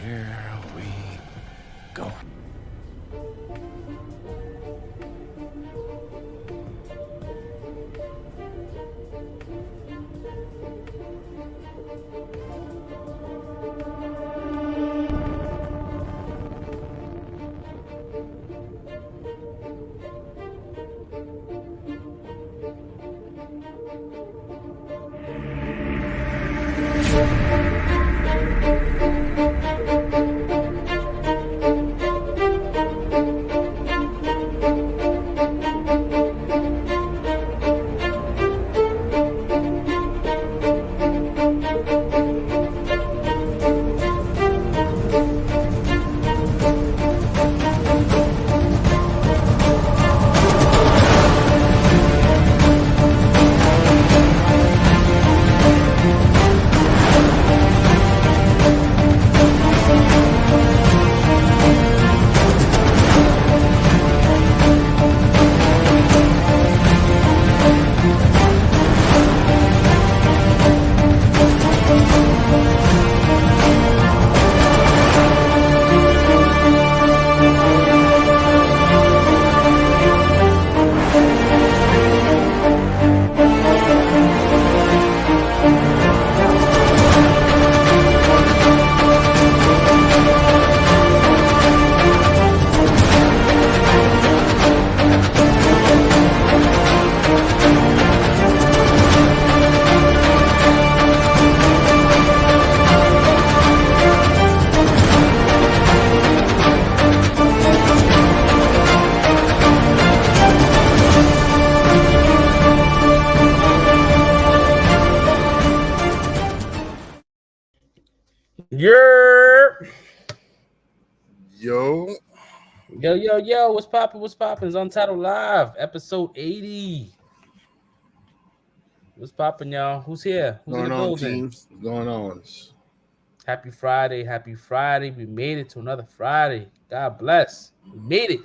Here we go. Yo, what's poppin'? It's Untitled Live, episode 80. What's poppin', y'all? Who's here? Who's in the building? Teams? What's going on? Happy Friday. We made it to another Friday. God bless. We made it.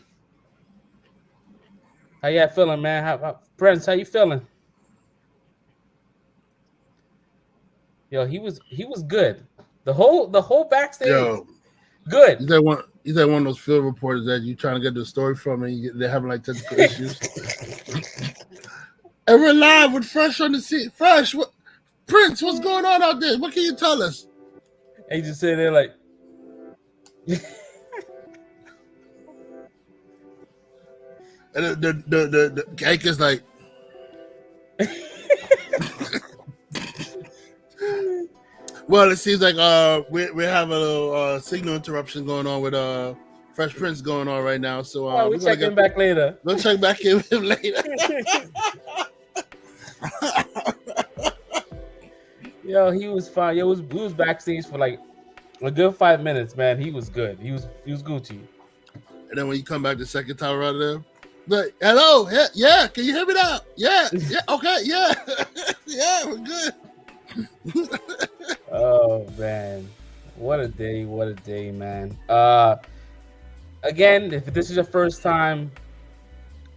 How y'all feeling, man? Friends, how you feeling? Yo, he was good. The whole backstage. Yo, good. He's like one of those field reporters that you trying to get the story from, and they're having like technical issues. And we're live with Fresh on the seat. Fresh, Prince, what's going on out there? What can you tell us? And he just sitting there like. And the cake is like. Well, it seems like we have a little signal interruption going on with Fresh Prince going on right now. So we'll check him back later. We'll check back in with him later. Yo, he was fine. Yo, he was backstage for like a good 5 minutes, man. He was good. He was Gucci. And then when you come back the second time out of there, like, hello, yeah, can you hear me now? Yeah, okay, yeah, yeah, we're good. Oh man, what a day, man. Again, if this is your first time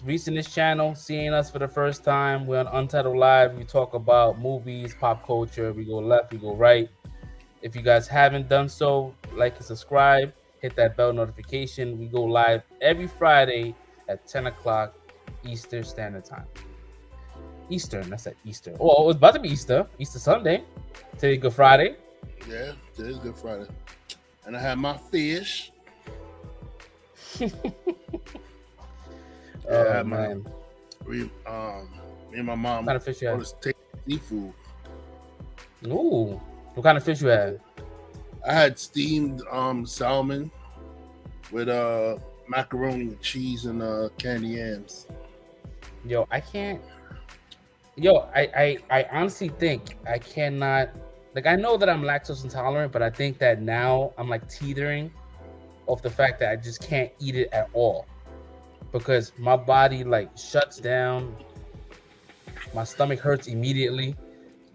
reaching this channel, seeing us for the first time, we're on Untitled Live. We talk about movies, pop culture. We go left, we go right. If you guys haven't done so, like and subscribe, hit that bell notification. We go live every Friday at 10 o'clock Eastern Standard Time. Eastern, I said Easter. Oh, it was about to be Easter Sunday. Today, Good Friday. Yeah, today's Good Friday. And I have my fish. Oh, man. Me and my mom. What kind of fish you had? Seafood. Ooh, what kind of fish you had? I had steamed salmon with macaroni and cheese and candy yams. Yo, I can't. Yo, I honestly think I cannot. Like, I know that I'm lactose intolerant, but I think that now I'm like teetering off the fact that I just can't eat it at all because my body like shuts down. My stomach hurts immediately.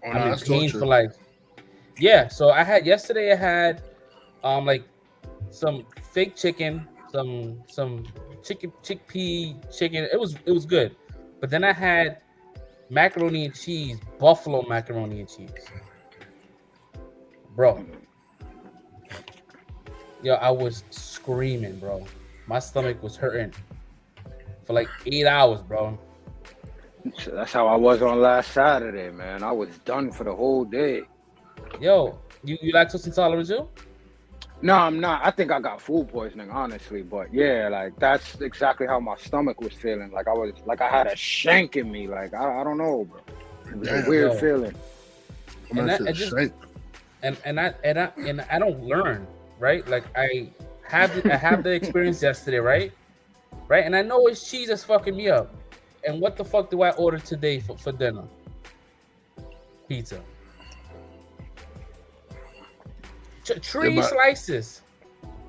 I'm in pain for like. Yeah, so I had like some fake chicken, some chickpea chicken. It was good, but then I had macaroni and cheese, buffalo macaroni and cheese, bro. Yo, I was screaming, bro. My stomach was hurting for like 8 hours, bro. So that's how I was on last Saturday, man. I was done for the whole day. Yo, you lactose intolerant too? No, I'm not. I think I got food poisoning, honestly. But yeah, like that's exactly how my stomach was feeling. Like I had a shank in me. Like I don't know, bro. It was a weird feeling. And I don't learn, right? Like I have the experience yesterday, right? Right, and I know it's cheese that's fucking me up. And what the fuck do I order today for dinner? Pizza. Three slices.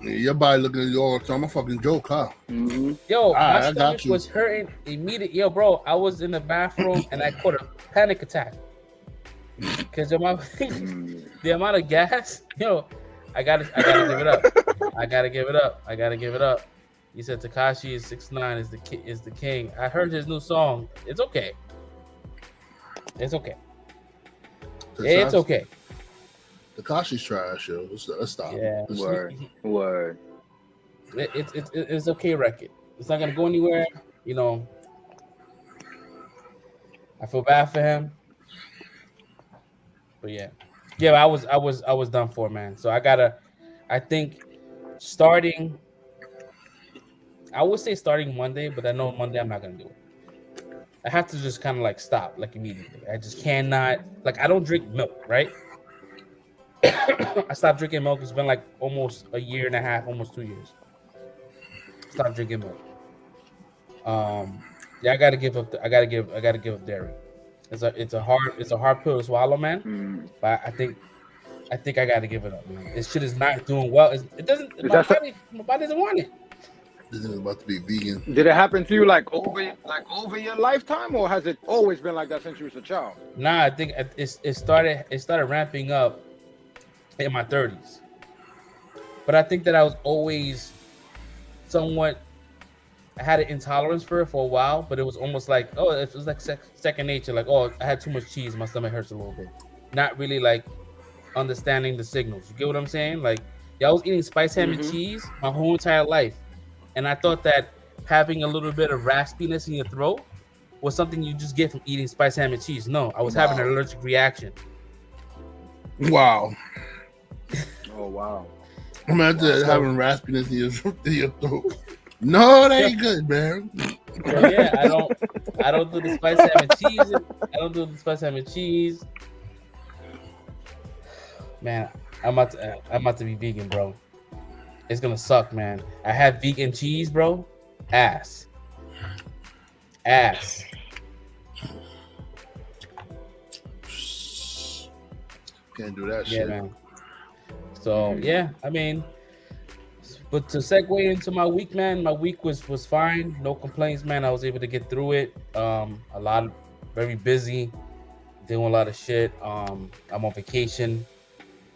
Your body looking at you all the time. I'm a fucking joke, huh? Mm-hmm. Yo, my stomach was hurting immediately. Yo, bro, I was in the bathroom and I caught a panic attack. Because the amount of gas, yo, I gotta give it up. I gotta give it up. He said Tekashi is 6'9", is the king. I heard his new song. It's okay. It's okay. It's okay. Tekashi's trash, yo. Let's stop. Yeah. Word. It's okay record. It's not gonna go anywhere. You know. I feel bad for him. But yeah. I was done for, man. So I think starting Monday, but I know Monday I'm not gonna do it. I have to just kind of like stop like immediately. I just cannot, like, I don't drink milk, right? I stopped drinking milk. It's been like almost a year and a half, almost 2 years. Stop drinking milk. I gotta give up dairy. It's a hard pill to swallow, man. But I think I gotta give it up, man. This shit is not doing well. My body doesn't want it. This is about to be vegan. Did it happen to you like over your lifetime, or has it always been like that since you was a child? Nah, I think it started ramping up in my 30s. But I think that I was always somewhat. I had an intolerance for it for a while, but it was almost like, it was like second nature. Like, I had too much cheese, my stomach hurts a little bit. Not really like understanding the signals. You get what I'm saying? Like, I was eating spice ham and cheese my whole entire life. And I thought that having a little bit of raspiness in your throat was something you just get from eating spice ham and cheese. No, I was having an allergic reaction. Wow. Oh, wow. Imagine having raspiness in your throat. No, that ain't good, man. So yeah, I don't do the spice ham and cheese. I don't do the spice ham and cheese. Man, I'm about to be vegan, bro. It's gonna suck, man. I had vegan cheese, bro. Ass. Can't do that shit. Yeah, man. So yeah, I mean, but to segue into my week, man, my week was fine. No complaints, man. I was able to get through it. Very busy, doing a lot of shit. I'm on vacation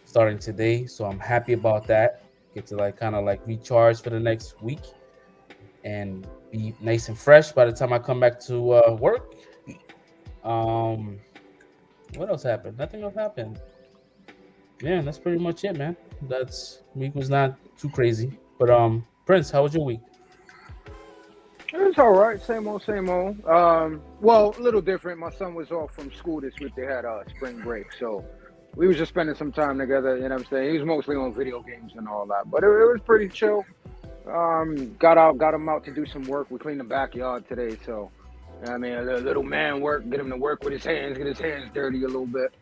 starting today, so I'm happy about that. Get to kind of recharge for the next week and be nice and fresh by the time I come back to work. What else happened? Nothing else happened. Yeah, that's pretty much it, man. Week was not too crazy. But Prince, how was your week? It was all right. Same old. Well, a little different. My son was off from school this week. They had spring break, so we was just spending some time together. You know what I'm saying? He was mostly on video games and all that, but it was pretty chill. Got him out to do some work. We cleaned the backyard today, so I mean, a little man work. Get him to work with his hands. Get his hands dirty a little bit.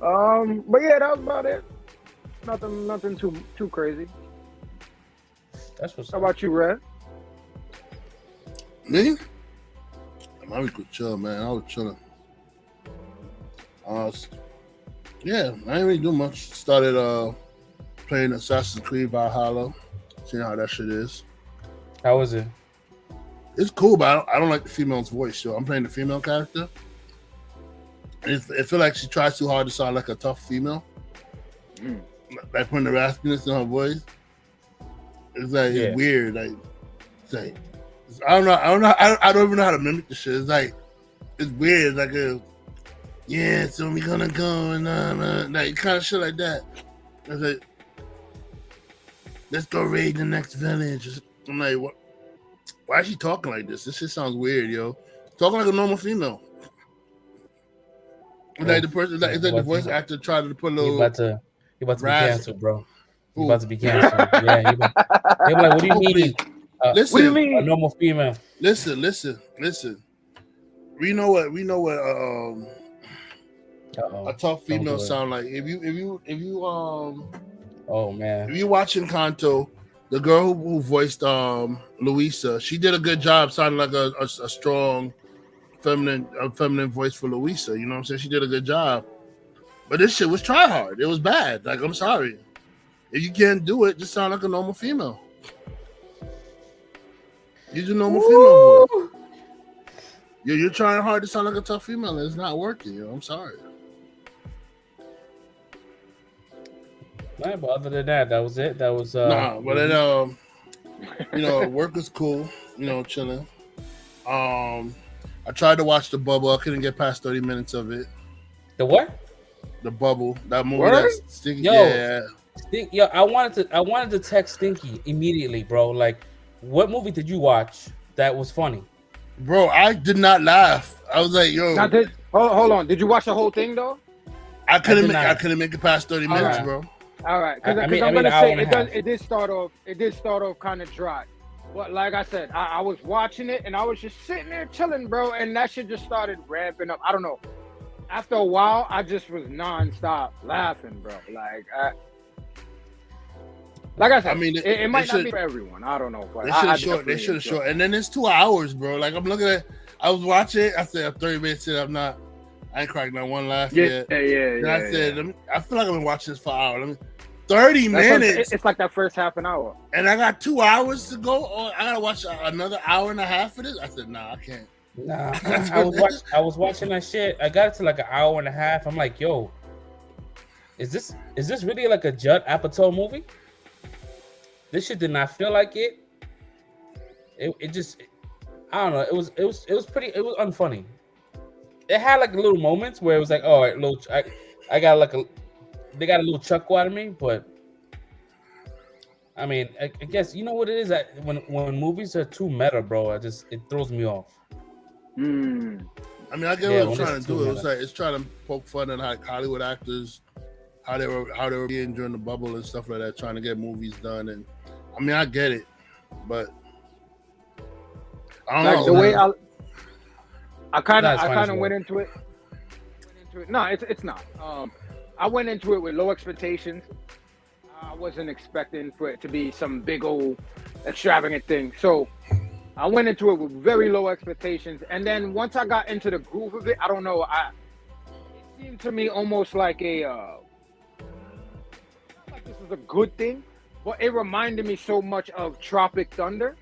But yeah, that was about it. Nothing too crazy. That's what's How about you, Red? Me? My week was chill, man. I was chilling. Yeah, I didn't really do much. Started playing Assassin's Creed Valhalla. Seeing how that shit is. How was it? It's cool, but I don't like the female's voice. So I'm playing the female character. It feel like she tries too hard to sound like a tough female. Like putting the raspiness in her voice. It's like it's weird. Like I don't know. I don't even know how to mimic the shit. It's weird. It's like so we gonna go and like kind of shit like that. It's like let's go raid the next village. I'm like, what? Why is she talking like this? This shit sounds weird, yo. Talking like a normal female. Like the person, like, it's like the voice actor tried to put a little. You about to be canceled, bro. You Ooh. about to be canceled. Yeah. They be like, what do you mean? Listen, What do you mean? A normal female. Listen. We know what a tough female sound like. If you oh man, if you watching Kanto, the girl who voiced Louisa, she did a good job sounding like a strong feminine voice for Louisa. You know what I'm saying? She did a good job. But this shit was try hard. It was bad. Like, I'm sorry. If you can't do it, just sound like a normal female. Use a normal female voice. You're trying hard to sound like a tough female, and it's not working. You know, I'm sorry. Nah, but other than that, that was it. That was but then work was cool. You know, chilling. I tried to watch The Bubble. I couldn't get past 30 minutes of it. The what? The Bubble. That movie. Word? That's Stinky. Yo, yeah. I wanted to text Stinky immediately, bro. Like, what movie did you watch that was funny? Bro, I did not laugh. I was like, yo. Hold on. Did you watch the whole thing though? I couldn't make it past 30 minutes, right. bro. All right, because I'm gonna say it did start off kind of dry, but like I said, I was watching it and I was just sitting there chilling, bro, and that shit just started ramping up. I don't know. After a while, I just was nonstop laughing, bro. Like I said, I mean, it might not be for everyone. I don't know, but they should have short. And then it's 2 hours, bro. Like, I'm looking at, I was watching it. I said 30 minutes in, I ain't cracked not one laugh yet. Yeah. I said, I feel like I've been watching this for hours. 30 minutes. It's like that first half an hour. And I got 2 hours to go. Oh, I gotta watch another hour and a half of this. I said, nah, I can't. Nah, I was watching that shit. I got it to like an hour and a half. I'm like, yo, is this really like a Judd Apatow movie? This shit did not feel like it. It just, I don't know. It was unfunny. It had like little moments where it was like, all right, I got like they got a little chuckle out of me, but I mean, I guess you know what it is, that when movies are too meta, bro, it throws me off. I mean, I get what it's trying to do. It was like it's trying to poke fun at like Hollywood actors, how they were being during the bubble and stuff like that, trying to get movies done. And I mean, I get it, but I don't know. The way I kind of went into it. No, it's not. I went into it with low expectations. I wasn't expecting for it to be some big old extravagant thing. So I went into it with very low expectations. And then once I got into the groove of it, I don't know. It seemed to me almost like not like this is a good thing, but it reminded me so much of Tropic Thunder.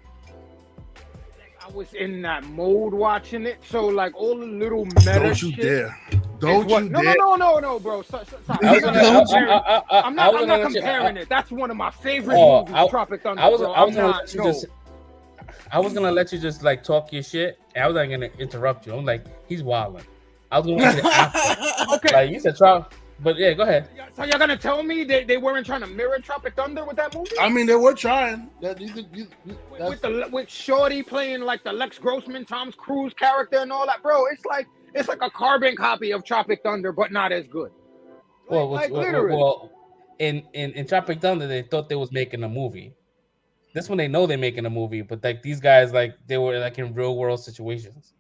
I was in that mode watching it, so like all the little meta Don't you shit. Dare! Don't you dare! No, bro. I'm not comparing it. That's one of my favorite movies, Tropic Thunder. I was gonna let you just like talk your shit, and I was not gonna interrupt you. I'm like, he's wilding. I was gonna let it after. Okay. Like you said, but yeah, go ahead. So you're gonna tell me they weren't trying to mirror Tropic Thunder with that movie? I mean, they were trying. With Shorty playing like the Lex Grossman, Tom Cruise character and all that, bro. It's like a carbon copy of Tropic Thunder, but not as good. Well, in Tropic Thunder, they thought they was making a movie. This one, they know they're making a movie, but like these guys, like they were like in real world situations.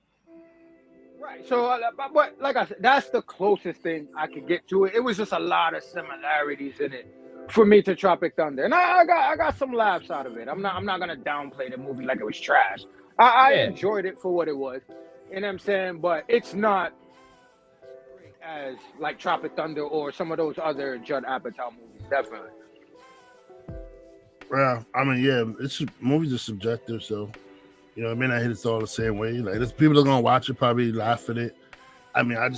Right. So, but like I said, that's the closest thing I could get to it. It was just a lot of similarities in it for me to Tropic Thunder, and I got some laughs out of it. I'm not gonna downplay the movie like it was trash. I enjoyed it for what it was. You know what I'm saying? But it's not great as like Tropic Thunder or some of those other Judd Apatow movies, definitely. Well, I mean, yeah, movies are subjective, so you know, it may not hit us all the same way. Like, there's people that are gonna watch it, probably laugh at it. I mean, I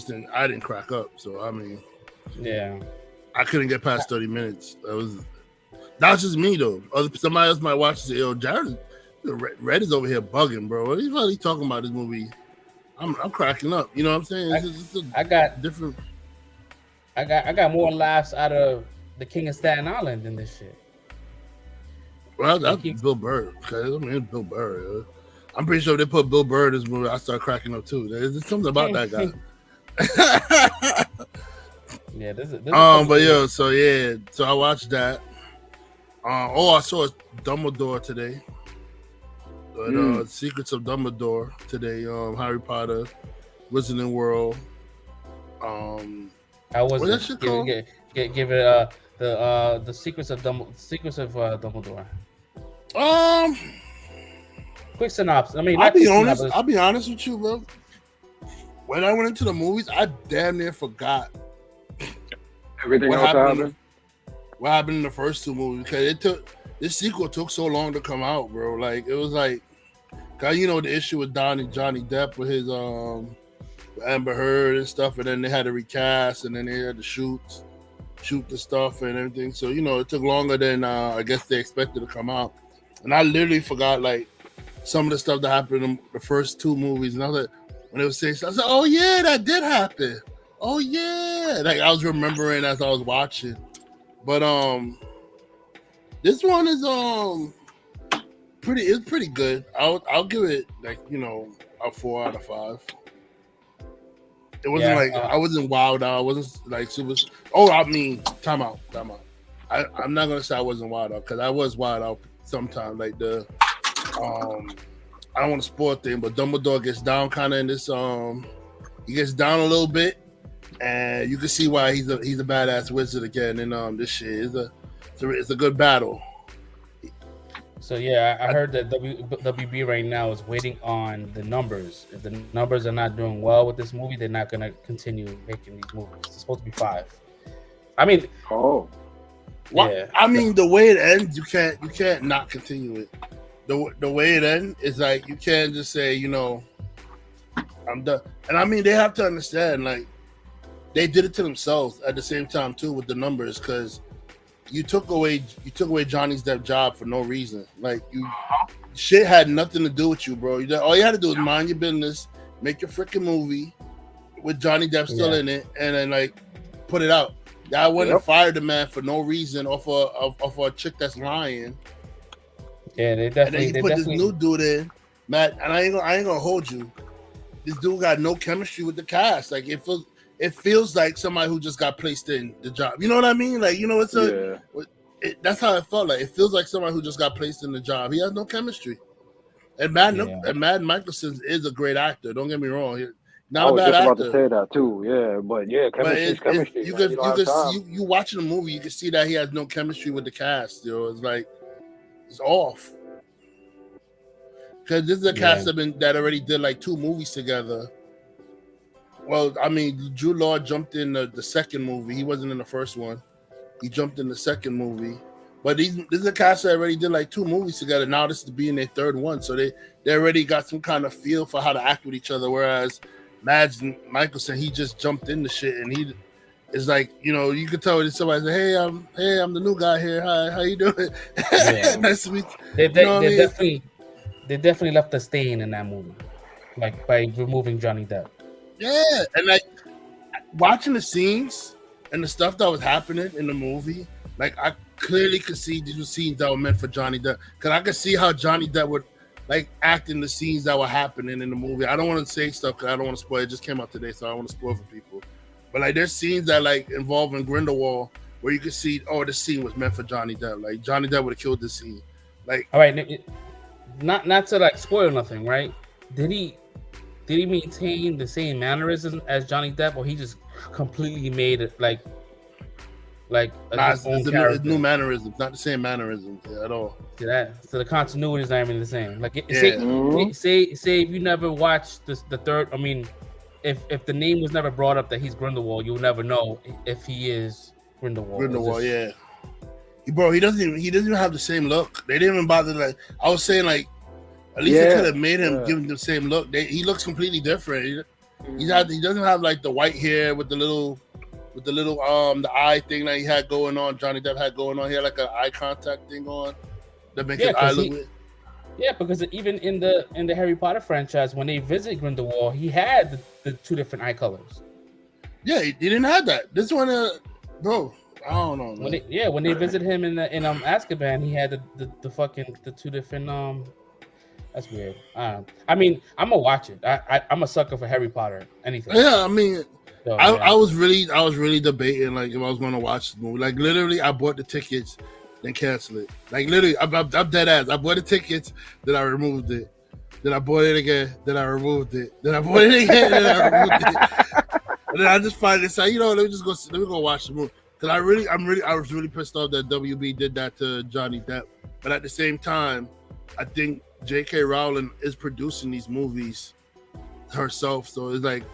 didn't crack up. So I mean, yeah, I couldn't get past 30 minutes. That was just me though. Somebody else might watch and say, "Yo, Jared, Red is over here bugging, bro. What are you talking about this movie?" I'm cracking up. You know what I'm saying? I got more laughs out of The King of Staten Island than this shit. Well, that's Bill Burr. Okay, I mean, Bill Burr. Yeah. I'm pretty sure if they put Bill Burr in this movie, I start cracking up too. There's something about that guy. Yeah, so I watched that. I saw Dumbledore today. Secrets of Dumbledore today. Harry Potter, Wizarding World. How was that shit called? Give it the Secrets of Dumbledore. Quick synopsis. I mean, I'll be honest with you, bro. When I went into the movies, I damn near forgot everything else happened. What happened in the first two movies, because this sequel took so long to come out, bro. Like it was like, cause you know the issue with Johnny Depp with his Amber Heard and stuff, and then they had to recast, and then they had to shoot the stuff and everything. So you know it took longer than I guess they expected to come out, and I literally forgot like some of the stuff that happened in the first two movies, and I was like, when it was saying, I said, "Oh yeah, that did happen. Oh yeah," like I was remembering as I was watching. But this one is pretty good. I'll give it like, you know, a 4 out of 5. It wasn't I wasn't wild out. I wasn't like super. Oh, I mean, time out. I'm not gonna say I wasn't wild out, because I was wild out sometimes. Like the I don't want to spoil thing, but Dumbledore gets down kind of in this he gets down a little bit. And you can see why he's a badass wizard again. And this shit is it's a good battle. So yeah, I heard that WB right now is waiting on the numbers. If the numbers are not doing well with this movie, they're not gonna continue making these movies. It's supposed to be 5. I mean, yeah. I mean, the way it ends, you can't not continue it. The way it ends is like you can't just say, you know, I'm done. And I mean, they have to understand, like, they did it to themselves at the same time too with the numbers, because you took away Johnny Depp's job for no reason. Like shit had nothing to do with you, bro. All you had to do was mind your business, make your freaking movie with Johnny Depp still in it, and then like put it out. I went and fired the man for no reason off a chick that's lying. Yeah, they definitely. And then you put this new dude in, Matt. And I ain't gonna hold you. This dude got no chemistry with the cast. Like it feels like somebody who just got placed in the job. You know what I mean? Like, you know, that's how it felt like. It feels like somebody who just got placed in the job. He has no chemistry. And Matt Mikkelsen is a great actor. Don't get me wrong. He's not a bad actor. I was just about to say that too. Yeah, but yeah, chemistry. You watching the movie, you can see that he has no chemistry with the cast. You know, it's like it's off. Because this is a cast that already did like 2 movies together. Well, I mean, Jude Law jumped in the second movie. He wasn't in the first one. He jumped in the second movie. But this is a cast that already did like 2 movies together. Now this is being their 3rd one. So they already got some kind of feel for how to act with each other. Whereas Mads Mikkelsen, he just jumped in the shit. And he is like, you know, you could tell when somebody say, hey, I'm the new guy here. Hi, how you doing? Yeah. Nice to meet you. They definitely left a stain in that movie. Like by removing Johnny Depp. Yeah, and like watching the scenes and the stuff that was happening in the movie, like I clearly could see these were scenes that were meant for Johnny Depp, because I could see how Johnny Depp would like act in the scenes that were happening in the movie. I don't want to say stuff because I don't want to spoil. It just came out today, so I don't want to spoil for people. But like there's scenes that like involving Grindelwald where you could see, oh, this scene was meant for Johnny Depp. Like Johnny Depp would have killed this scene. Like, all right, not to like spoil nothing, right? Did he maintain the same mannerisms as Johnny Depp, or he just completely made it like his own character? It's new mannerisms, not the same mannerisms at all. So the continuity is not even the same. Like, say if you never watched the 3rd. I mean, if the name was never brought up that he's Grindelwald, you'll never know if he is Grindelwald. Yeah. Bro, he doesn't even have the same look. They didn't even bother. Like I was saying, like at least they could have made him give him the same look. He looks completely different. He doesn't have like the white hair with the little the eye thing that he had going on. Johnny Depp had going on. He had like an eye contact thing on that makes his eye look weird. Yeah, because even in the Harry Potter franchise, when they visit Grindelwald, he had the 2 different eye colors. Yeah, he didn't have that. This one, bro. I don't know, man. When they visited him in Azkaban, he had the fucking the two different That's weird. I mean, I'm gonna watch it. I'm a sucker for Harry Potter. Anything. Yeah, I mean, So, I was really debating like if I was gonna watch the movie. Like literally, I bought the tickets, then cancel it. Like literally, I'm dead ass. I bought the tickets, then I removed it. Then I bought it again, then I removed it. Then I bought it again, then I removed it. And then I just finally decided, let me go watch the movie. Cause I was really pissed off that WB did that to Johnny Depp. But at the same time, I think J.K. Rowling is producing these movies herself, so it's like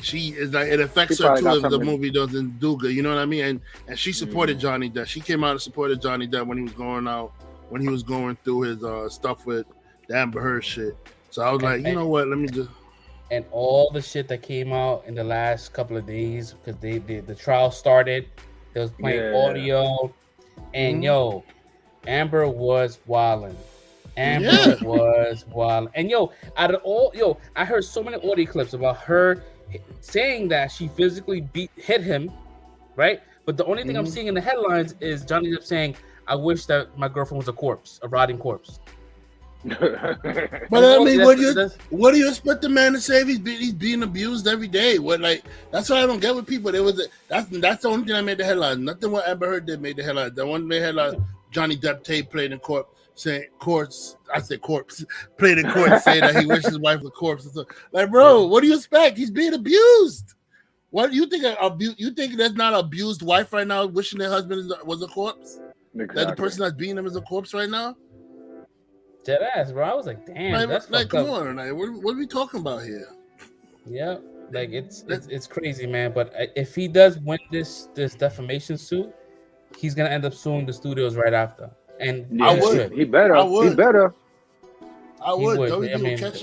she is like it affects her too if the movie doesn't do good. You know what I mean? And she supported Johnny Depp. She came out and supported Johnny Depp when he was going through his stuff with the Amber Heard shit. So I was like, you know what? Let me just. And all the shit that came out in the last couple of days because the trial started. They was playing audio, and Amber was wilding. Amber was wild. And out of all, I heard so many audio clips about her saying that she physically hit him, right? But the only thing I'm seeing in the headlines is Johnny Depp saying, "I wish that my girlfriend was a rotting corpse." But I mean, what do you expect the man to say if he's being abused every day? That's what I don't get with people. That's the only thing that made the headlines. Nothing what Amber Heard did made the headlines. The one made headlines. Johnny Depp tape played in court saying corpse played in court saying that he wishes his wife was a corpse. Like, bro, what do you expect? He's being abused. What do you think? You think there's not an abused wife right now wishing their husband was a corpse? Exactly. That the person that's beating him is a corpse right now? Dead ass, bro. I was like, damn, that's come on, like, what are we talking about here? Yeah, like it's crazy, man. But if he does win this defamation suit, he's gonna end up suing the studios right after. And I would. He better. I would. He better. I would.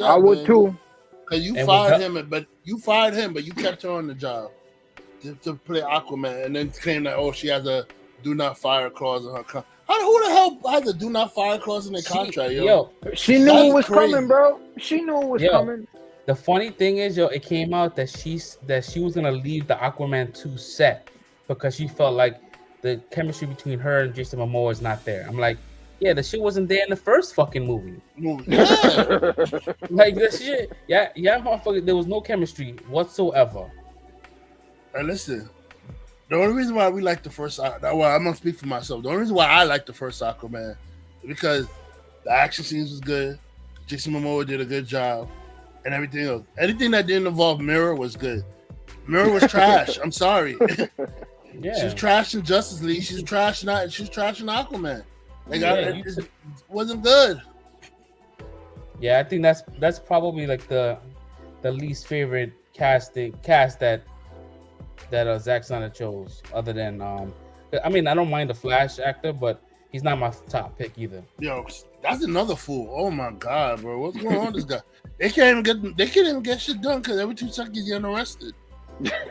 I would too. Cause you fired him, but you kept her on the job to play Aquaman, and then claim that she has a do not fire clause in her contract. Who the hell has a do not fire clause in their contract, yo? She knew it was coming, bro. She knew it was coming. The funny thing is, it came out that she was gonna leave the Aquaman 2 set because she felt like the chemistry between her and Jason Momoa is not there. I'm like, yeah, the shit wasn't there in the first fucking movie. Yeah. Like the shit, motherfucker, there was no chemistry whatsoever. And listen. The only reason why we like the first, I'm gonna speak for myself. The only reason why I like the first Aquaman is because the action scenes was good. Jason Momoa did a good job, and everything else. Anything that didn't involve Mirror was good. Mirror was trash. I'm sorry. She was trash in Justice League. She was trash in Aquaman. Like it wasn't good. Yeah, I think that's probably like the least favorite cast that Zack Snyder chose, other than I mean, I don't mind the Flash actor, but he's not my top pick either. Yo, that's another fool. Oh my god, bro, what's going on with this guy? They can't even get shit done because every 2 seconds he's getting arrested.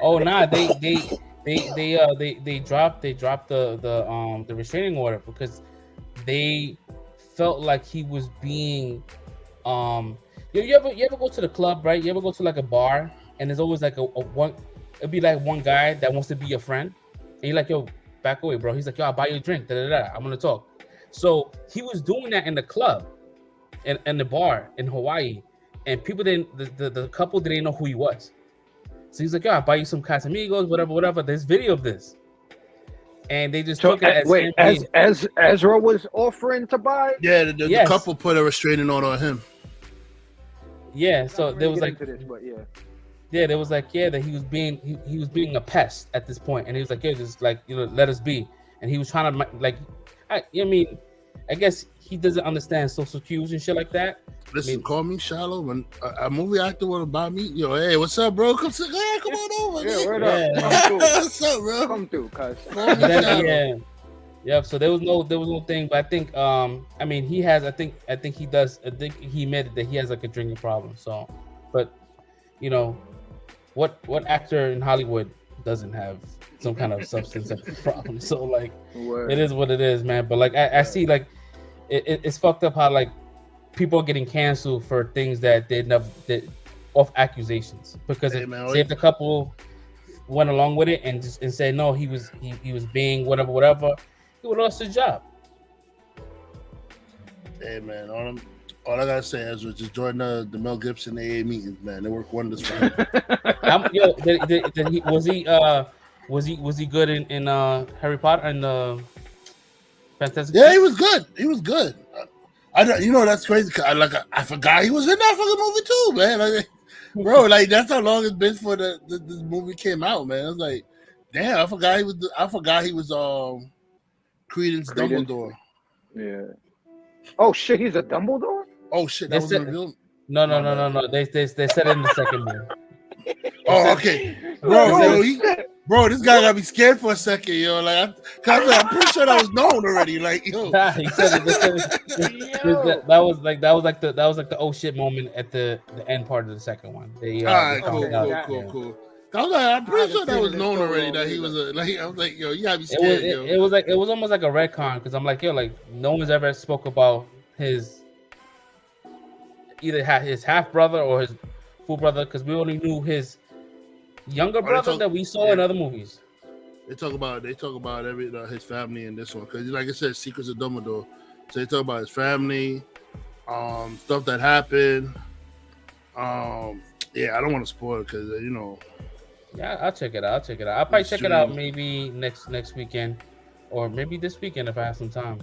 Oh nah, they dropped the restraining order because they felt like he was being you ever go to the club, right? You ever go to like a bar and there's always like a one. It'd be like one guy that wants to be your friend, and you're like, yo, back away, bro. He's like, yo, I'll buy you a drink. I'm gonna talk. So he was doing that in the club, in the bar in Hawaii, and people the couple didn't know who he was. So he's like, yo, I'll buy you some Casamigos, whatever. There's video of this, and they just took it as Ezra was offering to buy. Yeah, the couple put a restraining order on him. Yeah, so there was like. Yeah, there was like that he was being a pest at this point, and he was like, just like let us be, and he was trying to I guess he doesn't understand social cues and shit like that. Listen, call me shallow when a movie actor want to buy me. Yo, hey, what's up, bro? Come on over. Yeah, word up. What's up, bro? Come through, cuz. Yeah. So there was no thing, but I think I mean he has I think he does. I think he admitted that he has like a drinking problem. So, but what actor in Hollywood doesn't have some kind of substance problem? So like, It is what it is, man. But like, I see like, it's fucked up how like people are getting canceled for things that they never did off accusations because if the couple went along with it and said no, he was being whatever, he would have lost his job. Hey man, all I gotta say is just join the Mel Gibson AA meetings, man. They work wonders for him. Was he good in Harry Potter and Fantastic? Yeah, he was good. He was good. I that's crazy. I forgot he was in that fucking movie too, man. Like, bro, like that's how long it's been for this movie came out, man. I was like, damn, I forgot he was Credence Dumbledore. Yeah. Oh shit, he's a Dumbledore? Oh shit, that was revealed. No. They said it in the second one. Oh, okay, bro, this guy got me scared for a second, yo. Like, I'm pretty sure that was known already. Like, yo, he said it. That was like the oh shit moment at the end part of the second one. All right, cool. I was like, I'm pretty sure that was known already. That he was I was like, yo, you gotta be scared, yo. It was almost like a retcon because I'm like, yo, like no one's ever spoke about his either his half brother or his full brother because we only knew his younger brother that we saw in other movies. They talk about his family in this one because, like I said, Secrets of Dumbledore. So they talk about his family, stuff that happened. Yeah, I don't want to spoil it because Yeah, I'll check it out. I'll probably check it out maybe next weekend, or maybe this weekend if I have some time.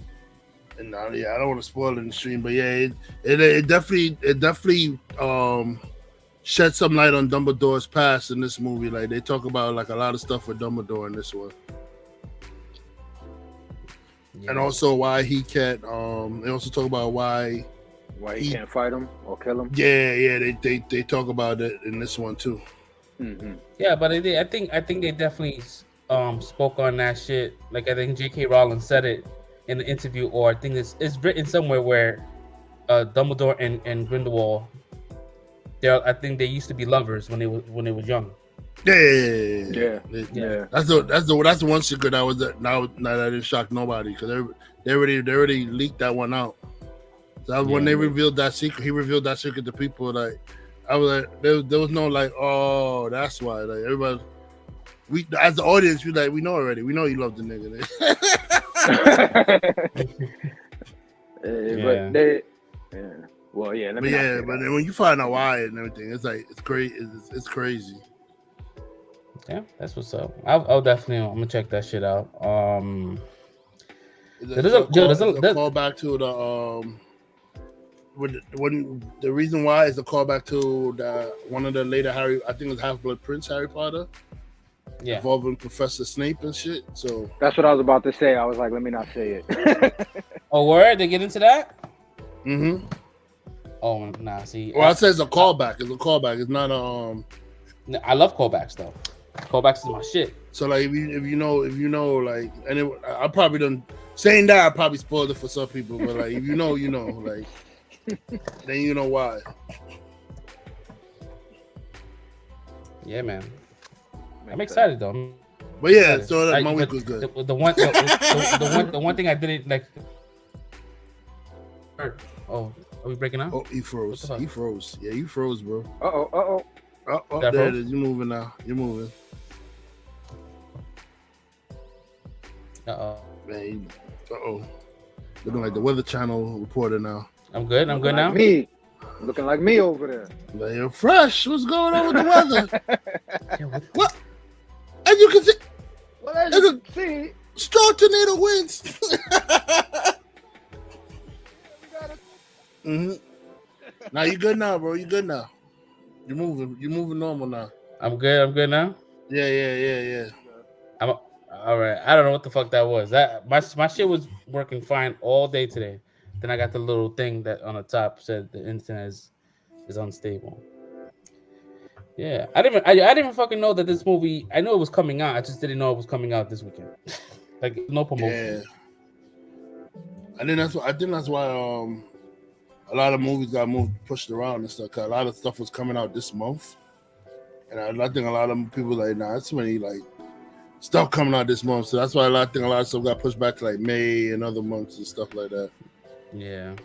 And I don't want to spoil it in the stream, but yeah, it definitely shed some light on Dumbledore's past in this movie. Like they talk about like a lot of stuff with Dumbledore in this one, and also why he can't. They also talk about why he can't fight him or kill him. Yeah. They talk about it in this one too. Mm-hmm. Yeah, but I think they definitely spoke on that shit. Like I think J.K. Rowling said it in the interview, or I think it's written somewhere where Dumbledore and Grindelwald. I think they used to be lovers when they were young. Yeah. That's the one secret that was now that didn't shock nobody because they already leaked that one out. So that was when they revealed that secret. He revealed that secret to people. Like I was like, there was no like, oh, that's why. Like everybody, we as the audience, we know already. We know you love the nigga. But they, well, yeah. But then when you find out why and everything, it's like it's great. It's crazy. Yeah, that's what's up. I'll definitely. I'm gonna check that shit out. There's a callback to the when the reason why is a callback to one of the later Harry. I think it's Half-Blood Prince Harry Potter. Yeah, involving Professor Snape and shit. So that's what I was about to say. I was like, let me not say it. Oh, word? They get into that? Mm-hmm. Oh, nah. See, well, I said it's a callback. It's a callback. It's not I love callbacks though. Callbacks is my shit. So like, if you know, like, and I probably done saying that I probably spoiled it for some people, but like, if you know, like, then you know why. Yeah, man. I'm excited though. But yeah, so my week was good. The one thing I didn't like. Oh, are we breaking out? Oh, he froze. He froze. Yeah, you froze, bro. Oh, there it is. You're moving now. You're moving. Man, looking like the Weather Channel reporter now. I'm good now. Me. Looking like me over there. Man, you're fresh. What's going on with the weather? What? As you can see, strong tornado winds. Mm-hmm. Now you good now, bro. You good now. You're moving normal now. I'm good now. Yeah. I'm all right. I don't know what the fuck that was. That my shit was working fine all day today. Then I got the little thing that on the top said the internet is unstable. Yeah, I didn't fucking know that this movie. I know it was coming out. I just didn't know it was coming out this weekend. Like no promotion. Yeah. I think that's why a lot of movies got pushed around and stuff. Cause a lot of stuff was coming out this month, and I think a lot of people like, nah, it's many like stuff coming out this month. So that's why I think a lot of stuff got pushed back to like May and other months and stuff like that. Yeah.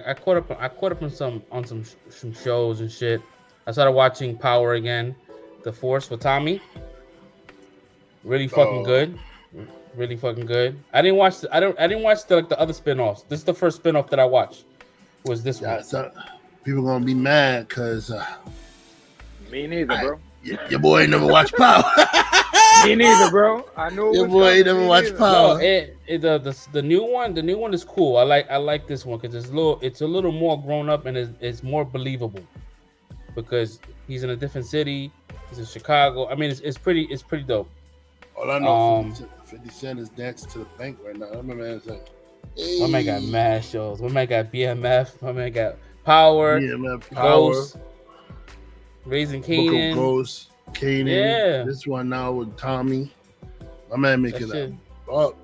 I caught up on some shows and shit. I started watching Power again. The Force with Tommy. Really fucking good. Really fucking good. I didn't watch the other spin-offs. This is the first spin-off that I watched. Was this one? So people gonna be mad because Me neither, bro. Your boy ain't never watched Power. Me neither, bro. I know your boy ain't never watched Power. No, the new one is cool. I like this one because it's a little more grown up and it's more believable because he's in a different city. He's in Chicago. I mean, it's pretty dope. All I know, 50 Cent is dancing to the bank right now. I remember man, it's like, hey. My man got mad shows. My man got BMF. My man got Power. BMF, Power. Ghost, Raising Kanan. Ghost, Kanan. Yeah. This one now with Tommy. My man making that up.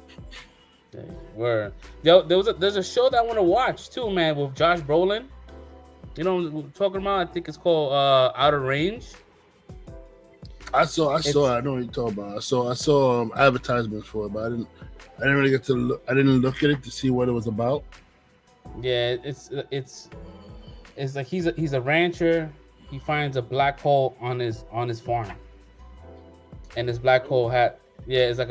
Word. Yo, there's a show that I want to watch too, man, with Josh Brolin. You know what I'm talking about? I think it's called Outer Range. I know what you're talking about. I saw advertisements for it, but I didn't really get to look. I didn't look at it to see what it was about. Yeah, it's like he's a rancher. He finds a black hole on his farm, and this black hole it's like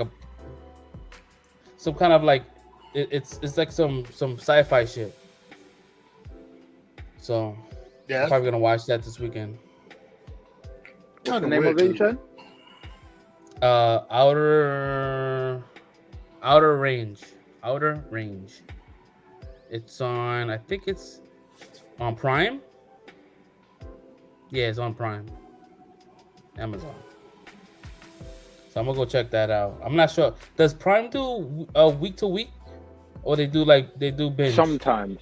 some kind of like it's like some sci-fi shit. So yeah, I'm probably gonna watch that this weekend. What's the name of it, you said? Outer Range. It's on. I think it's on Prime. Yeah, it's on Prime. Amazon. So I'm gonna go check that out. I'm not sure. Does Prime do week to week, or they do binge? Sometimes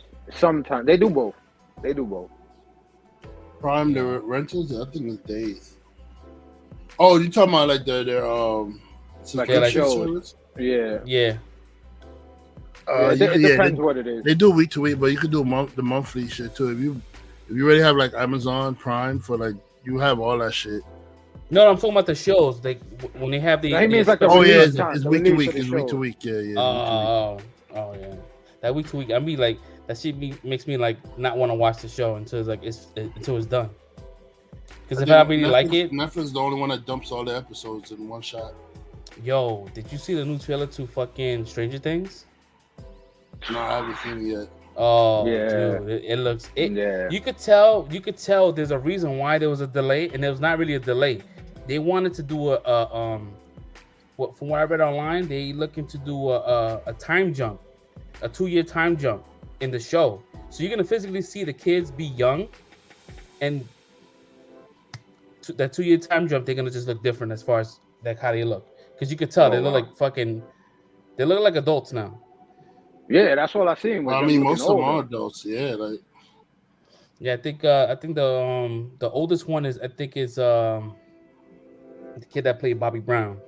they do both. Prime the rentals, I think it's days. Oh, you talking about like their shows? Yeah. It depends what it is. They do week to week, but you could do the monthly shit too. If you already have like Amazon Prime for like you have all that shit. No, I'm talking about the shows. Like when they have the. That means like it's week to week. It's week to week. Yeah. Oh yeah. That week to week. I mean, like that shit makes me like not want to watch the show until it's done. Because if I really like it, Netflix is the only one that dumps all the episodes in one shot. Yo, did you see the new trailer to fucking Stranger Things? No, I haven't seen it yet. Oh, yeah. Dude, it looks. Yeah. You could tell. There's a reason why there was a delay, and it was not really a delay. They wanted to do from what I read online, they looking to do a time jump, a 2-year time jump in the show. So you're gonna physically see the kids be young, and that 2-year time jump, they're gonna just look different as far as like how they look, because you could tell they look like adults now. Yeah, that's all I seen. I mean, most of them are adults. Yeah, like. Yeah, I think the oldest one is the kid that played Bobby Brown.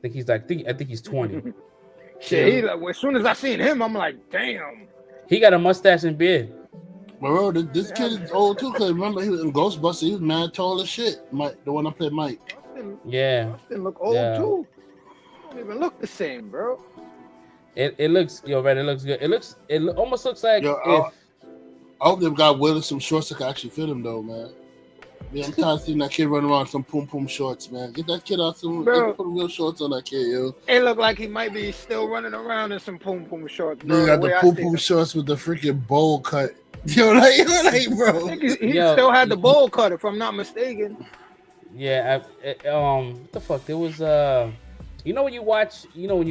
I think he's 20. Shit, as soon as I seen him, I'm like, damn. He got a mustache and beard. Bro, this kid is old too. Cause remember he was in Ghostbusters. He was mad tall as shit. Mike, the one I played Mike. Yeah. Didn't look old too. Don't even look the same, bro. It looks Red. It looks good. It almost looks like I hope they've got Will some shorts that can actually fit him though, man. Yeah, I'm tired of seeing that kid running around some pum shorts, man. Get that kid out some put real shorts on that kid, yo. It looked like he might be still running around in some pum shorts, bro. You got the pum shorts with the freaking bowl cut. Yo, like bro. He still had the bowl cut, if I'm not mistaken. Yeah, what the fuck? There was you know when you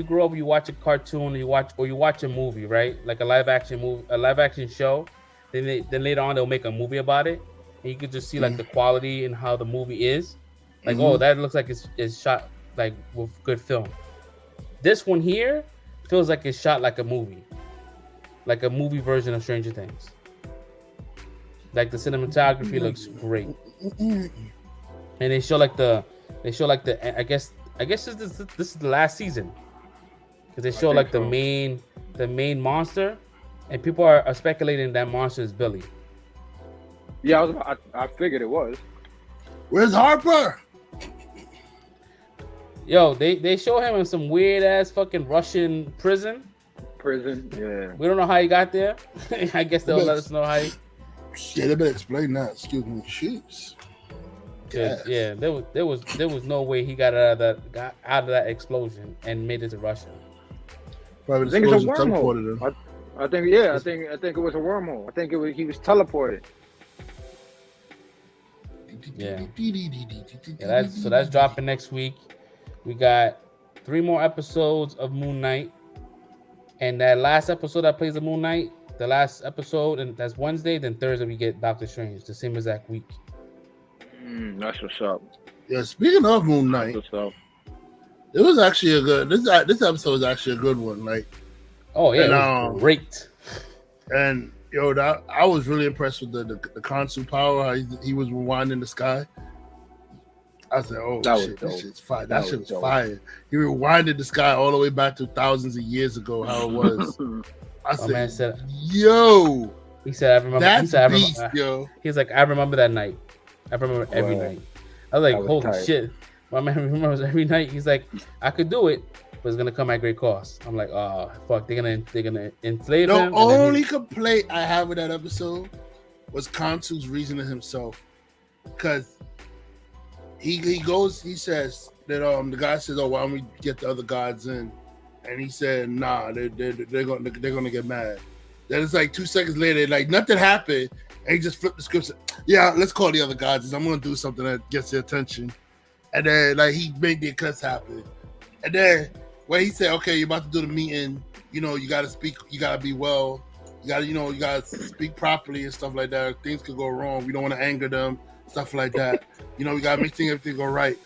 grow up, you watch a cartoon, or you watch a movie, right? Like a live action show. Then later on they'll make a movie about it, and you could just see like the quality and how the movie is. Like, oh, that looks like it's shot like with good film. This one here feels like it's shot like a movie version of Stranger Things. Like the cinematography looks great, and they show like the I guess this is the last season, because they show like the main monster, and people are speculating that monster is Billy. Yeah, I figured it was. Where's Harper? Yo, they show him in some weird ass fucking Russian prison. Yeah. We don't know how he got there. I guess they'll let us know how he. Yeah, they better explain that. Excuse me. Jeez. gas. Yeah, there was no way he got out of that explosion and made it to Russia. Probably I think it's a explosion wormhole. teleported him. I think it was a wormhole. I think he was teleported. Yeah. So that's dropping next week. We got 3 more episodes of Moon Knight, and that last episode that plays the Moon Knight, the last episode, and that's Wednesday. Then Thursday we get Doctor Strange, the same exact week. That's what's up. Yeah, speaking of Moon Knight, That's what's up. it was actually a good. This episode was actually a good one. Like, Oh yeah, and, it was great. And yo, I was really impressed with the Khonshu power. How he was rewinding the sky. I said, "Oh shit, this shit's fire! That shit was fire." He rewinded the sky all the way back to thousands of years ago. How it was. I said, "Yo." He said, "I remember." That's beast, yo. He's like, "I remember that night. I remember every night." I was like, "Holy shit!" My man remembers every night. He's like, "I could do it, but it's gonna come at great cost." I'm like, "Oh fuck, they're gonna enslave him." The only complaint I have with that episode was Khonshu's reasoning himself, because he says that the guy says, "Oh, why don't we get the other gods in?" And he said, "Nah, they're gonna get mad." Then it's like 2 seconds later, like nothing happened, and he just flipped the script. Yeah, let's call the other gods. I'm gonna do something that gets their attention. And then like he made the eclipse happen. And then when he said, "Okay, you're about to do the meeting, you gotta speak, you gotta be well, you gotta speak properly and stuff like that. Things could go wrong. We don't want to anger them, stuff like that. We gotta make everything go right."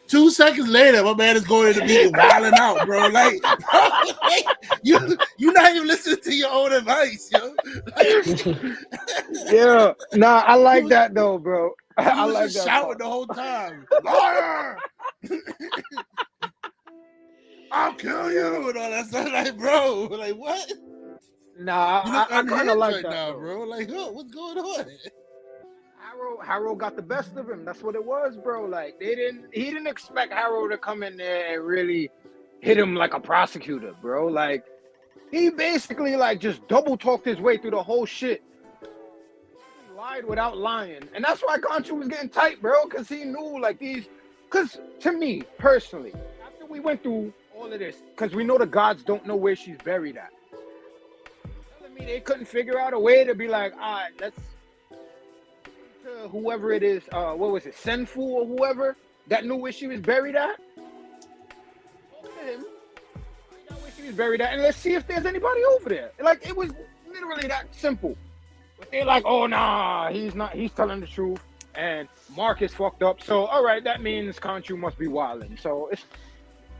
2 seconds later, my man is going to the meeting wilding out, bro. Like, you're not even listening to your own advice, yo. Yeah, nah, I like that though, bro. I like just that shouting the whole time. Liar! I'll kill you and all that stuff. Like, bro, like what? Nah, I kind of like that now, bro. Like, what's going on? Harrow got the best of him. That's what it was, bro. Like he didn't expect Harrow to come in there and really hit him like a prosecutor, bro. Like he basically like just double talked his way through the whole shit. He lied without lying, and that's why Khonshu was getting tight, bro, because he knew like these. Because to me personally, after we went through all of this, because we know the gods don't know where she's buried at. Telling me they couldn't figure out a way to be like, all right, let's. Whoever it is, what was it, Senfu or whoever that knew where she was buried at? Talk to him, find out where she was buried at, and let's see if there's anybody over there. Like it was literally that simple. But they're like, "Oh nah, he's not. He's telling the truth." And Mark is fucked up. So all right, that means Khonshu must be wilding. So it's,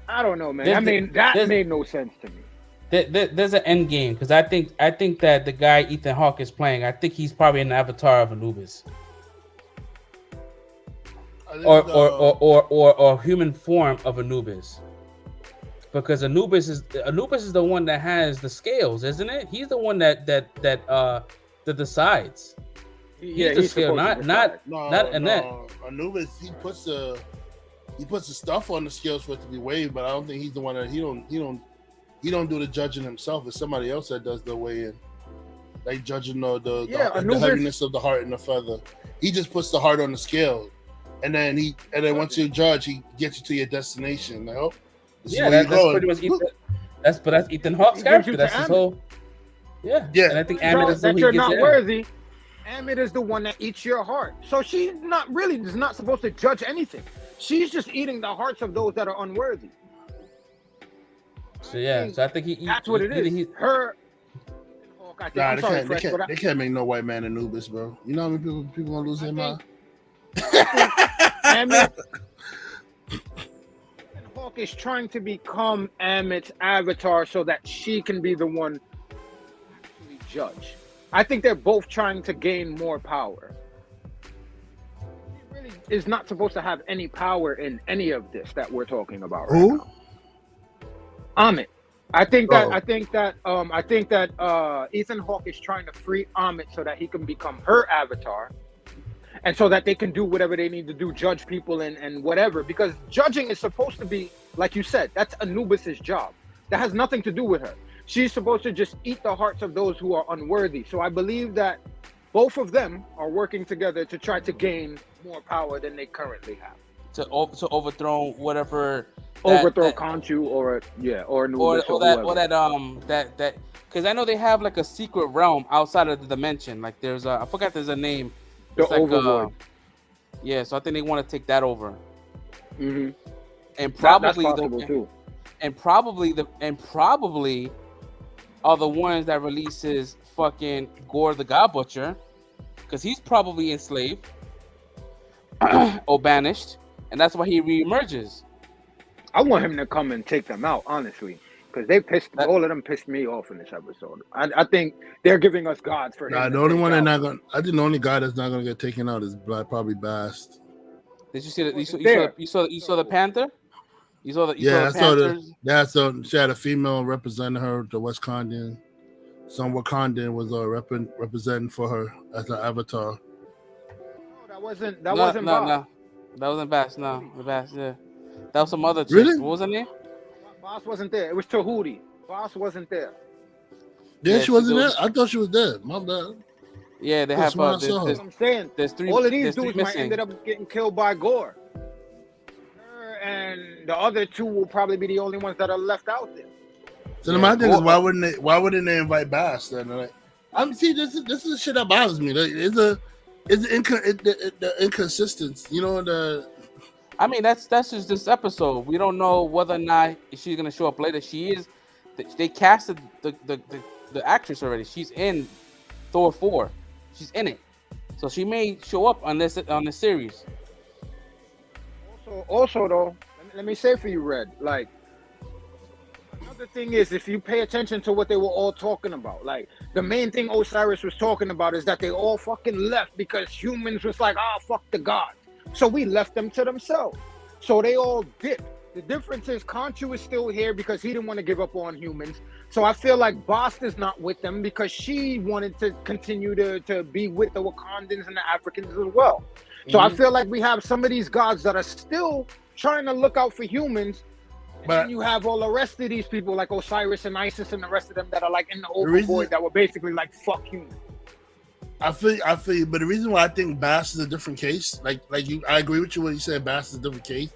I don't know, man. That made no sense to me. There's an end game because I think that the guy Ethan Hawke is playing, I think he's probably an avatar of Anubis. Or human form of Anubis, because Anubis is the one that has the scales, isn't it? He's the one that decides. He's the scale, not Annette. Anubis, he puts the stuff on the scales for it to be weighed, but I don't think he's the one that he don't do the judging himself. It's somebody else that does the weighing, like judging the heaviness of the heart and the feather. He just puts the heart on the scale. And then once you judge, he gets you to your destination. Like, oh, that's pretty much Ethan. That's Ethan Hawke's character. That's his whole. Yeah. And I think Amit is the one you're not worthy. Amit is the one that eats your heart. So she's not supposed to judge anything. She's just eating the hearts of those that are unworthy. So I think that's what it is. Her. They can't make no white man Anubis, bro. You know how many people gonna lose their mind? And Hawke is trying to become Amit's avatar so that she can be the one to actually judge. I think they're both trying to gain more power. He really is not supposed to have any power in any of this that we're talking about right now. Amit. I think that Ethan Hawke is trying to free Amit so that he can become her avatar. And so that they can do whatever they need to do, judge people and whatever. Because judging is supposed to be, like you said, that's Anubis's job. That has nothing to do with her. She's supposed to just eat the hearts of those who are unworthy. So I believe that both of them are working together to try to gain more power than they currently have. To overthrow whatever. Overthrow Khonshu or Anubis or that because I know they have like a secret realm outside of the dimension. Like there's I forgot there's a name. The It's like, Overlord. Yeah, so I think they want to take that over. Mm-hmm. And probably that's possible too. And probably are the ones that releases fucking Gore the God Butcher, because he's probably enslaved or banished, and that's why he reemerges. I want him to come and take them out, honestly, because all of them pissed me off in this episode. I think they're giving us gods for him. Nah, the only one they're not gonna. I think the only guy that's not gonna get taken out is probably Bast. Did you see that? You saw the Panther? You saw the Panthers? So she had a female representing her, the West Condian. Some Wakandan was representing for her as an avatar. That wasn't Bast. No. That wasn't Bast. No, the Bast. Yeah, that was some other chick. Really? What was her name? Bast wasn't there. It was Tahuti. Bast wasn't there. Yeah, she wasn't there. I thought she was there. My bad. Yeah, they have. I'm saying there's three. All of these dudes might missing. ended up getting killed by Gore. Her and the other two will probably be the only ones that are left out there. So my thing is, why wouldn't they invite Bast then? Like, this is the shit that bothers me. Like, the inconsistency. You know I mean, that's just this episode. We don't know whether or not she's gonna show up later. She is. They casted the actress already. She's in Thor 4. She's in it, so she may show up on this series. Also though, let me say for you, Red. Like, another thing is, if you pay attention to what they were all talking about, like the main thing Osiris was talking about is that they all fucking left because humans was like, fuck the gods. So we left them to themselves. So they all dipped. The difference is Khonshu is still here because he didn't want to give up on humans. So I feel like Bast is not with them because she wanted to continue to be with the Wakandans and the Africans as well. So I feel like we have some of these gods that are still trying to look out for humans. And then you have all the rest of these people like Osiris and Isis and the rest of them that are like in the overboard that were basically like, fuck humans. I feel you, but the reason why I think Bast is a different case, I agree with you when you said Bast is a different case,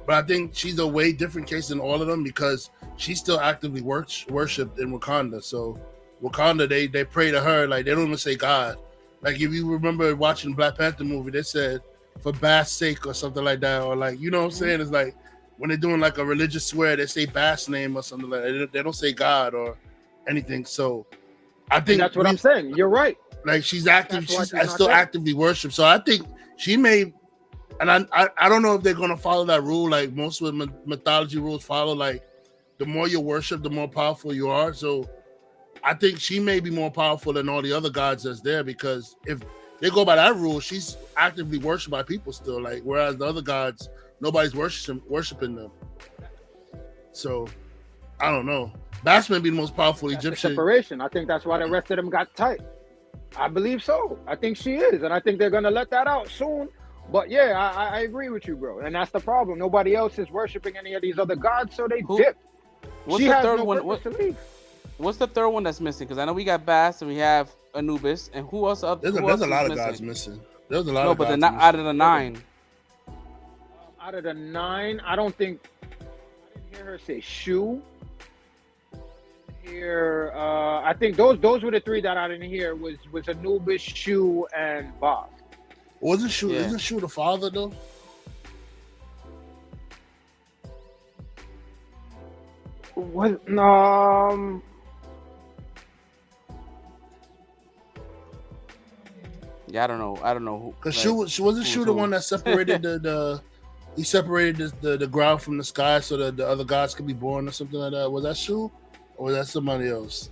but I think she's a way different case than all of them because she's still actively worshipped in Wakanda. So Wakanda, they pray to her, like they don't even say God. Like if you remember watching the Black Panther movie, they said for Bast's sake or something like that, or like, you know what I'm saying? It's like when they're doing like a religious swear, they say Bast's name or something like that. They don't say God or anything. So I think that's what I'm saying. You're right. Like she's active, she's still actively worshipped. So I think she may, and I don't know if they're gonna follow that rule. Like most of the mythology rules follow, like the more you worship, the more powerful you are. So I think she may be more powerful than all the other gods that's there because if they go by that rule, she's actively worshipped by people still. Like whereas the other gods, nobody's worshiping them. So I don't know. Bast may be the most powerful Egyptian. Separation. I think that's why the rest of them got tight. I believe so. I think she is, and I think they're gonna let that out soon. But yeah, I agree with you, bro. And that's the problem. Nobody else is worshiping any of these other gods, so they dip. What's the third one? What's the third one that's missing? Because I know we got Bast and we have Anubis, and who else? There's a lot of gods missing. There's a lot. No, but they're not out of the 9. Out of the 9, I don't think. I didn't hear her say Shu. Here, I think those were the 3 that I didn't hear was Anubis, Shu, and Bast. Wasn't Shu? Yeah. Isn't Shu the father though? What? Yeah, I don't know who. Because Shu wasn't Shu the one that separated he separated the ground from the sky so that the other gods could be born or something like that. Was that Shu? Or was that somebody else?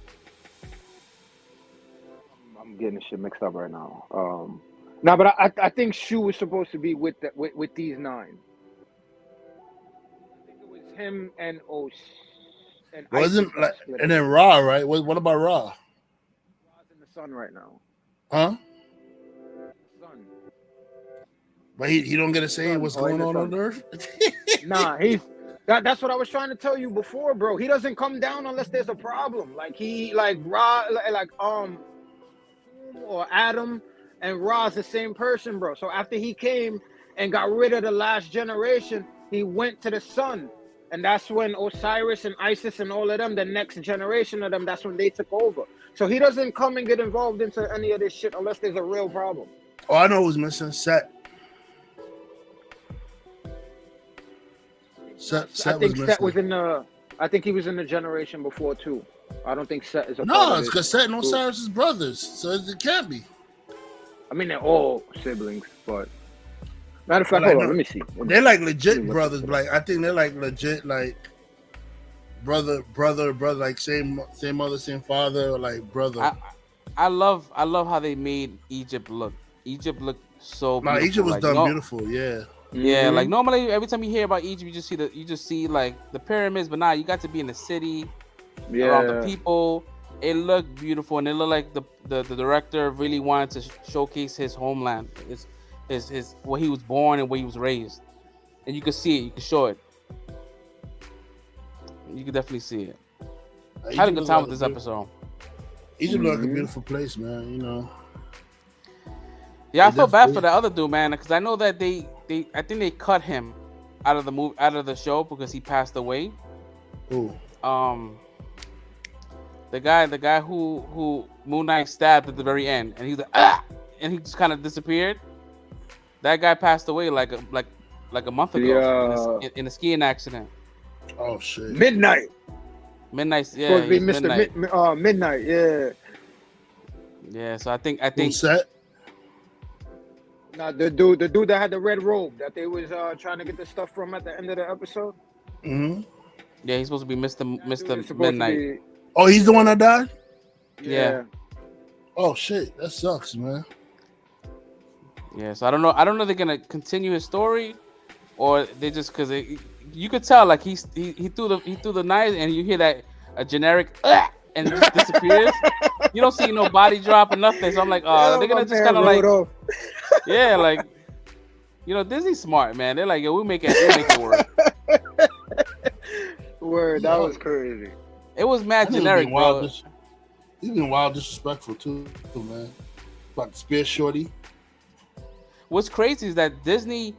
I'm getting this shit mixed up right now. No, but I think Shu was supposed to be with these 9. I think it was him and wasn't like, and then Ra, right? What about Ra? Ra's in the sun right now. Huh? Sun. But he don't get a say what's going on Earth. Nah, that's what I was trying to tell you before, bro. He doesn't come down unless there's a problem. Like Ra, or Adam, and Ra's the same person, bro. So after he came and got rid of the last generation, he went to the sun. And that's when Osiris and Isis and all of them, the next generation of them, that's when they took over. So he doesn't come and get involved into any of this shit unless there's a real problem. Oh, I know who's missing. Set. Set I think was Set missing. was in the. I think he was in the generation before too. I don't think Set is a. No, it's because Set and Osiris is brothers, so it can't be. I mean, they're all siblings, but matter of fact, Well, hold on, let me see. They're like legit brothers, but like I think they're like legit like brother, like same mother, same father, or like brother. I love how they made Egypt look. Egypt looked so beautiful. No, Egypt was like, done beautiful, yeah. Yeah, like normally every time you hear about Egypt, you just see like the pyramids, but now you got to be in the city, around the people. It looked beautiful, and it looked like the director really wanted to showcase his homeland, his where he was born and where he was raised, and you could see it, you could show it, you could definitely see it. I had a good time with this episode. Egypt looked like a beautiful place, man. You know. Yeah, I feel bad for the other dude, man, because I know that I think they cut him out of the show because he passed away. Who? The guy who Moon Knight stabbed at the very end, and he's like, ah, and he just kind of disappeared. That guy passed away like a month ago in a skiing accident. Oh shit! Midnight, yeah. Supposed to be Mr. Midnight, yeah. Yeah, so I think. Who's Set? Nah, the dude that had the red robe that they was trying to get the stuff from at the end of the episode. Mm-hmm. Yeah, he's supposed to be Mr. Midnight. Oh, he's the one that died? Yeah. Oh shit, that sucks, man. Yeah, so I don't know if they're gonna continue his story, or they just because you could tell like he threw the knife and you hear that a generic and it just disappears. You don't see no body drop or nothing. So I'm like, they're gonna just kind of like, yeah, like, you know, Disney's smart, man. They're like, yo, we'll make it work. Word, that was crazy. It was mad generic, bro. He's been wild disrespectful too, man. About to spear Shorty. What's crazy is that Disney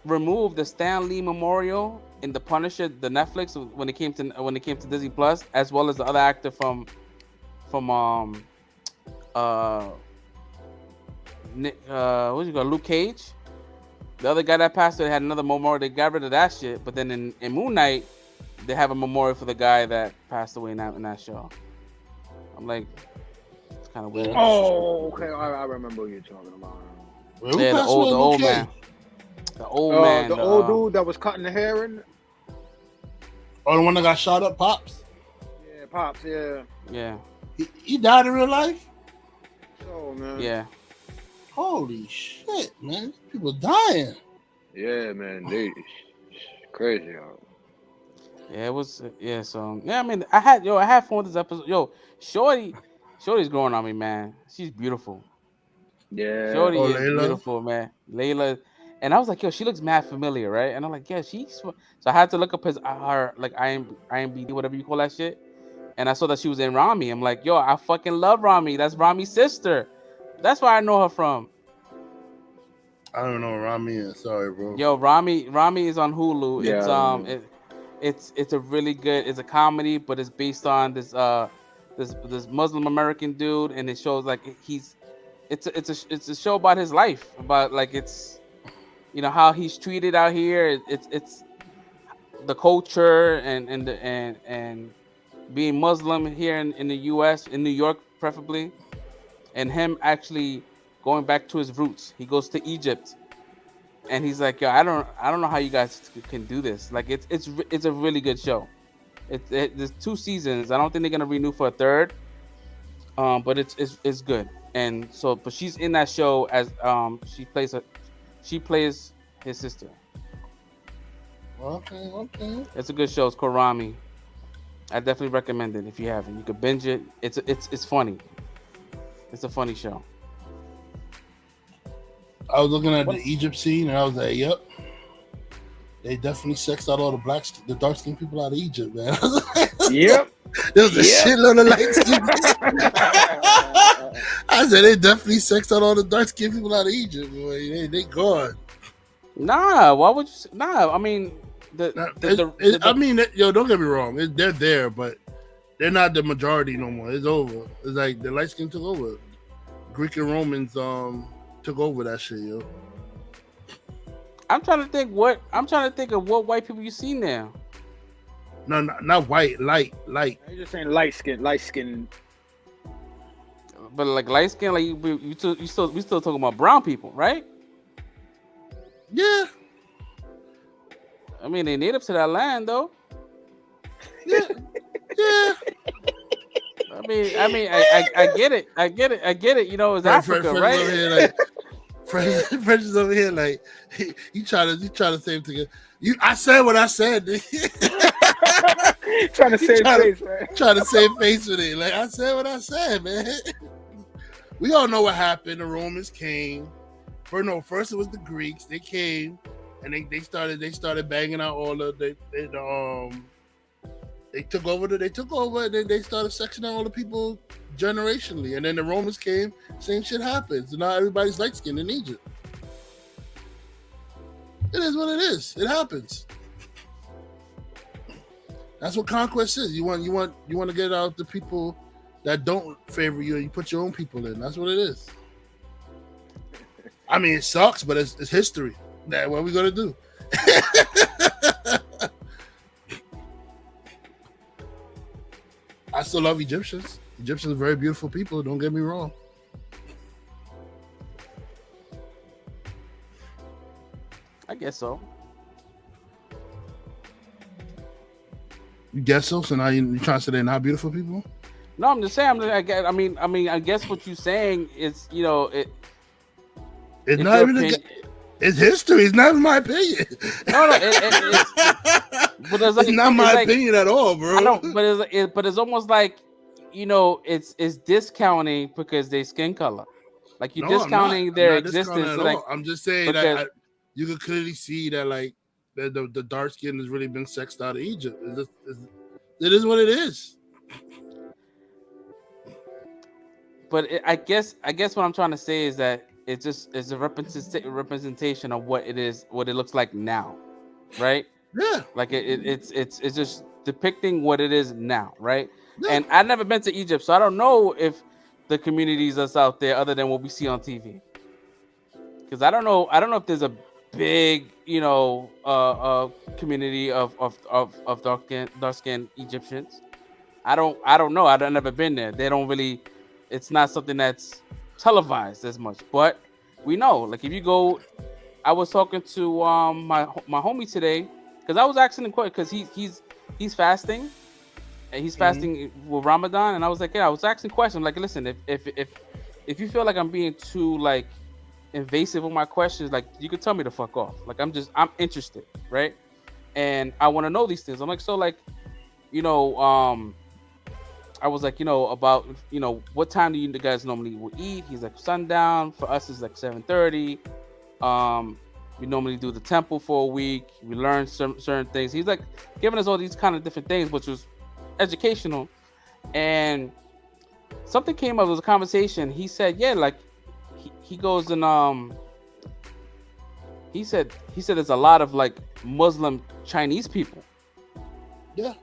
removed the Stan Lee memorial in The Punisher, the Netflix, when it came to Disney Plus, as well as the other actor from Luke Cage. The other guy that passed away had another memorial. They got rid of that shit, but then in Moon Knight, they have a memorial for the guy that passed away in that show. I'm like, it's kind of weird. Oh, okay, I remember what you're talking about. Yeah, the old man. The old man. The old dude that was cutting the hair in. Oh, the one that got shot up, Pops? Yeah, Pops, yeah. Yeah. He died in real life? So, man. Yeah. Holy shit, man. People dying. Yeah, man. They crazy, yo. Yeah, it was. Yeah, so yeah. I mean, I had fun with this episode. Yo, Shorty's growing on me, man. She's beautiful. Yeah. Shorty is beautiful, man. Layla, and I was like, yo, she looks mad familiar, right? And I'm like, yeah, she's. So I had to look up her like IMDb, whatever you call that shit, and I saw that she was in Rami. I'm like, yo, I fucking love Rami. That's Rami's sister. That's where I know her from. I don't know what Rami is. Sorry, bro. Yo, Rami is on Hulu. Yeah, It's a really good. It's a comedy, but it's based on this Muslim American dude, and it shows like it's a show about his life, about like it's, you know, how he's treated out here. It's the culture and being Muslim here in the U.S. in New York preferably, and him actually going back to his roots. He goes to Egypt. And he's like, yo, I don't know how you guys can do this. Like, it's a really good show. There's 2 seasons. I don't think they're gonna renew for a third. But it's good. And so, but she's in that show as she plays his sister. Okay. It's a good show. It's called Rami. I definitely recommend it if you haven't. You could binge it. It's funny. It's a funny show. I was looking at the Egypt scene and I was like, yep. They definitely sexed out all the dark skinned people out of Egypt, man. Yep. There was a shitload of light skinned people. I I said they definitely sexed out all the dark skinned people out of Egypt, boy. They gone. Nah, why would you? Nah, I mean I mean, yo, don't get me wrong. They're there, but they're not the majority no more. It's over. It's like the light skin took over. Greek and Romans took over that shit, yo. I'm trying to think of what white people you see now. No, not white, light. You're just saying light skin. But like light skin, like we still talking about brown people, right? Yeah. I mean, they native to that land, though. Yeah. I mean, I get it. You know, it's Africa, right? French is over here like you try to save together. I said what I said. Trying to save face, man. Trying to save face with it. Like I said what I said, man. We all know what happened. The Romans came. First it was the Greeks. They came and they started banging out all of they took over and then they started sectioning out all the people generationally. And then the Romans came, same shit happened. So now everybody's light skinned in Egypt. It is what it is. It happens. That's what conquest is. You want to get out the people that don't favor you and you put your own people in. That's what it is. I mean, it sucks, but it's history. That's what we gonna do. I still love Egyptians. Egyptians are very beautiful people. Don't get me wrong. I guess so. You guess so? So now you're trying to say they're not beautiful people? No, I'm just saying. I mean, I guess what you're saying is, you know, it's not even. It's history. It's not even my opinion. No, it's not my opinion at all, bro. I know, but it's almost like, you know, it's discounting because they skin color, like you're discounting their existence. Like, I'm just saying that you can clearly see that like the dark skin has really been sexed out of Egypt. It is what it is. But I guess what I'm trying to say is that it's a representation of what it is, what it looks like now, right? Yeah. Like it's just depicting what it is now, right? Yeah. And I've never been to Egypt, so I don't know if the communities that's out there other than what we see on TV. Because I don't know if there's a big, you know, community of dark skinned Egyptians. I don't know. I've never been there. They don't really. It's not something that's televised as much, but we know. Like if you go, I was talking to my homie today because I was asking him because he's fasting, and he's fasting with Ramadan, and I was like, yeah, I was asking questions like, listen, if you feel like I'm being too like invasive with my questions, like you could tell me to fuck off. Like I'm interested, right? And I want to know these things. I'm like, so like, you know, I was like, you know, about, you know, what time do you guys normally will eat? He's like sundown. For us, it's like 7:30. We normally do the temple for a week. We learn certain things. He's like giving us all these kind of different things, which was educational. And something came up. There was a conversation. He said, yeah, like he goes and he said there's a lot of like Muslim Chinese people. Yeah.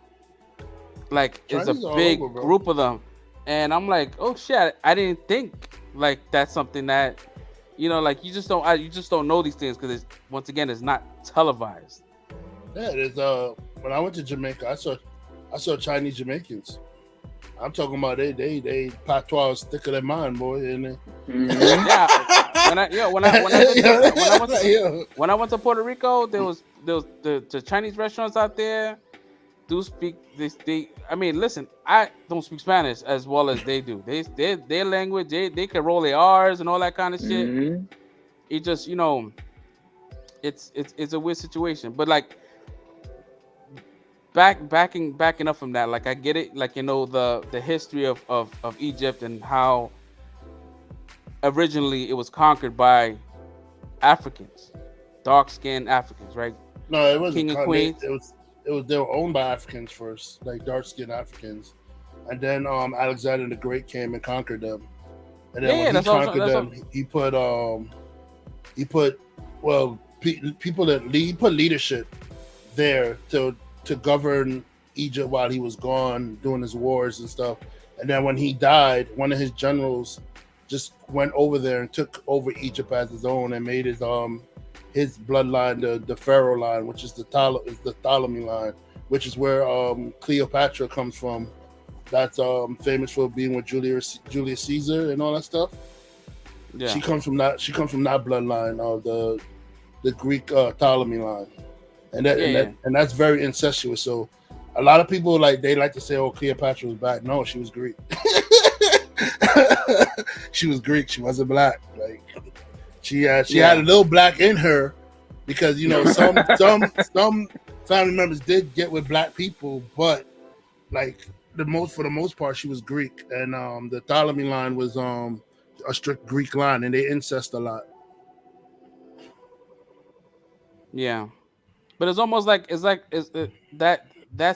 Like it's a big group of them, and I'm like, oh shit, I didn't think like that's something that, you know, like you just don't know these things because once again it's not televised. Yeah, there's when I went to Jamaica, I saw Chinese Jamaicans. I'm talking about they patois was thicker than mine, boy. And yeah, when I went to Puerto Rico, there was the Chinese restaurants out there. Do speak this? I mean, listen, I don't speak Spanish as well as they do. Their language, they can roll their R's and all that kind of shit. Mm-hmm. It just, you know, it's a weird situation. But like backing up from that, like I get it, like, you know, the history of Egypt and how originally it was conquered by Africans, dark-skinned Africans, right? No, it wasn't King and Queen. They were owned by Africans first, like dark-skinned Africans, and then Alexander the Great came and conquered them, And then when he conquered them, he put people that lead, he put leadership there to govern Egypt while he was gone doing his wars and stuff. And then when he died, one of his generals just went over there and took over Egypt as his own and made his bloodline the Pharaoh line, which is the Ptolemy line, which is where Cleopatra comes from. That's famous for being with Julius Caesar and all that stuff. Yeah. She comes from that bloodline of the Greek Ptolemy line. And that's very incestuous. So a lot of people they like to say, "Oh, Cleopatra was black." No, she was Greek. She was Greek. She wasn't black. Like she had a little black in her because some family members did get with black people, but for the most part, she was Greek. And the Ptolemy line was a strict Greek line, and they incest a lot. Yeah. But it's almost like that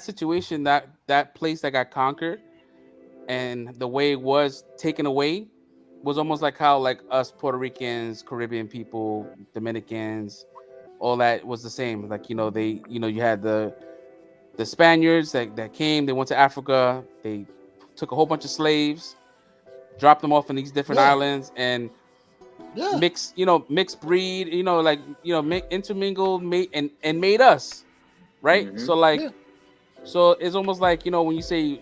situation, that place that got conquered and the way it was taken away was almost like how us Puerto Ricans, Caribbean people, Dominicans, all that was the same. You had the Spaniards that came, they went to Africa, they took a whole bunch of slaves, dropped them off in these different islands and mixed breed, intermingled, and made us, right? Mm-hmm. So it's almost like when you say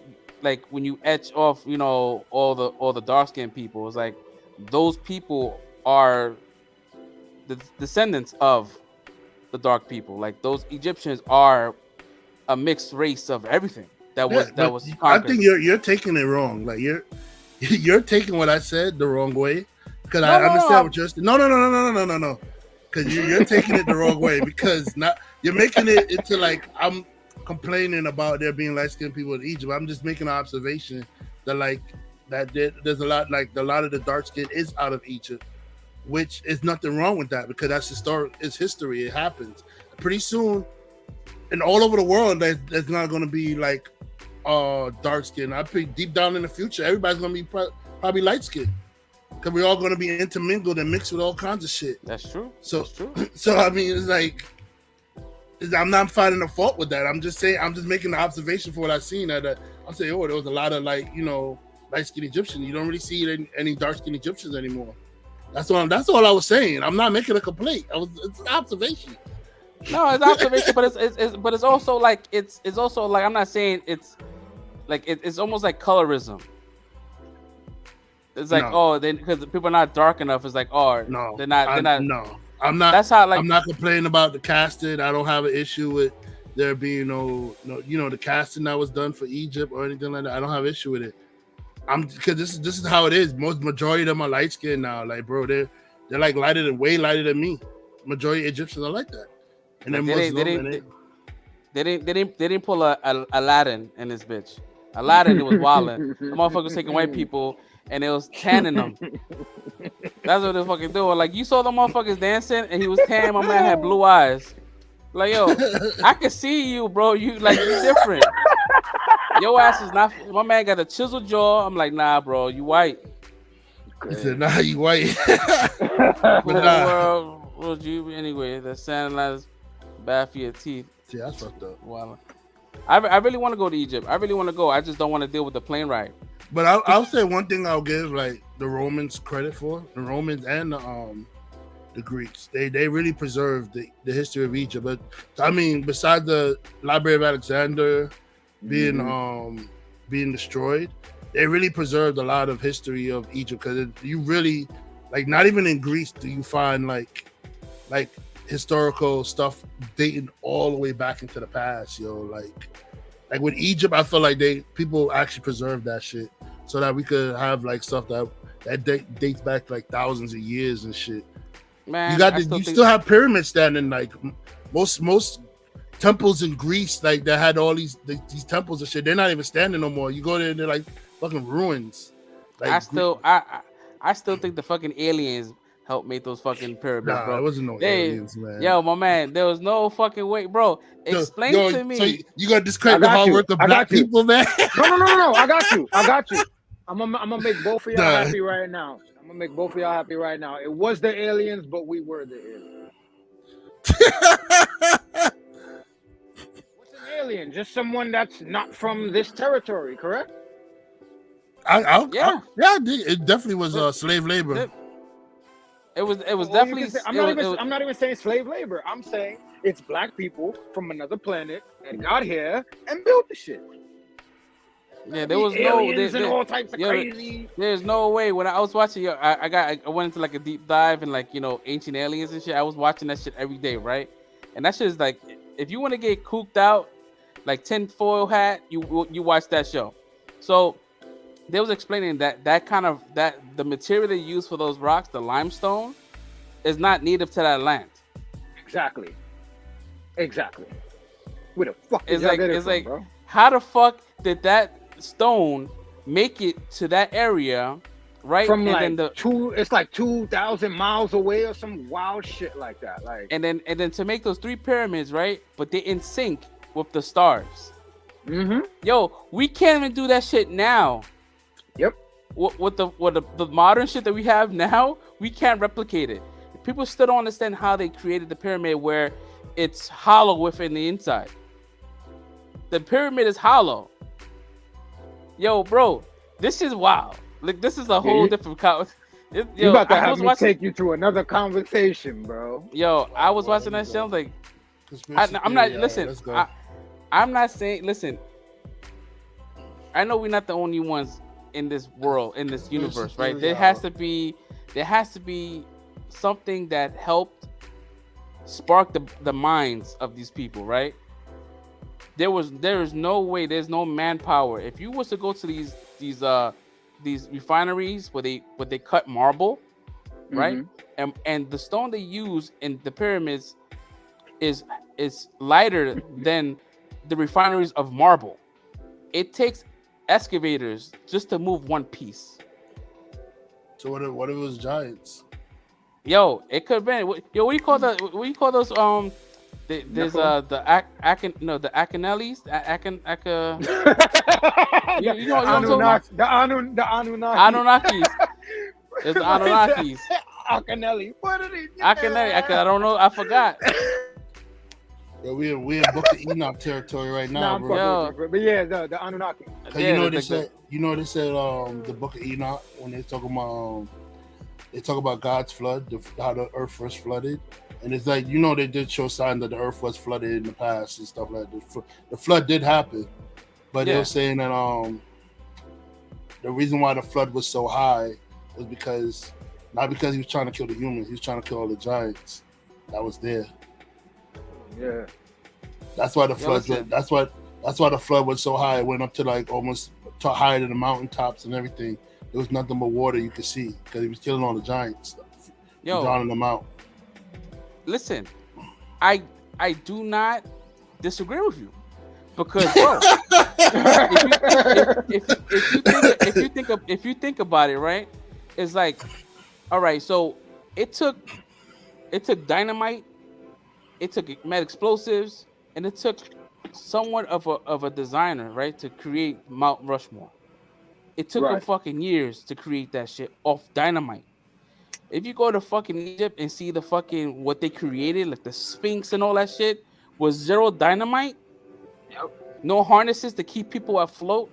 when you etch off all the dark skinned people, it's like those people are the descendants of the dark people. Like those Egyptians are a mixed race of everything that was conquered. I think you're taking it wrong. Like you're taking what I said the wrong way. Because I understand what you're saying. No. Because you're taking it the wrong way. Because you're making it into I'm complaining about there being light skinned people in Egypt. I'm just making an observation that there's a lot of the dark skin is out of Egypt, which is nothing wrong with that because that's historic. It's history. It happens pretty soon, and all over the world. There's not going to be dark skin. I think deep down in the future, everybody's going to be probably light skinned. Because we're all going to be intermingled and mixed with all kinds of shit. That's true. So I mean, I'm not finding a fault with that. I'm just saying, I'm just making an observation for what I've seen. I'm saying, there was a lot of light-skinned Egyptians. You don't really see any dark-skinned Egyptians anymore. That's all I was saying. I'm not making a complaint. It's an observation. No, it's observation, but it's also it's also I'm not saying it's it's almost like colorism. It's because people are not dark enough. It's no, they're not. No, I'm not. That's how I'm not complaining about the casting. I don't have an issue with there being no the casting that was done for Egypt or anything like that. I don't have an issue with it. Because this is how it is. Majority of them are light skinned now. Bro, they're way lighter than me. Majority of Egyptians are like that. And then they didn't pull a Aladdin in this bitch. Aladdin, it was wildin'. The motherfuckers taking white people. And it was tanning them. That's what they fucking doing. You saw the motherfuckers dancing, and he was tan. My man had blue eyes. Yo, I can see you, bro. You you different. Your ass is not. My man got a chiseled jaw. I'm like, nah, bro, you white. He said, nah, you white. But world, anyway, the sanitizer bad for your teeth. Yeah, that's fucked up. Wow. I really want to go to Egypt. I really want to go. I just don't want to deal with the plane ride. But I'll say one thing I'll give the Romans credit for, the Romans and the Greeks. They really preserved the history of Egypt. But I mean, besides the Library of Alexander being destroyed, they really preserved a lot of history of Egypt because you really not even in Greece do you find like historical stuff dating all the way back into the past, Like with Egypt, I feel like people actually preserved that shit so that we could have stuff that dates back thousands of years and shit. Man, you still have pyramids standing. Most temples in Greece, that had all these temples and shit. They're not even standing no more. You go there and they're fucking ruins. I still think the fucking aliens helped make those fucking pyramids, bro. There wasn't no aliens, man. Yo, my man, there was no fucking way, bro. Explain to me. So you gonna discredit the hard work of black people, man? No. I got you. I'm gonna make both of y'all Nah. happy right now. I'm gonna make both of y'all happy right now. It was the aliens, but we were the aliens. What's an alien? Just someone that's not from this territory, correct? Yeah. I dig it. Definitely was slave labor. It was Or you definitely. can say, it was, I'm not even saying slave labor. I'm saying it's black people from another planet that got here and built the shit. yeah, there was no aliens and all types of crazy. There's no way. When I was watching, I went into like a deep dive in like ancient aliens and shit. I was watching that shit every day, right? And that shit is like, if you want to get cooped out, like tinfoil hat, you watch that show. So they was explaining that the material they use for those rocks, the limestone, is not native to that land. Exactly. Where the fuck It's did y'all like get it it's from, like bro? how the fuck did that stone make it to that area, right? From and like it's like 2,000 miles away or some wild shit like that. Like, and then to make those 3 pyramids, right? But they in sync with the stars. mm-hmm. Yo, we can't even do that shit now. Yep. What the modern shit that we have now, we can't replicate it. People still don't understand how they created the pyramid where it's hollow within the inside. The pyramid is hollow. Yo, bro, this is wild. Like, this is a whole different You about to have me take you to another conversation, bro. Yo, I was watching that show. Like, I'm not. Listen, I'm not saying. Listen, I know we're not the only ones in this world, in this universe, right? There has to be something that helped spark the minds of these people, right? There is no way, there's no manpower. If you was to go to these refineries where they cut marble, right? And the stone they use in the pyramids is lighter than the refineries of marble. It takes excavators just to move one piece. So what if it was giants? Yo, it could have been. Yo, what do you call those? There's the Akinellis, you know what I'm talking about? The Anunnaki. Anunnakis. It's the Anunnakis. Akinelli. What are they? Akinelli. I don't know. I forgot. Yeah, we in Book of Enoch territory right now, bro. But yeah, the Anunnaki. Yeah, you know what they said. You know what they said. The Book of Enoch, when they talk about God's flood, how the earth first flooded, and it's like, they did show signs that the earth was flooded in the past and stuff like that. The flood did happen, but they were saying that the reason why the flood was so high was not because he was trying to kill the humans, he was trying to kill all the giants that was there. Yeah, that's why the flood. That's why the flood was so high. It went up to like almost higher than the mountaintops and everything. There was nothing but water you could see because he was killing all the giants. Drowning them out. Listen, I do not disagree with you because, bro, if you think about it, right, it's like, all right, so it took dynamite. It took mad explosives, and it took somewhat of a designer, right, to create Mount Rushmore. It took them fucking years to create that shit off dynamite. If you go to fucking Egypt and see the fucking what they created, like the Sphinx and all that shit, was zero dynamite. Yep. No harnesses to keep people afloat.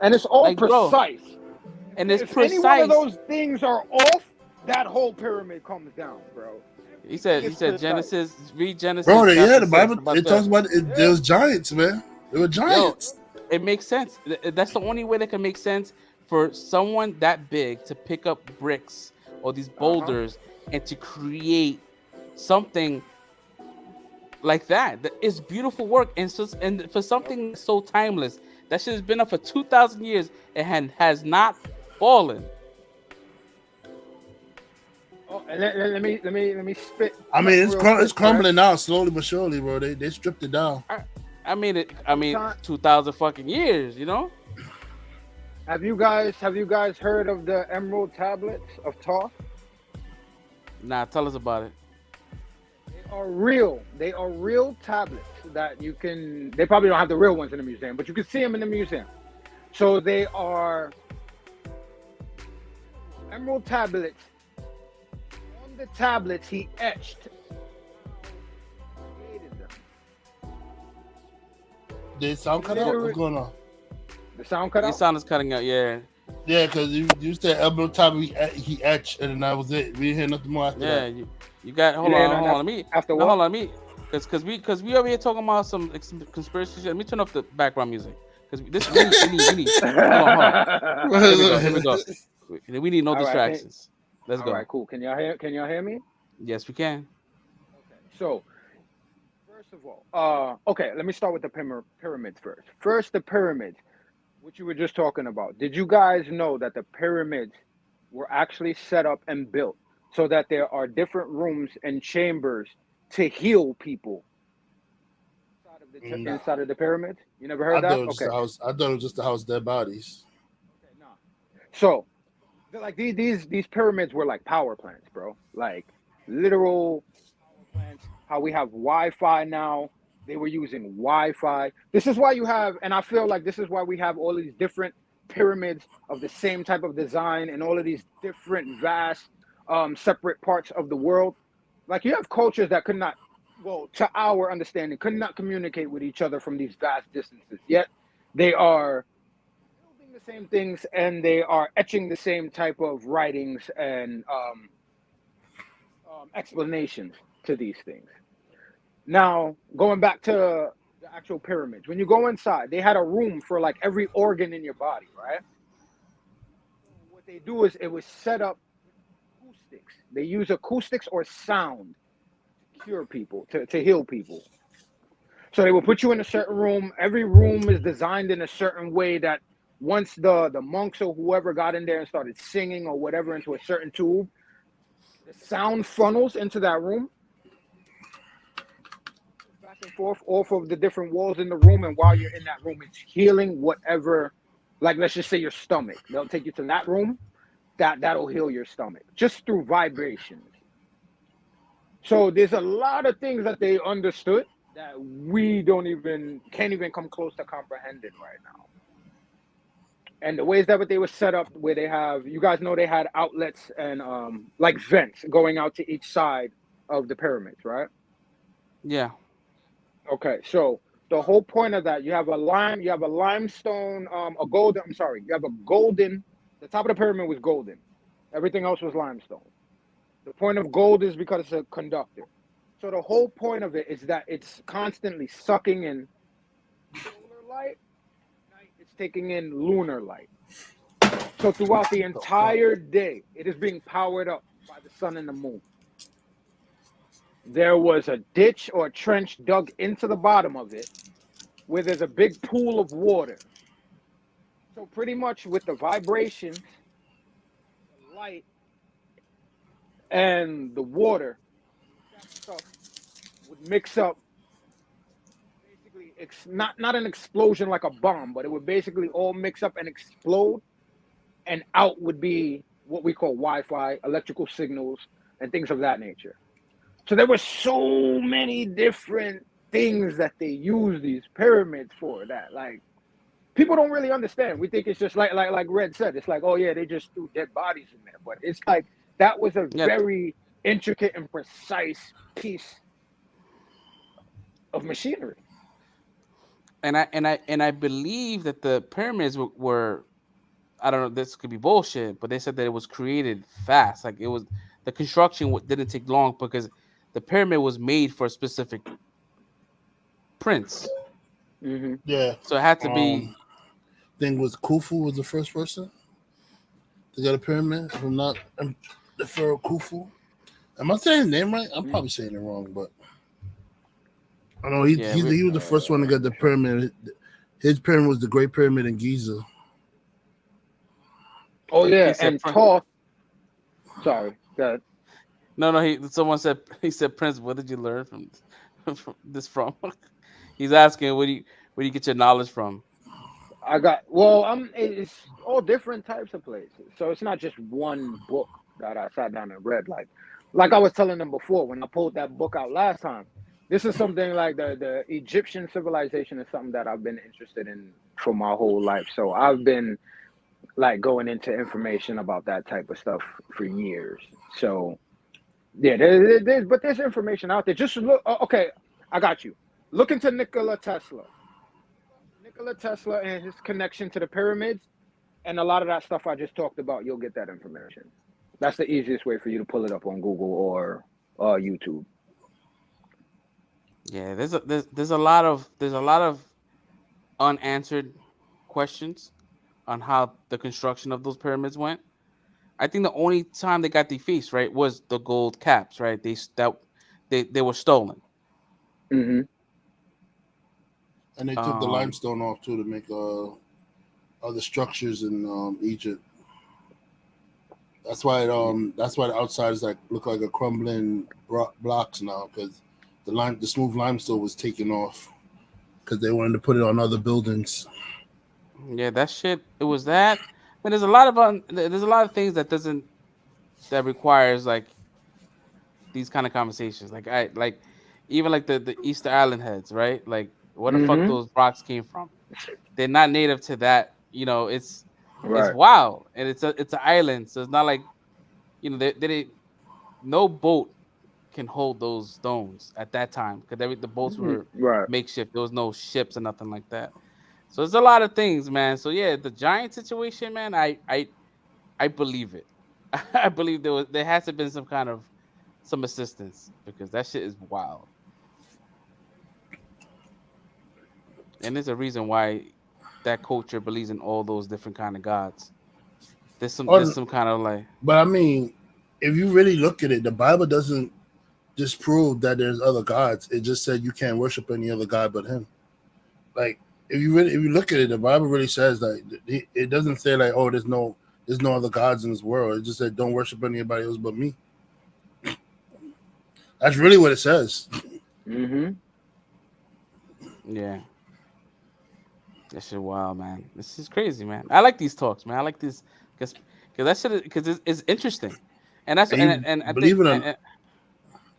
And it's all like, precise. Bro, and it's if precise. Any one of those things are off, that whole pyramid comes down, bro. He said Genesis, read Genesis. Bro, the Bible, it talks about there was giants, man. There were giants. Yo, it makes sense. That's the only way that can make sense for someone that big to pick up bricks or these boulders and to create something like that. It's beautiful work, and for something so timeless, that shit has been up for 2,000 years and has not fallen. Oh, let me spit. I mean, it's crumbling now, slowly but surely, bro. They stripped it down. I mean 2,000 fucking years, you know. Have you guys heard of the Emerald Tablets of Thoth? Nah, tell us about it. They are real tablets that you can. They probably don't have the real ones in the museum, but you can see them in the museum. So they are emerald tablets. On the tablets, he etched. Created them. Did it sound cut out? What's going on? The sound cut Your out. sound is cutting out. Yeah. Yeah, because you said Elbow Top he etched, and then that was it. We didn't hear nothing more after Yeah. that. You got. Hold You on. didn't Hold on. Let me. after No, what? hold on. Let me. Because we over here talking about some conspiracy shit. Let me turn off the background music. Because this we need. Hold on. Here we go. We need no All right, distractions. Let's All go. right, cool. Can y'all hear me? Yes, we can. Okay. So, first of all, okay, let me start with the pyramids first. First, the pyramids, which you were just talking about. Did you guys know that the pyramids were actually set up and built so that there are different rooms and chambers to heal people inside of the pyramids? You never heard I that? thought it was just a house. I thought it was just a house dead bodies. Okay, nah. So, like these pyramids were like power plants, bro. Like literal power plants. How we have Wi-Fi now. They were using Wi-Fi. This is why you have, and I feel like this is why we have all these different pyramids of the same type of design and all of these different vast separate parts of the world. Like you have cultures that could not, well, to our understanding, could not communicate with each other from these vast distances. Yet they are building the same things and they are etching the same type of writings and explanations to these things. Now, going back to the actual pyramids, when you go inside, they had a room for like every organ in your body, right? What they do is it was set up with acoustics. They use acoustics or sound to cure people, to heal people. So they will put you in a certain room. Every room is designed in a certain way that once the monks or whoever got in there and started singing or whatever into a certain tube, the sound funnels into that room back and forth off of the different walls in the room, and while you're in that room, it's healing whatever. Like let's just say your stomach. They'll take you to that room, that'll heal your stomach just through vibrations. So there's a lot of things that they understood that we can't even come close to comprehending right now. And the ways that they were set up, where they have, you guys know they had outlets and like vents going out to each side of the pyramids, right? Yeah. Okay, so the whole point of that, you have a limestone, a golden. I'm sorry, you have a golden. The top of the pyramid was golden. Everything else was limestone. The point of gold is because it's a conductor. So the whole point of it is that it's constantly sucking in solar light. It's taking in lunar light. So throughout the entire day, it is being powered up by the sun and the moon. There was a ditch or a trench dug into the bottom of it where there's a big pool of water. So pretty much with the vibrations, the light, and the water, that stuff would mix up. Basically, not an explosion like a bomb, but it would basically all mix up and explode, and out would be what we call Wi-Fi, electrical signals, and things of that nature. So there were so many different things that they use these pyramids for that, like, people don't really understand. We think it's just like Red said, it's like, oh yeah, they just threw dead bodies in there. But it's like, that was a very intricate and precise piece of machinery. And I believe that the pyramids were, I don't know, this could be bullshit, but they said that it was created fast. Like it was, the construction didn't take long because the pyramid was made for a specific prince. Mm-hmm. Yeah. So it had to be. Thing was Khufu was the first person to get a pyramid. If I'm not, the Pharaoh Khufu. Am I saying his name right? I'm probably saying it wrong, but I know he was the first one to get the pyramid. His pyramid was the Great Pyramid in Giza. Oh yeah, and Thoth. Sorry, go ahead. No. Someone said, he said, Prince, what did you learn from this from? He's asking, where do you get your knowledge from? It's all different types of places. So it's not just one book that I sat down and read. Like I was telling them before, when I pulled that book out last time, this is something like the Egyptian civilization is something that I've been interested in for my whole life. So I've been like going into information about that type of stuff for years. So yeah, there's information out there. Just look. Okay, I got you. Look into Nikola Tesla. Nikola Tesla and his connection to the pyramids, and a lot of that stuff I just talked about. You'll get that information. That's the easiest way for you to pull it up on Google or YouTube. Yeah, there's a lot of unanswered questions on how the construction of those pyramids went. I think the only time they got defaced, right, was the gold caps, right? They were stolen. Mm-hmm. And they took the limestone off too to make other structures in Egypt. That's why the outside is like look like a crumbling blocks now, because the smooth limestone was taken off because they wanted to put it on other buildings. Yeah, that shit. It was that. And there's a lot of things that requires like these kind of conversations. Like even like the Easter Island heads, right? Like where the fuck those rocks came from? They're not native to that. You know, it's wild, and it's an island, so it's not like, you know, they no boat can hold those stones at that time because the boats were makeshift. There was no ships or nothing like that. So there's a lot of things, man. So yeah, the giant situation, man. I believe it. I believe there has to have been some assistance, because that shit is wild. And there's a reason why that culture believes in all those different kind of gods. There's some kind of like. But I mean, if you really look at it, the Bible doesn't disprove that there's other gods. It just said you can't worship any other god but him. Like if you look at it, the Bible really says that it doesn't say like, oh, there's no other gods in this world. It just said don't worship anybody else but me. That's really what it says. Mm-hmm. Yeah. That shit wild, man. This is crazy, man. I like these talks, man. I like this because that shit, because it's interesting, and that's and I believe think, it or not.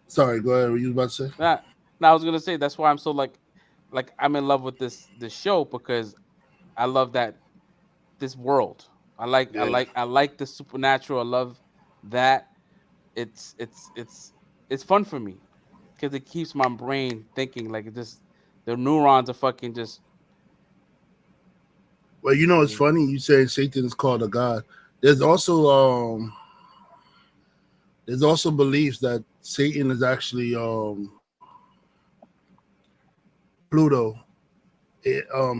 Sorry, go ahead. What you about to say? No, I was gonna say that's why I'm so like I'm in love with this show, because I love this world. I like the supernatural. I love that. It's fun for me because it keeps my brain thinking, like the neurons are fucking just. Well, you know, it's funny you say Satan is called a god. There's also beliefs that Satan is actually Pluto.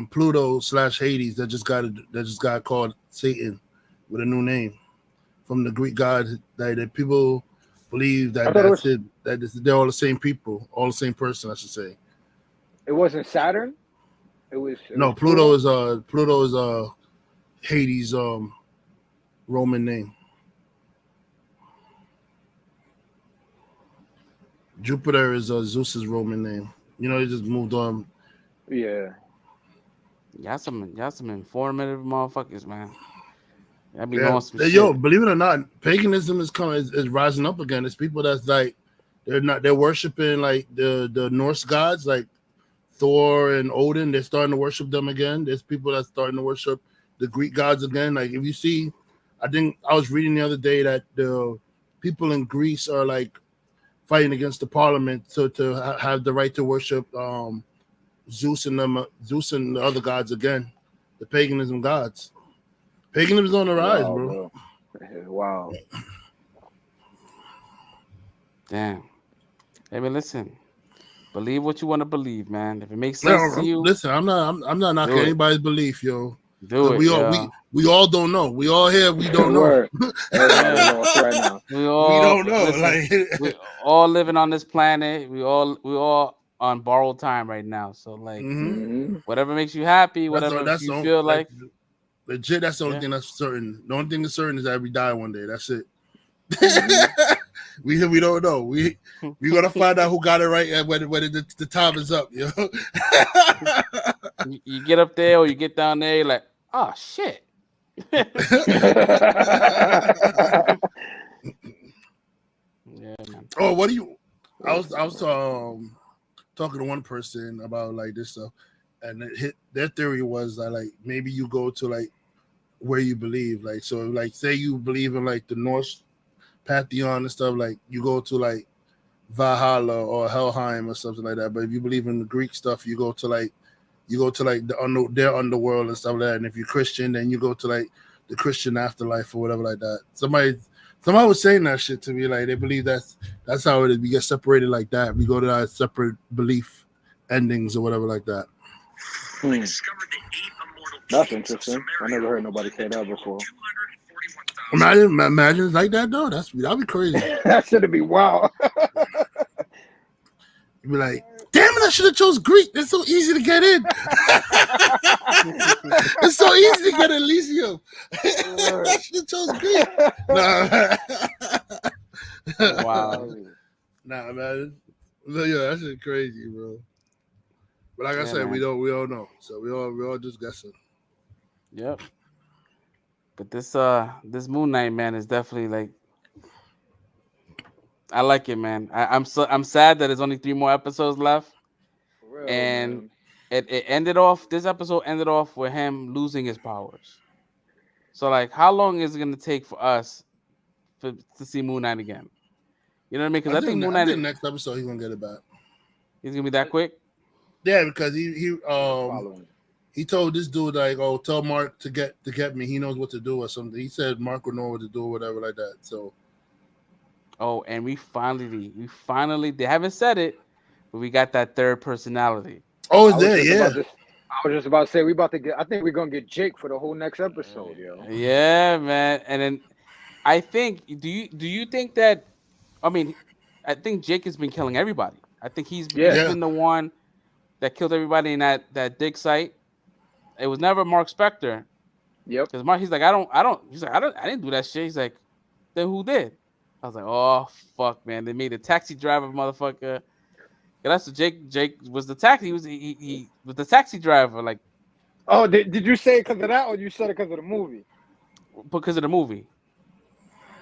Pluto / Hades that just got called Satan with a new name from the Greek god. That people believe that they're all the same people, all the same person, I should say. It wasn't Saturn. It was Pluto is Hades Roman name. Jupiter is Zeus's Roman name. You know, they just moved on. Yeah. Y'all some informative motherfuckers, man. I be knowing some shit. Believe it or not, paganism is rising up again. It's people that's like they're worshiping like the Norse gods, like Thor and Odin. They're starting to worship them again. There's people that's starting to worship the Greek gods again. Like if you see, I think I was reading the other day that the people in Greece are like fighting against the parliament to have the right to worship Zeus and the other gods again, the paganism gods. Paganism is on the rise, bro. Wow. Damn. Hey, man, listen. Believe what you want to believe, man. If it makes sense to you. Listen, I'm not knocking anybody's belief, yo. Do it. We all don't know. We all here. We don't know. We don't know. Listen, we all living on this planet. We all on borrowed time right now. So like, whatever makes you happy, whatever you feel like. Legit, that's the only thing that's certain. The only thing that's certain is that we die one day. That's it. We don't know. We gonna find out who got it right when the time is up, yo. You get up there or you get down there, you're like, oh shit. Yeah, man. Oh, what do you? I was talking to one person about like this stuff, and their theory was that like maybe you go to like where you believe. Like, so like say you believe in like the Norse pantheon and stuff, like you go to like Valhalla or Helheim or something like that. But if you believe in the Greek stuff, you go to like their underworld and stuff like that. And if you're Christian, then you go to like the Christian afterlife or whatever like that. Somebody was saying that shit to me. Like they believe that's how it is. We get separated like that. We go to our separate belief endings or whatever like that. That's interesting. I never heard nobody say that before. Imagine it's like that though. That'd be crazy. That should be wild. You'd be like, damn it, I should have chose Greek. It's so easy to get in. It's so easy to get Elysium. I should have chose Greek. Nah. Wow. Nah, man. Yeah, that shit crazy, bro. But like I said, man. we don't know. So we all just guessing. Yep. But this Moon Knight, man, is definitely like, I like it, man. I'm sad that there's only 3 more episodes left. For real, And man. it ended off, this episode ended off with him losing his powers. So like, how long is it gonna take for us to see Moon Knight again? You know what I mean? Because I think Moon Knight, next episode he's gonna get it back. he's gonna be that quick. Yeah, because he Following. he told this dude like, oh, tell Mark to get me. He knows what to do or something. He said Mark would know what to do or whatever like that. So. Oh, and we finally, they haven't said it, but we got that third personality. Oh, it's there, yeah. I was just about to say I think we're gonna get Jake for the whole next episode, yo. Yeah, man. And then I think, do you think that? I mean, I think Jake has been killing everybody. I think he's been the one that killed everybody in that dig site. It was never Mark Spector. Yep. Because Mark, he's like, I didn't do that shit. He's like, then who did? I was like, oh fuck, man. They made a taxi driver, motherfucker. Yeah, that's what Jake was the taxi. He was the taxi driver. Like, oh, did you say it because of that, or you said it because of the movie? Because of the movie.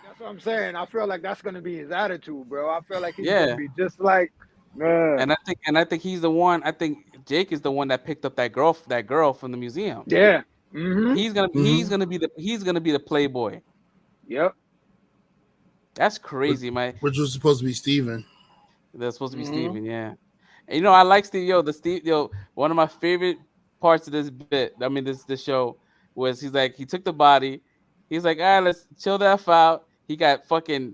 That's what I'm saying. I feel like that's gonna be his attitude, bro. I feel like he's Yeah. gonna be just like, man. And I think he's the one. I think Jake is the one that picked up that girl from the museum. Yeah. Mm-hmm. He's gonna be the playboy. Yep. That's crazy, man. Which was supposed to be Steven. That's supposed to be Steven, yeah. And you know, I like Steve. One of my favorite parts of this bit, I mean, this show, was he's like, he took the body. He's like, all right, let's chill the F out. He got fucking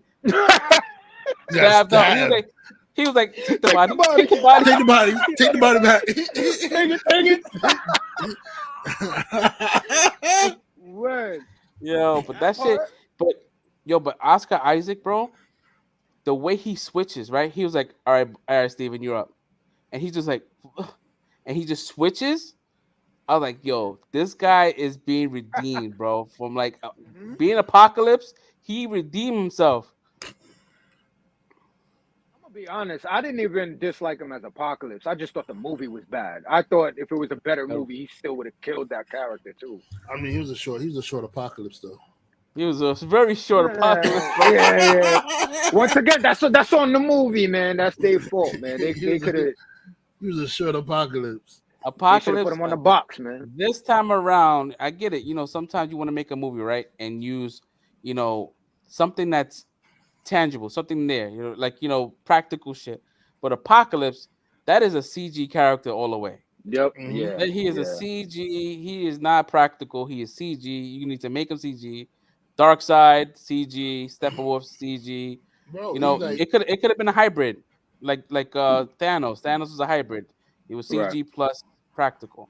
stabbed up. He was like, take the body. Take the body. Take the body. Take the body back. Take it. Word. Yo, but that shit. But Oscar Isaac, bro, the way he switches, right? He was like, all right, Steven, you're up. And he's just like, and he just switches. I was like, yo, this guy is being redeemed, bro. From like being Apocalypse, he redeemed himself. I'm gonna be honest. I didn't even dislike him as Apocalypse. I just thought the movie was bad. I thought if it was a better movie, he still would have killed that character too. I mean, he was a short Apocalypse though. He was a very short Apocalypse. Yeah. Once again, that's on the movie, man. That's their fault, man. They could have. He was a short Apocalypse. Put him on the box, man. This time around, I get it. You know, sometimes you want to make a movie, right, and use, you know, something that's tangible, something there, you know, like, you know, practical shit. But Apocalypse, that is a CG character all the way. Yep. Yeah. He is a CG. He is not practical. He is CG. You need to make him CG. Darkseid CG. Steppenwolf CG. Bro, you know, like, it could have been a hybrid, like Thanos. Thanos was a hybrid. It was CG plus practical.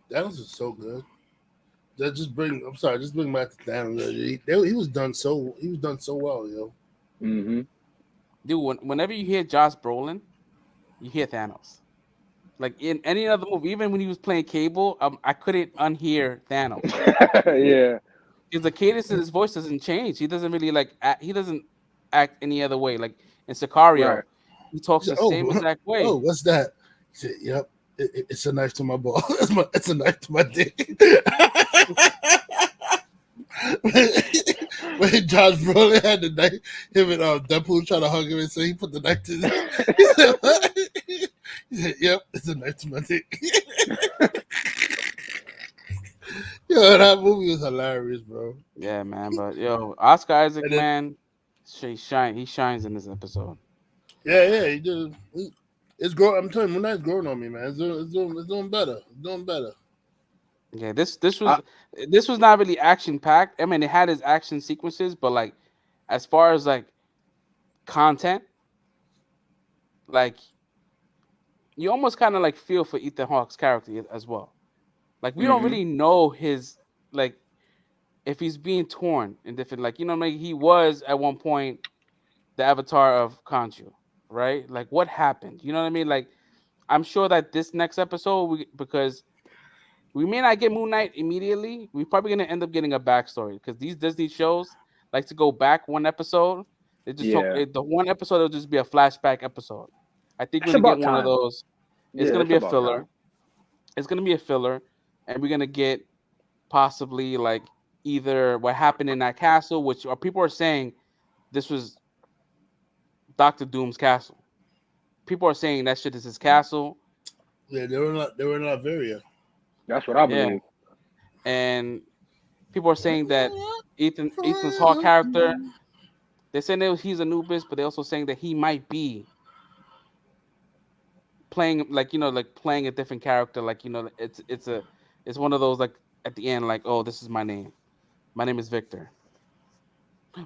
Thanos is so good. Just bring back to Thanos. He was done so well, yo. Mm-hmm. Dude, whenever you hear Josh Brolin, you hear Thanos. Like in any other movie, even when he was playing Cable, I couldn't unhear Thanos. Yeah. Because the cadence in his voice doesn't change. He doesn't really he doesn't act any other way. Like in Sicario, he talks the same exact way. Oh, what's that? He said, yep, it's a knife to my ball. It's a knife to my dick. When Josh Brolin had the knife, him and Deadpool trying to hug him, and so he put the knife to his. He said, yep, it's a knife to my dick. Yo, that movie was hilarious, bro. Yeah, man. But yo, Oscar Isaac, And then, man, he shines in this episode. yeah, he did. It's growing. I'm telling you, Moon Knight's growing on me, man. It's doing better. It's doing better. Yeah, this was not really action packed. I mean, it had its action sequences, but like as far as like content, like you almost kind of like feel for Ethan Hawke's character as well. Like we don't really know his like if he's being torn in different like like he was at one point the avatar of Khonshu, right? Like what happened? You know what I mean? Like I'm sure that this next episode because we may not get Moon Knight immediately. We're probably gonna end up getting a backstory because these Disney shows like to go back one episode. They just the one episode will just be a flashback episode. I think we're It's gonna about get one of time. those. It's Yeah, gonna it's be a about filler. time. It's gonna be a filler, and we're gonna get possibly like either what happened in that castle, which people are saying this was Doctor Doom's castle. People are saying that shit is his castle. Yeah, they were in Latveria. That's what I Yeah, believe. and people are saying that Ethan's Hawke character. They're saying that he's Anubis, but they're also saying that he might be playing like like playing a different character. Like it's one of those like at the end like, oh, this is my name. My name is Victor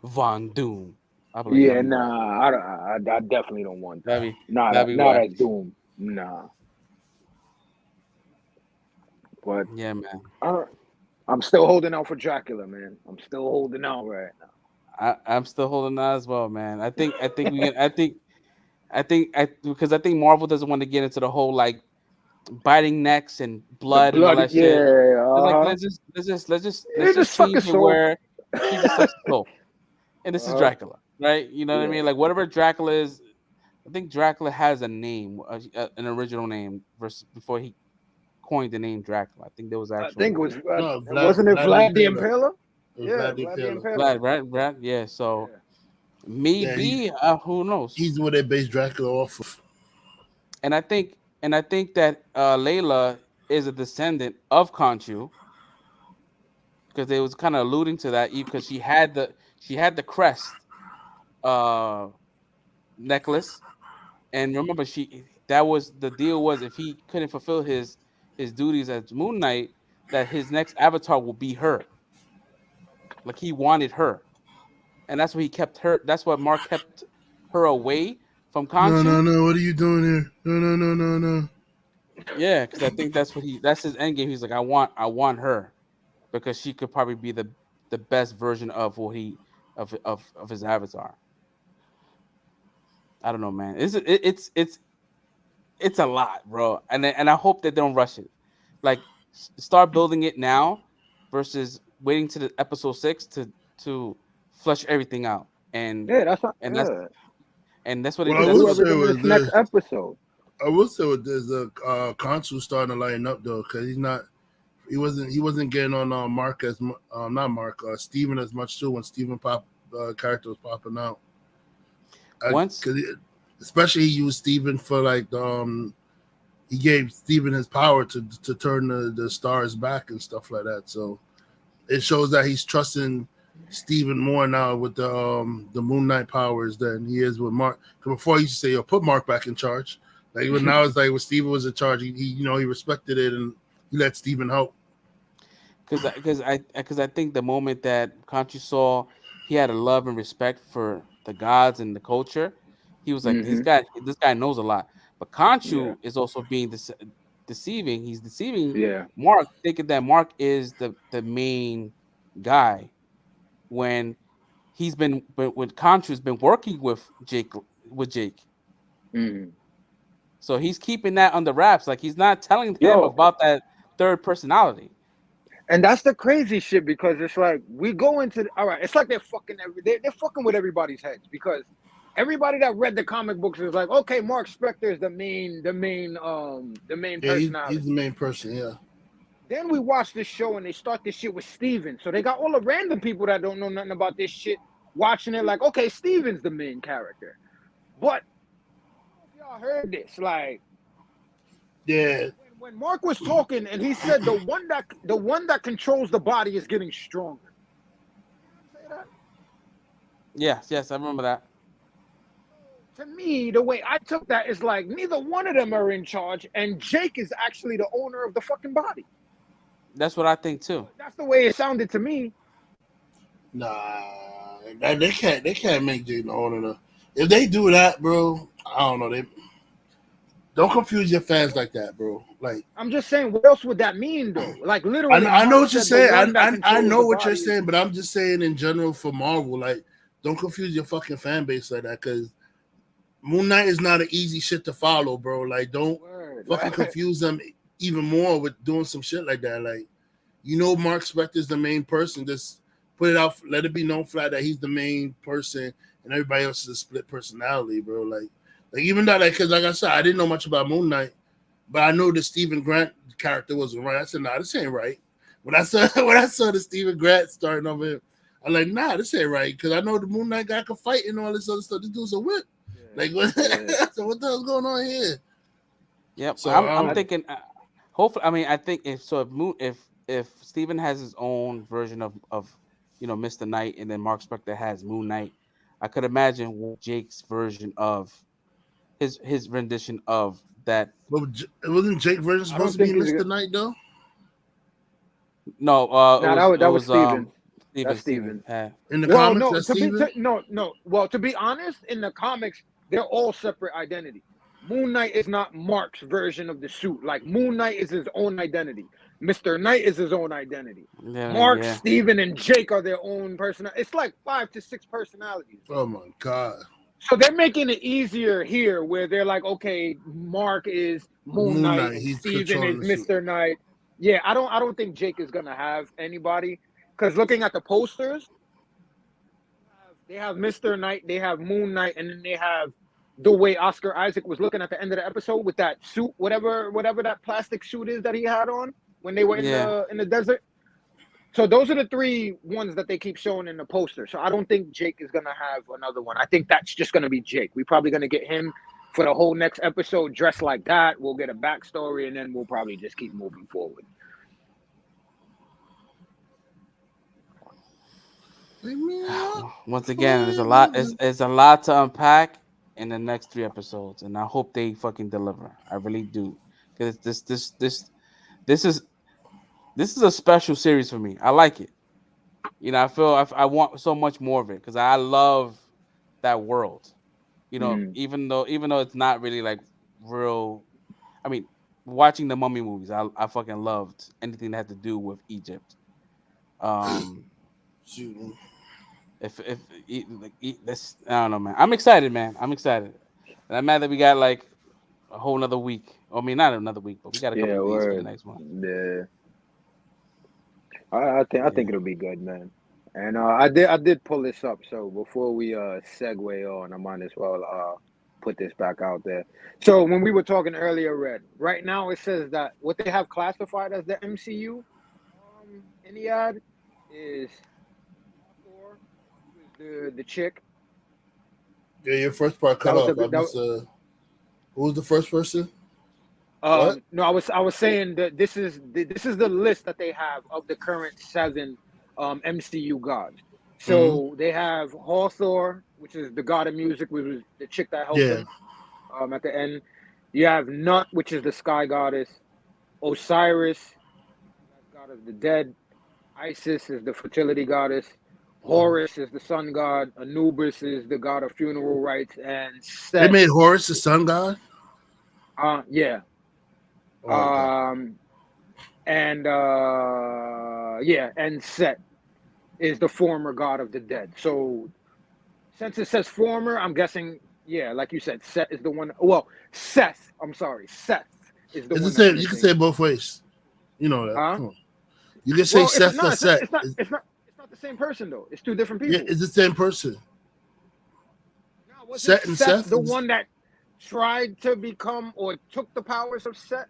Von Doom. I'll be like, Yeah, yo, nah, I definitely don't want that. that'd be Not whack. as Doom. Nah. But Yeah, man. I'm still holding out for Dracula, man. I'm still holding out right now. I'm still holding on as well, man. I think we can. Because I think Marvel doesn't want to get into the whole like biting necks and The blood and all blood, that shit. yeah, It's like uh-huh. let's just suck change his it soul. where he just sucks the soul. And this is Dracula, right? You know what I mean? Like whatever Dracula is, I think Dracula has a name, an original name, versus before he coined the name Dracula. I think there was I actual. think it was No, wasn't it Vlad the Impaler. Impaler? It was Yeah, Vlad the Vlad the Impaler. Impaler. Right. Yeah. So Yeah. maybe who knows? He's what they based Dracula off of. And I think that Layla is a descendant of Khonshu because they was kind of alluding to that because she had the crest necklace, and remember that was the deal was if he couldn't fulfill his duties as Moon Knight, that his next avatar will be her. Like he wanted her, and that's why he kept her. That's why Mark kept her away from Khonshu. No. What are you doing here? No. Yeah, because I think that's his end game. He's like, I want her because she could probably be the best version of what of his avatar. I don't know, man. It's a lot, bro. And I hope that they don't rush it. Like start building it now versus waiting to the episode 6 to flesh everything out. And Yeah, that's not, and yeah. that's what Well, they I do. will That's say what, was This next episode. I will say with this, Consul starting to lighten up though, because he wasn't getting on Mark as not Mark Steven as much too when Steven character was popping out. once Especially he used Steven for like he gave Steven his power to turn the stars back and stuff like that. So it shows that he's trusting Steven more now with the Moon Knight powers than he is with Mark. Because before he used to say, "Yo, put Mark back in charge." Like now it's like when Steven was in charge, he respected it and he let Steven help. because I think the moment that Khonshu saw he had a love and respect for the gods and the culture, he was like, this guy knows a lot. But Khonshu is also being deceiving. He's deceiving Mark, thinking that Mark is the main guy when when Khonshu's been working with Jake. So he's keeping that under wraps. Like he's not telling him about that third personality. And that's the crazy shit because it's like we go into all right. It's like they're fucking they're fucking with everybody's heads because everybody that read the comic books is like, okay, Mark Spector is the main personality. He's the main person. Yeah. Then we watch this show and they start this shit with Steven. So they got all the random people that don't know nothing about this shit watching it like, okay, Steven's the main character. But I don't know if y'all heard this, like, yeah. when Mark was talking and he said the one that controls the body is getting stronger. Say that? Yes, I remember that. To me, the way I took that is like neither one of them are in charge, and Jake is actually the owner of the fucking body. That's what I think too. That's the way it sounded to me. Nah, they can't make Jake the owner. If they do that, bro, I don't know. They don't confuse your fans like that, bro. Like, I'm just saying, what else would that mean, though? Like, literally, I know Mark what you're said the saying. one that I controls know the what you're body. saying, but I'm just saying in general for Marvel, like, don't confuse your fucking fan base like that, because Moon Knight is not an easy shit to follow, bro. Like, don't fucking confuse them even more with doing some shit like that. Like, you know, Mark Spector's the main person. Just put it out, let it be known flat that he's the main person, and everybody else is a split personality, bro. Like even that, like, because like I said, I didn't know much about Moon Knight, but I know the Stephen Grant character wasn't right. I said, nah, this ain't right. When I saw the Stephen Grant starting over him, I'm like, nah, this ain't right, because I know the Moon Knight guy can fight and all this other stuff. This dude's a whip. Like, what? Yeah. So what the hell's going on here? Yep. So I'm thinking. Hopefully, I mean, I think if Steven has his own version of Mr. Knight, and then Mark Spector has Moon Knight, I could imagine Jake's version of his rendition of that. Well, it wasn't Jake version supposed to be Mr. Knight though? No, that was Steven. That's Steven. In the Well, comics, no, that's to be Steven? no. Well, to be honest, in the comics, they're all separate identity. Moon Knight is not Mark's version of the suit. Like, Moon Knight is his own identity. Mr. Knight is his own identity. Mark, Steven, and Jake are their own person. It's like 5 to 6 personalities. Oh my god! So they're making it easier here, where they're like, okay, Mark is Moon Knight, and Steven is Mr. Knight. Yeah, I don't think Jake is gonna have anybody, because looking at the posters, they have Mr. Knight, they have Moon Knight, and then they have the way Oscar Isaac was looking at the end of the episode with that suit, whatever that plastic suit is that he had on when they were in the desert. So those are the 3 ones that they keep showing in the poster. So I don't think Jake is gonna have another one. I think that's just gonna be Jake. We're probably gonna get him for the whole next episode dressed like that. We'll get a backstory, and then we'll probably just keep moving forward. Once again, there's a lot to unpack in the next 3 episodes, and I hope they fucking deliver. I really do, because this is a special series for me. I like it. I feel I want so much more of it, because I love that world. Even though it's not really like real. I mean, watching the Mummy movies, I fucking loved anything that had to do with Egypt. If this, I don't know, man. I'm excited, man. I'm excited, and I'm mad that we got like a whole another week. I mean, not another week, but we got a couple of weeks for the next one. Yeah, I think it'll be good, man. And I did pull this up, so before we segue on, I might as well put this back out there. So when we were talking earlier, Red, right now it says that what they have classified as the MCU in the ad is the chick. Yeah, your first part cut off. Who was the first person? No, I was saying that this is the list that they have of the current 7 MCU gods. So they have Hathor, which is the god of music, which was the chick that helped him at the end. You have Nut, which is the sky goddess. Osiris, god of the dead. Isis is the fertility goddess. Horus is the sun god. Anubis is the god of funeral rites, and Set. They made Horus the sun god. Yeah. And Set is the former god of the dead. So since it says former, I'm guessing, like you said, Set is the one. Well, Seth. I'm sorry, Seth is the one. You can say it both ways. You know that. Come on. You can say Seth or Set. It's not the same person though. It's 2 different people. Yeah, it's the same person. No, Set and Seth, the one that tried to become or took the powers of Set.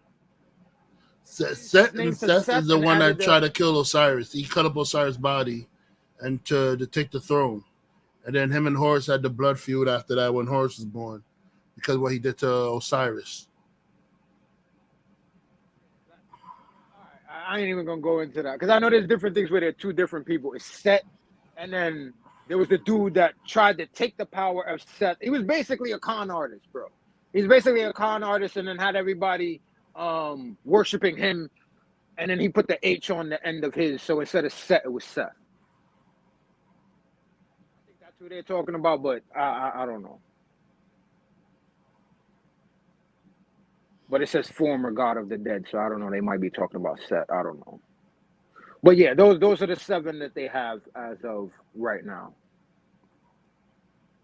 Set is the one that tried to kill Osiris. He cut up Osiris' body and to take the throne. And then him and Horus had the blood feud after that when Horus was born, because of what he did to Osiris. I ain't even gonna go into that because I know there's different things where they're two different people. It's Set, and then there was the dude that tried to take the power of Seth. He was basically a con artist, bro. He's basically a con artist, and then had everybody worshiping him, and then he put the H on the end of his, so instead of Set, it was Seth. I think that's who they're talking about, but I don't know. But it says former god of the dead, so I don't know. They might be talking about Set. I don't know. But yeah, those are the 7 that they have as of right now.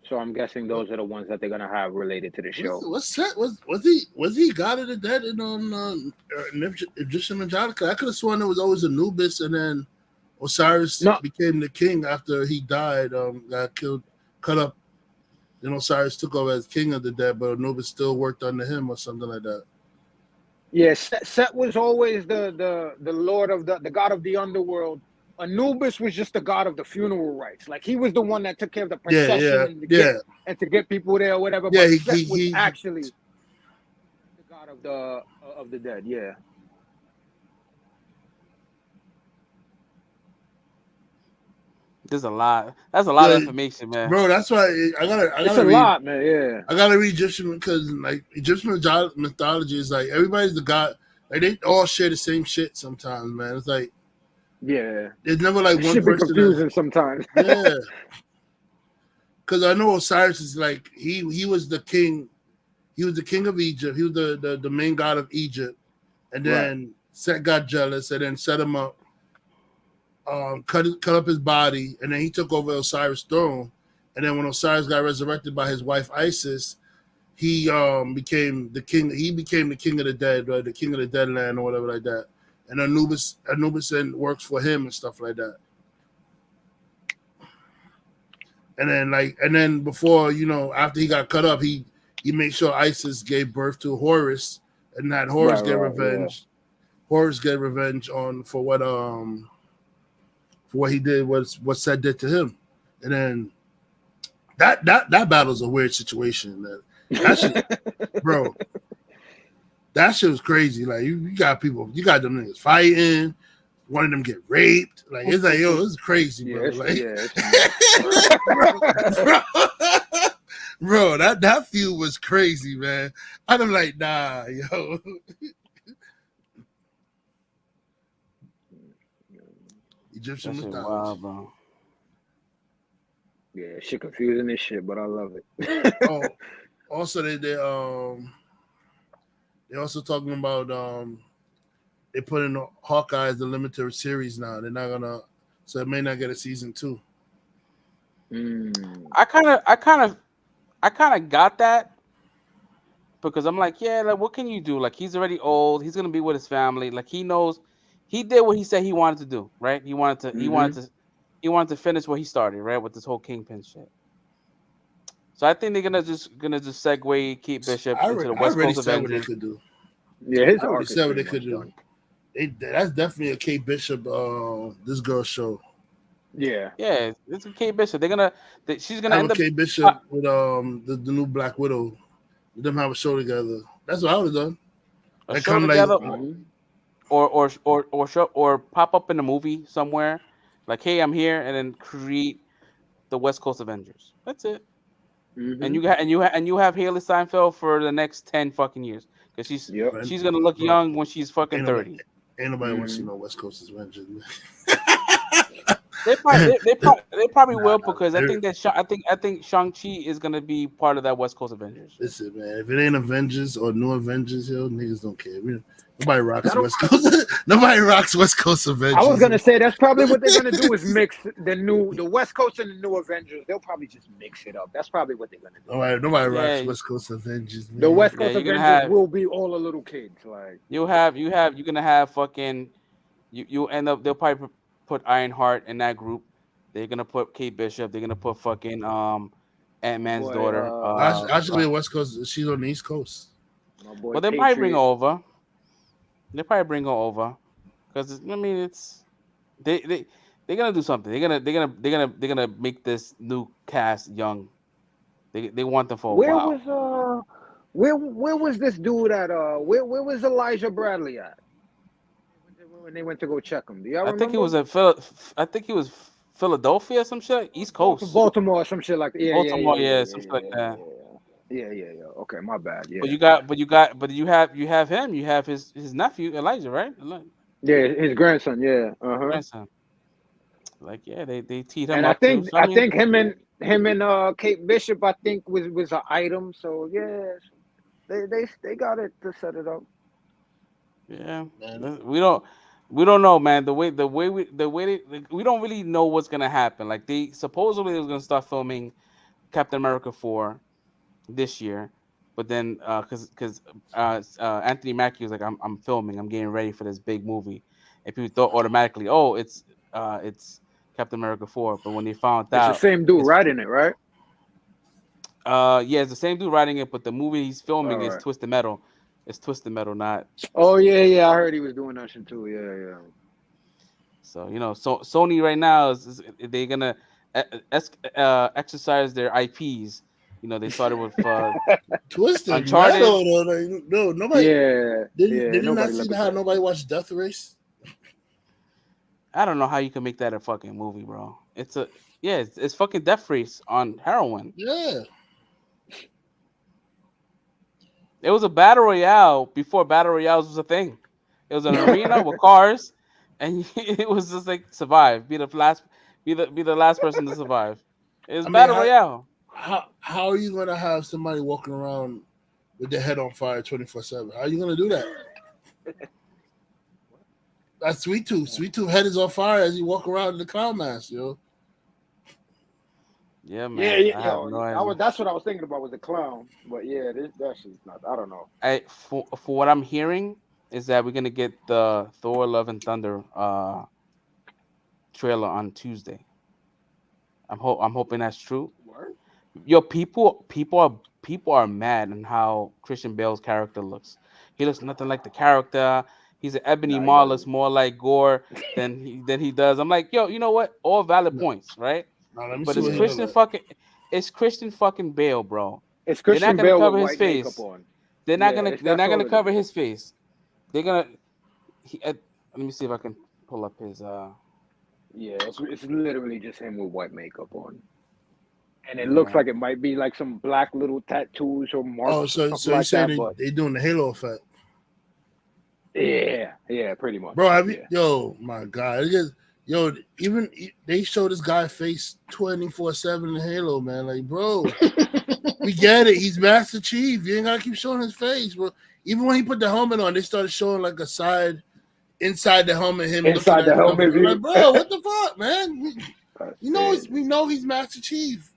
So I'm guessing those are the ones that they're gonna have related to the show. What's Set? Was he god of the dead in Egyptian mythology? I could have sworn it was always Anubis, and then Osiris became the king after he died. Got killed, cut up. Then Osiris took over as king of the dead, but Anubis still worked under him or something like that. Yeah, Set was always the lord of the god of the underworld. Anubis was just the god of the funeral rites. Like he was the one that took care of the procession and to get people there or whatever. Yeah, but Set was actually the god of the dead. Yeah. There's a lot. That's a lot of information, man. Bro, that's why I gotta. It's a lot, man. Yeah. I gotta read Egyptian because like Egyptian mythology is like everybody's the god. Like they all share the same shit sometimes, man. It's like there's never like one person. Confusing sometimes. Yeah. Because I know Osiris is like he was the king. He was the king of Egypt. He was the main god of Egypt, and then Set got jealous and then set him up. Cut up his body, and then he took over Osiris' throne. And then when Osiris got resurrected by his wife Isis, he became the king. He became the king of the dead, right? The king of the dead land or whatever like that. And Anubis works for him and stuff like that. And then before after he got cut up, he made sure Isis gave birth to Horus, and that Horus get revenge. Yeah. Horus get revenge for what he did, what Set did to him. And then that battle's a weird situation. That shit, bro, that shit was crazy. Like you got them niggas fighting, one of them get raped. Like it's like, yo, this is crazy, bro. Bro, that feud was crazy, man. I'm like, nah, yo. Egyptian mythology. Wild, bro. Yeah, shit confusing this shit, but I love it. Also they also talking about they put in Hawkeye as the limited series now. They're not gonna, so it may not get a season 2. I kind of got that because I'm like, yeah, like what can you do? Like he's already old. He's gonna be with his family. Like he knows. He did what he said he wanted to do, right? He wanted to finish what he started, right, with this whole Kingpin shit. So I think they're gonna just segue Kate Bishop into the West Coast Avengers. What they could do. Yeah, his already said what they could do. That's definitely a Kate Bishop, this girl show. Yeah, it's a Kate Bishop. She's gonna end up Kate Bishop with the new Black Widow. Let them have a show together. That's what I would have done. A show together. Or pop up in a movie somewhere, like, hey, I'm here, and then create the West Coast Avengers. That's it. Mm-hmm. And you have Haley Steinfeld for the next 10 fucking years because she's gonna look young when she's fucking 30. Ain't nobody wants to see no West Coast Avengers. They probably will because I think Shang-Chi is gonna be part of that West Coast Avengers. Listen, man, if it ain't Avengers or new Avengers, niggas don't care. Nobody rocks West Coast. Nobody rocks West Coast Avengers. I was gonna say that's probably what they're gonna do is mix the West Coast and the new Avengers. They'll probably just mix it up. That's probably what they're gonna do. Nobody rocks West Coast Avengers. Man. The West Coast Avengers will be all the little kids. Like you're gonna have fucking you end up. They'll probably put Ironheart in that group. They're gonna put Kate Bishop. They're gonna put fucking Ant-Man's daughter. Actually, West Coast. She's on the East Coast. But they might bring her over. They probably bring her over because I mean they're gonna do something. They're gonna make this new cast young. They want them for a while. Where was this dude at? Where was Elijah Bradley at? when they went to go check him? Do y'all I remember? think he was I think he was Philadelphia or some shit, East Coast. Baltimore or some shit like that. Yeah, Baltimore, yeah, something like that. Yeah. Okay, my bad. Yeah. But you have him. You have his nephew Elijah, right? Yeah, his grandson. Yeah. Grandson. Like they teed him And up too. So, I think him and Kate Bishop, I think was an item. So yeah, they got it to set it up. Yeah, Man. we don't know, man. We don't really know what's gonna happen. Like they supposedly was gonna start filming Captain America 4 this year, but then because Anthony Mackie was like, I'm filming, I'm getting ready for this big movie, and people thought automatically, oh, it's Captain America 4, but when they found It's out, the same dude writing it, right? yeah, it's the same dude writing it, but the movie he's filming is Alright. Twisted Metal. It's Twisted Metal, not. Oh yeah. I heard he was doing that shit too. Yeah. So so Sony right now is they're gonna exercise their IPs. They started with Twisted Uncharted. Metal. No, nobody. Yeah. Did you not nobody see looked how at that. nobody watched Death Race? I don't know how you can make that a fucking movie, bro. It's fucking Death Race on heroin. Yeah. It was a battle royale before battle royales was a thing. It was an arena with cars, and it was just like survive, be the last person to survive. It was battle royale. How are you gonna have somebody walking around with their head on fire 24/7? How are you gonna do that? That's Sweet Tooth. Sweet Tooth head is on fire as you walk around in the clown mask, yo. Yeah, man. Yeah. I have no idea. That's what I was thinking about with the clown. But yeah, that shit's not. I don't know. For what I'm hearing is that we're gonna get the Thor: Love and Thunder trailer on Tuesday. I'm hoping that's true. Word? Yo, people are mad on how Christian Bale's character looks. He looks nothing like the character. He's an Ebony Nah, he Maw, doesn't. looks more like Gore than he does. I'm like, yo, you know what? All valid points, right? Now, let me But see it's what he Christian look like. it's Christian fucking Bale, bro. It's They're not Christian gonna Bale cover with his white makeup face. on. They're not Yeah, gonna that's all it cover is. his face. They're gonna. Let me see if I can pull up his. Yeah, it's literally just him with white makeup on. And it looks like it might be like some black little tattoos or marks Oh, or so something you like saying that. But they doing the Halo effect, yeah, pretty much. bro? Have you? Yeah. Yo, my God, even they show this guy face 24/7 in Halo, man. Like, bro, we get it. He's Master Chief. You ain't gotta keep showing his face, bro. Even when he put the helmet on, they started showing like a side inside the helmet. Him Inside looking the at helmet something. view. Like, bro, what the fuck, man? That's We know he's Master Chief.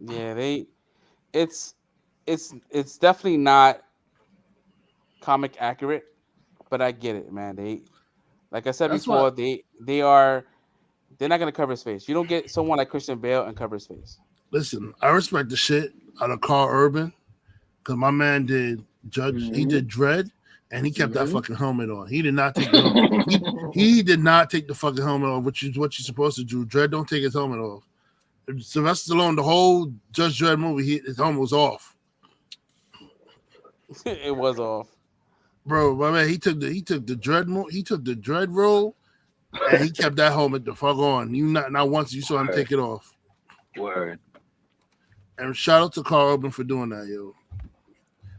Yeah, it's definitely not comic accurate, but I get it, man. Like I said That's before, why- they're not gonna cover his face. You don't get someone like Christian Bale and cover his face. Listen, I respect the shit out of Carl Urban because my man did Judge. He did Dread, and he kept that fucking helmet on. He did not take the he did not take the fucking helmet off, which is what you're supposed to do. Dread don't take his helmet off. Sylvester Stallone, the whole Judge Dredd movie, his helmet was off. It was off, bro. My man, he took the Dread role, and he kept that helmet the fuck on. You not once you saw him take it off. Word. And shout out to Carl Urban for doing that, yo.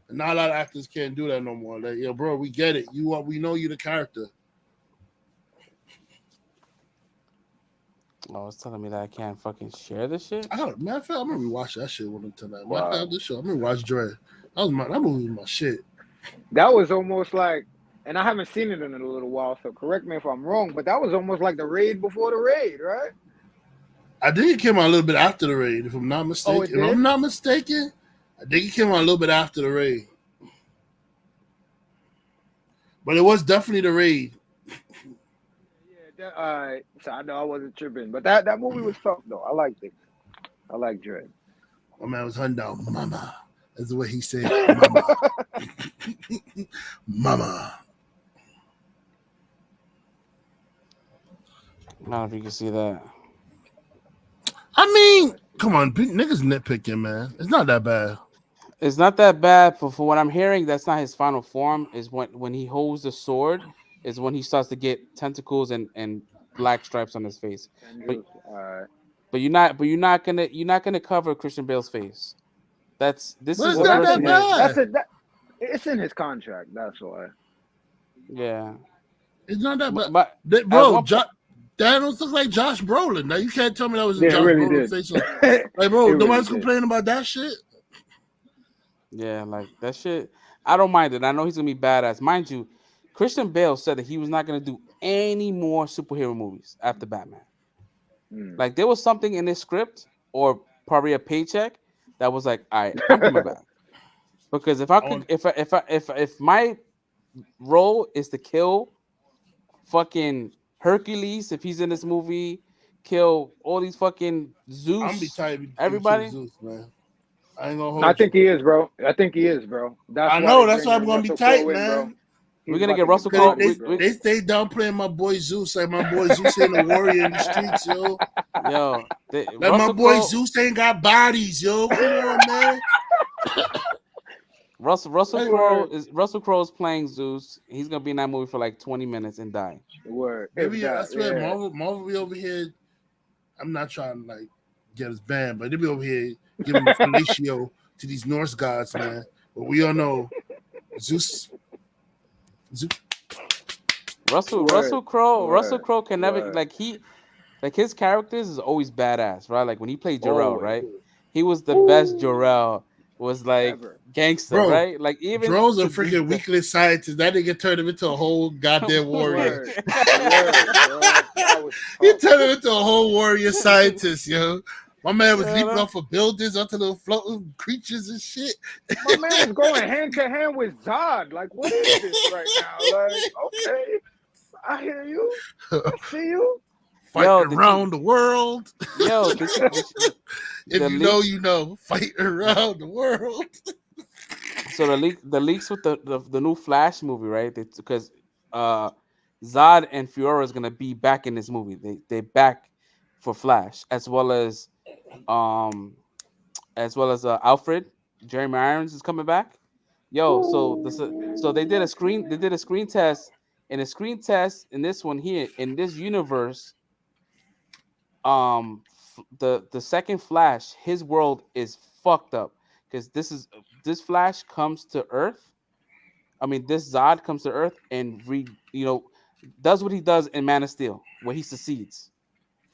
And not a lot of actors can't do that no more. Like, yo, bro, we get it. We know you the character. Oh, it's telling me that I can't fucking share this shit. Matter of fact, I'm gonna rewatch that shit one tonight. Wow. I'm gonna watch Dread. That movie was my shit. That was almost like, and I haven't seen it in a little while, so correct me if I'm wrong, but that was almost like the raid before the raid, right? I think it came out a little bit after the raid, if I'm not mistaken. it did? If I'm not mistaken, I think it came out a little bit after the raid. But it was definitely the raid. Yeah, so I know I wasn't tripping, but that movie was tough though. I liked it. I like Dread. My man was hunting down Mama. That's the way he said Mama. Mama. I don't know if you can see that. I mean, come on, niggas nitpicking, man. It's not that bad. It's not that bad, but for what I'm hearing, that's not his final form. Is when he holds the sword, is when he starts to get tentacles and black stripes on his face. And But Juice. All right. you're not gonna cover Christian Bale's face. This But is it's Well, the not that's that person in that his. bad. That's it. It's in his contract. That's why. yeah. It's not that bad. But at Bro, one point, Thanos looks like Josh Brolin. Now you can't tell me that was a Yeah, it Josh really Brolin did. face. Like, It bro, really nobody's did. complaining about that shit. yeah, like that shit. I don't mind it. I know he's gonna be badass. Mind you, Christian Bale said that he was not gonna do any more superhero movies after Batman. Mm. Like there was something in his script or probably a paycheck that was like, all right, I'm coming back. Because if I I could, want, if my role is to kill fucking Hercules, if he's in this movie, kill all these fucking I'm gonna be Zeus, tired of you killing everybody. Zeus, man. I ain't gonna No, I hold you. think he is, bro. I think he is, bro. That's I why know. they That's why I'm bringing gonna be Russell tight, Crowe in, bro. man. We're He's gonna about get to Russell get Cause Crowe. bodies, bro. they stay downplaying my boy Zeus. Like my boy Zeus ain't a warrior in the streets, yo. Yo, Like my Russell boy Crowe. Zeus ain't got bodies, yo. Come on, man. Russell Crowe is playing Zeus. He's gonna be in that movie for like 20 minutes and die. Word. If Maybe I that, swear, yeah. Marvel be over here. I'm not trying to like get us banned, but they be over here giving the fellatio to these Norse gods, man. But we all know Zeus. Russell Word. Crowe can never Word. like his characters is always badass, right? Like when he played Jor-El, Always. right? He was the best Jor-El, was like Ever. gangster, Bro, right? Like even Dro's a to be freaking weakless scientist. That nigga turned him into a whole goddamn warrior. Word. Word, bro. That was He tough. turned him into a whole warrior scientist, yo. My man was Yeah, leaping no. off of buildings onto little floating creatures and shit. My man was going hand to hand with Zod. Like, what is this right now? Like, okay, I hear you. I see you. Fighting did around the world. Yo, did you, If the you know, leaks, you know. Fighting around the world. so the leaks with the new Flash movie, right? Because Zod and Fiora is gonna be back in this movie. They back for Flash um Alfred. Jeremy Irons is coming back. Yo, so they did a screen test, and a screen test in this one here in this universe. The second Flash, his world is fucked up because this Flash comes to Earth. I mean, this Zod comes to Earth and does what he does in Man of Steel, where he succeeds.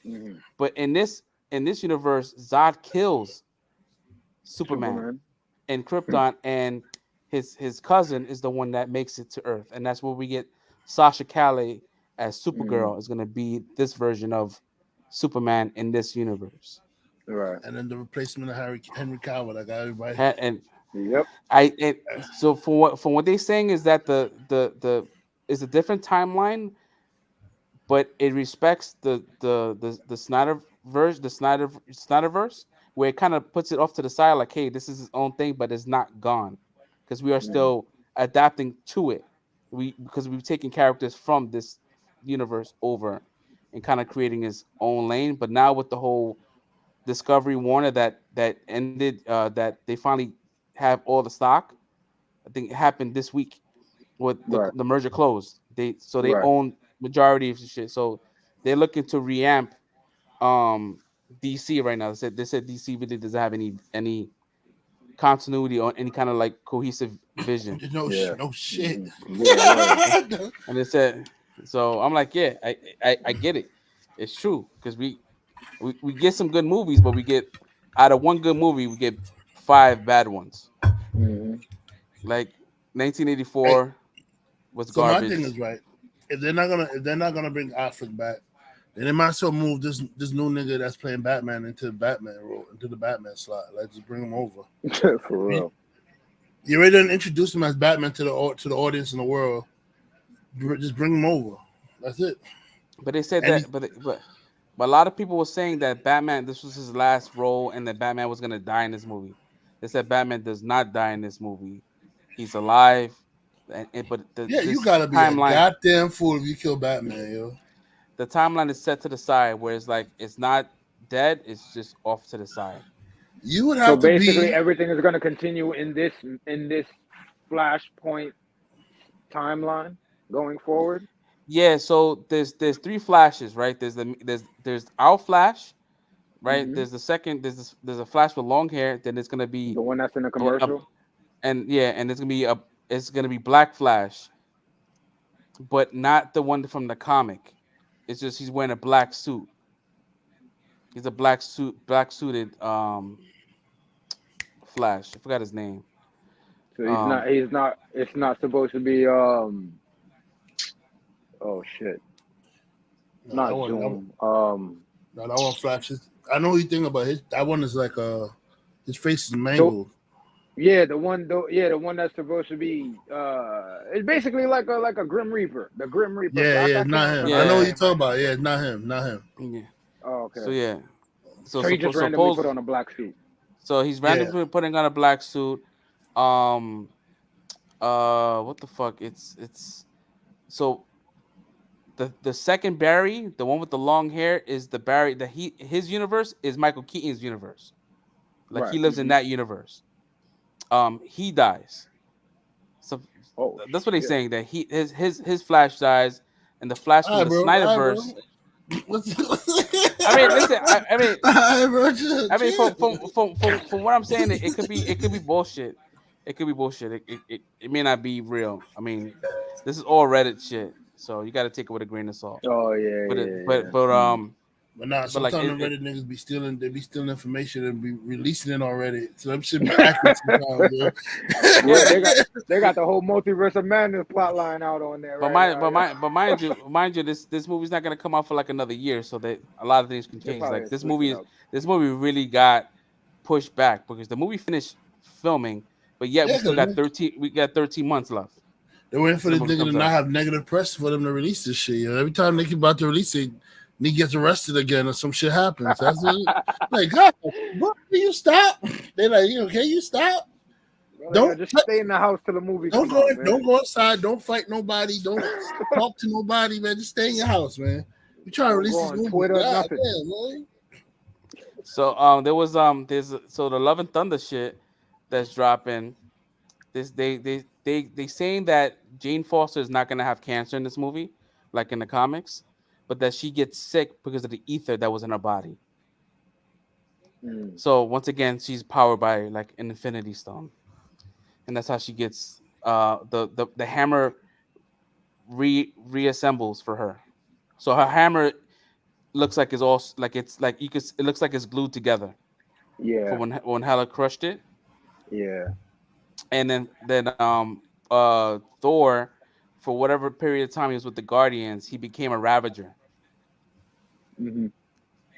Mhm. But in this universe, Zod kills Superman and Krypton, and his cousin is the one that makes it to Earth, and that's where we get Sasha Calle as Supergirl is going to be this version of Superman in this universe. Right. And then the replacement of Henry Cavill. I got everybody. And Yep. so from what they're saying is that the is a different timeline, but it respects the Snyderverse, where it kind of puts it off to the side, like, hey, this is his own thing, but it's not gone because we are still adapting to it. Because we've taken characters from this universe over and kind of creating his own lane. But now with the whole Discovery Warner that ended, that they finally have all the stock. I think it happened this week with Right. the merger closed. They Right. own majority of the shit. So they're looking to reamp DC right now. They said DC really doesn't have any continuity or any kind of like cohesive vision. No, Yeah. no shit. Yeah. Word. And they said, so I'm like, yeah, I get it. It's true because we get some good movies, but we get out of one good movie, we get 5 bad ones. Mhm. Like Hey, 1984 was so my garbage. thing is right. If they're not gonna bring Affleck back, then they might as well move this new nigga that's playing Batman into the Batman role, into the Batman slot. Like just bring him over. For real. You already done introduced him as Batman to the audience in the world. Just bring him over. That's it. But they said And that, but a lot of people were saying that Batman, this was his last role, and that Batman was gonna die in this movie. They said Batman does not die in this movie. He's alive, but yeah, you this gotta be a timeline, goddamn fool if you kill Batman, yo. the timeline is set to the side, where it's like it's not dead, it's just off to the side. You would So have to basically, be. everything is going to continue in this Flashpoint timeline going forward. Yeah, so there's three flashes, right? There's our flash, right? Hmm. There's the second there's a flash with long hair. Then it's gonna be The one that's in the a, commercial. and yeah, and it's gonna be Black Flash, but not the one from the comic. It's just he's wearing a black suit. He's a black suited Flash. I forgot his name. So he's Um, not. He's not. It's not supposed to be. Oh shit. No, Not Doom. that one flashes. I know what you think about his. That one is like his face is So mangled. yeah, the one. Yeah, the one that's supposed to be. It's basically like a Grim Reaper. The Grim Reaper Yeah, Black. yeah, I it's not can't him. remember I his know what yeah, you're name talking right about. now. Yeah, it's not him. Not him. yeah. Oh, So okay. yeah, So he just randomly put suppose on a black suit. so he's Yeah. randomly putting on a black suit. Um, what the fuck? It's so the second Barry, the one with the long hair, is the Barry that his universe is Michael Keaton's universe. Like Right. he lives in that universe. He dies. So Oh that's what he's shit. saying, that his Flash dies, and the Flash All from right, the bro. All right, bro. Snyderverse. What's I mean, listen. all right, bro. Chill, I mean, chill. from what I'm saying, it could be bullshit. It could be bullshit. It may not be real. I mean, this is all Reddit shit, so you got to take it with a grain of salt. Oh yeah, But yeah, yeah. But nah, but like sometimes the Reddit niggas be stealing. They be stealing information and be releasing it already. So them shit be accurate sometimes, yo. Yeah, they got the whole multiverse of madness plot line out on there but right now. Yeah. mind you, this movie's not gonna come out for like another year, so that a lot of things can They change. probably Like switch it up. this movie really got pushed back because the movie finished filming, but yet we Yeah, still cause got 13 months left they're waiting for till the this movie nigga to comes not out. have negative press for them to release this shit. Yo. Every time they keep about to release it, nigga gets arrested again or some shit happens. That's it. Like, God, what? Can you stop? They like, can you stop? Yeah, Don't just stay in the house till the movie don't come go out, man. don't go outside. Don't fight nobody. Don't talk to nobody, man. Just stay in your house, man. You trying to Don't release go this on movie? Twitter, God nothing. damn, man. So there was so the Love and Thunder shit that's dropping. This they saying that Jane Foster is not gonna have cancer in this movie, like in the comics, but that she gets sick because of the ether that was in her body. Mm. So once again, she's powered by like an Infinity Stone, and that's how she gets the hammer reassembles for her. So her hammer looks like it's like you could it looks like it's glued together Yeah, from when Hela crushed it, yeah. and then Thor, for whatever period of time he was with the Guardians, he became a Ravager. Hmm.